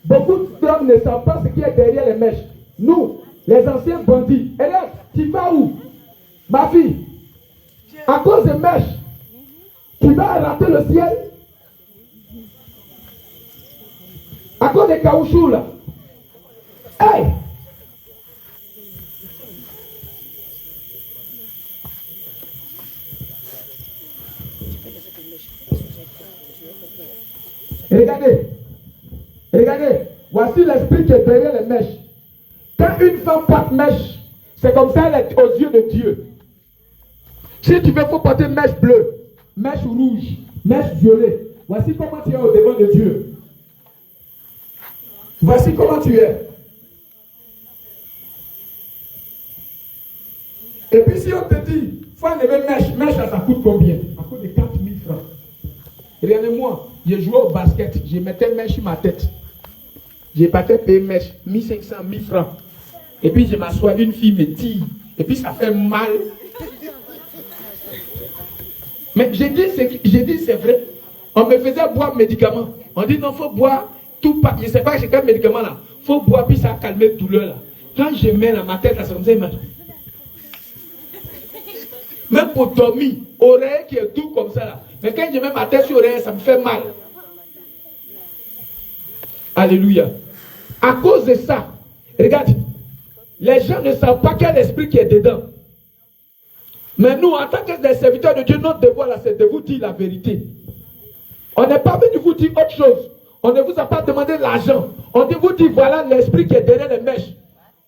Beaucoup d'hommes ne savent pas ce qui est derrière les mèches. Nous, les anciens bandits. Et là, tu vas où? Ma fille. À cause des mèches, tu vas rater le ciel. À cause des caoutchoucs là. Hey! Regardez, voici l'esprit qui est derrière les mèches. Quand une femme porte mèche, c'est comme ça elle est aux yeux de Dieu. Si tu veux, il faut porter mèche bleue, mèche rouge, mèche violet. Voici comment tu es au devant de Dieu. Voici comment tu es. Et puis si on te dit, il faut enlever mèche, ça coûte combien? Ça coûte de 4 000 francs. Regardez-moi, j'ai joué au basket, je mettais mèche sur ma tête. J'ai pas fait payer mèche, 1500, 1000 francs. Et puis je m'assois, une fille me tire. Et puis ça fait mal. Mais j'ai dit c'est vrai. On me faisait boire médicaments. On dit non, il faut boire tout pas. Je ne sais pas c'est quel médicament là. Il faut boire puis ça a calmé la douleur là. Quand je mets dans ma tête, là, c'est comme ça, même pour dormir, oreille qui est tout comme ça là. Mais quand je mets ma tête sur l'oreille, ça me fait mal. Alléluia. À cause de ça, regarde, les gens ne savent pas quel esprit qui est dedans. Mais nous, en tant que des serviteurs de Dieu, notre devoir là, c'est de vous dire la vérité. On n'est pas venu vous dire autre chose. On ne vous a pas demandé l'argent. On vous dit voilà l'esprit qui est derrière les mèches.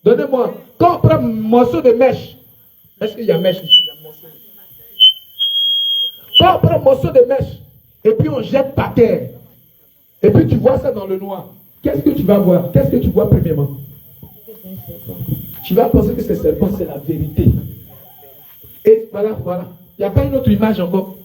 Donnez-moi. Quand on prend un morceau de mèche, est-ce qu'il y a mèche ici? Quand on prend un morceau de mèche et puis on jette par terre, et puis tu vois ça dans le noir, qu'est-ce que tu vas voir? Qu'est-ce que tu vois premièrement? Tu vas penser que ce serpent, c'est la vérité. Et voilà. Il n'y a pas une autre image encore.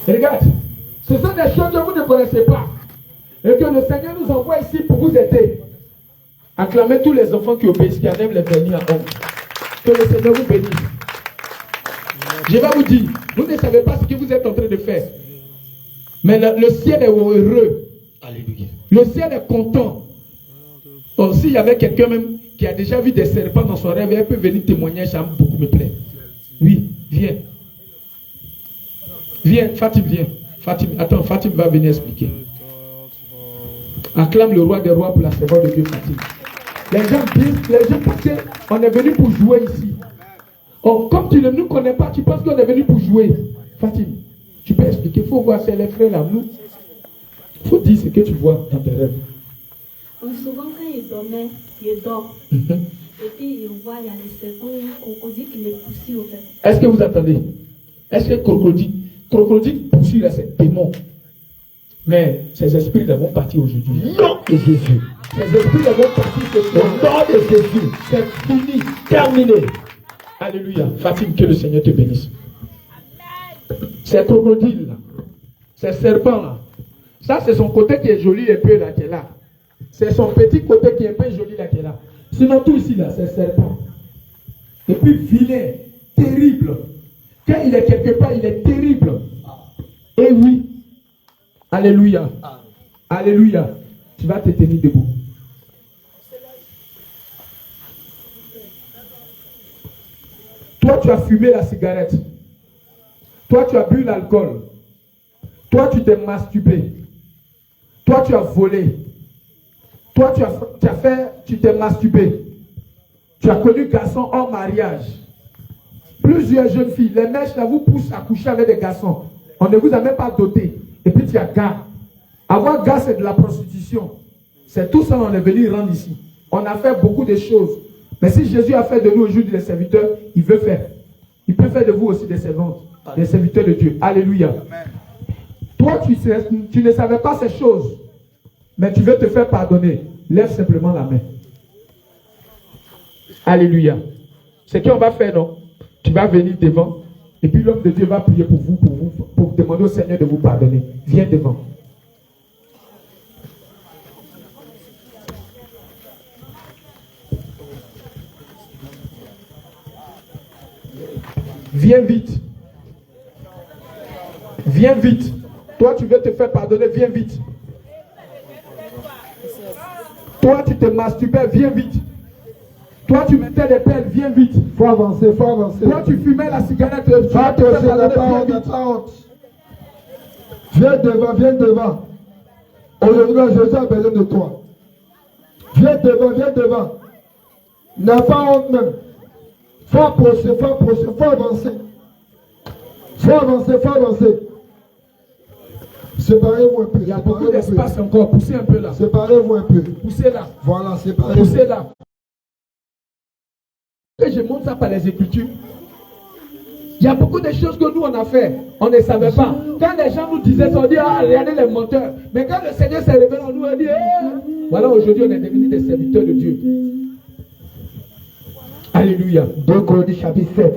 Regarde, ce sont des choses que vous ne connaissez pas. Et que le Seigneur nous envoie ici pour vous aider. Acclamez tous les enfants qui obéissent, qui aiment les bénis à homme. Que le Seigneur vous bénisse. Je vais vous dire, vous ne savez pas ce que vous êtes en train de faire. Mais le ciel est heureux. Alléluia. Le ciel est content. Or, s'il y avait quelqu'un même qui a déjà vu des serpents dans son rêve, elle peut venir témoigner, ça beaucoup me plaît. Oui, viens. Viens, Fatim, viens. Fatim va venir expliquer. Acclame le roi des rois pour la servante de Dieu, Fatim. Les gens pensent qu'on est venu pour jouer ici. Or, comme tu ne nous connais pas, tu penses qu'on est venu pour jouer. Fatim, tu peux expliquer. Il faut voir, c'est les frères là. Il faut dire ce que tu vois dans tes rêves. Souvent, quand il dormait, il dort. Et puis, il voit, il y a les serpents, crocodile qui les poussent au fait. Est-ce que vous attendez? Est-ce que crocodile poursuit là, c'est démon? Mais ces esprits là vont partir aujourd'hui. Non de Jésus. Ces esprits là vont partir ce soir. Au nom de Jésus. C'est fini. Terminé. Alléluia. Fatim, que le Seigneur te bénisse. Ces crocodiles là, ces serpents là, ça c'est son côté qui est joli et peu là qui est là. C'est son petit côté qui est un peu joli là qui est là. Sinon tout ici là, c'est serpent. Et puis vilain, terrible. Quand il est quelque part, il est terrible. Et oui. Alléluia. Alléluia. Tu vas te tenir debout. Toi, tu as fumé la cigarette. Toi, tu as bu l'alcool. Toi, tu t'es masturbé. Toi, tu as volé. Toi, tu t'es masturbé. Tu as connu garçon hors mariage. Plusieurs jeunes filles, les mèches là vous poussent à coucher avec des garçons. On ne vous a même pas doté. Et puis tu as gars. Avoir gars, c'est de la prostitution. C'est tout ça qu'on est venu rendre ici. On a fait beaucoup de choses. Mais si Jésus a fait de nous aujourd'hui des serviteurs, il veut faire. Il peut faire de vous aussi des servantes, des serviteurs de Dieu. Alléluia. Amen. Toi, tu ne savais pas ces choses, mais tu veux te faire pardonner. Lève simplement la main. Alléluia. C'est ce qu'on va faire, non? Tu vas venir devant, et puis l'homme de Dieu va prier pour vous, pour demander au Seigneur de vous pardonner. Viens devant. Viens vite. Viens vite. Toi, tu veux te faire pardonner, viens vite. Toi, tu te masturbais, viens vite. Toi, tu mettais des pelles, viens vite. Faut avancer, faut avancer. Toi, tu fumais la cigarette, tu veux te faire pardonner, viens vite. Viens devant, viens devant. Aujourd'hui, Jésus a besoin de toi. Viens devant, viens devant. N'a pas honte même. Faut approcher, faut avancer. Faut avancer. Séparez-vous un peu. Il y a beaucoup d'espace encore. Poussez un peu là. Séparez-vous un peu. Poussez là. Voilà, séparez-vous. Poussez là. Et je montre ça par les Écritures. Il y a beaucoup de choses que nous on a fait, on ne savait pas. Quand les gens nous disaient, on dit, ah, regardez les menteurs. Mais quand le Seigneur s'est révélé, on nous a dit, voilà, aujourd'hui on est devenus des serviteurs de Dieu. Alléluia. 2 Corinthiens chapitre 7,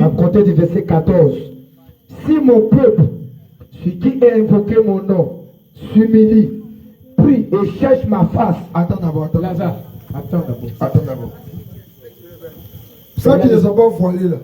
à compter du verset 14. Si mon peuple, celui qui a invoqué mon nom, s'humilie, prie et cherche ma face. Attends d'abord. Lazare, attends d'abord. Ça qui ne sont pas voilés là.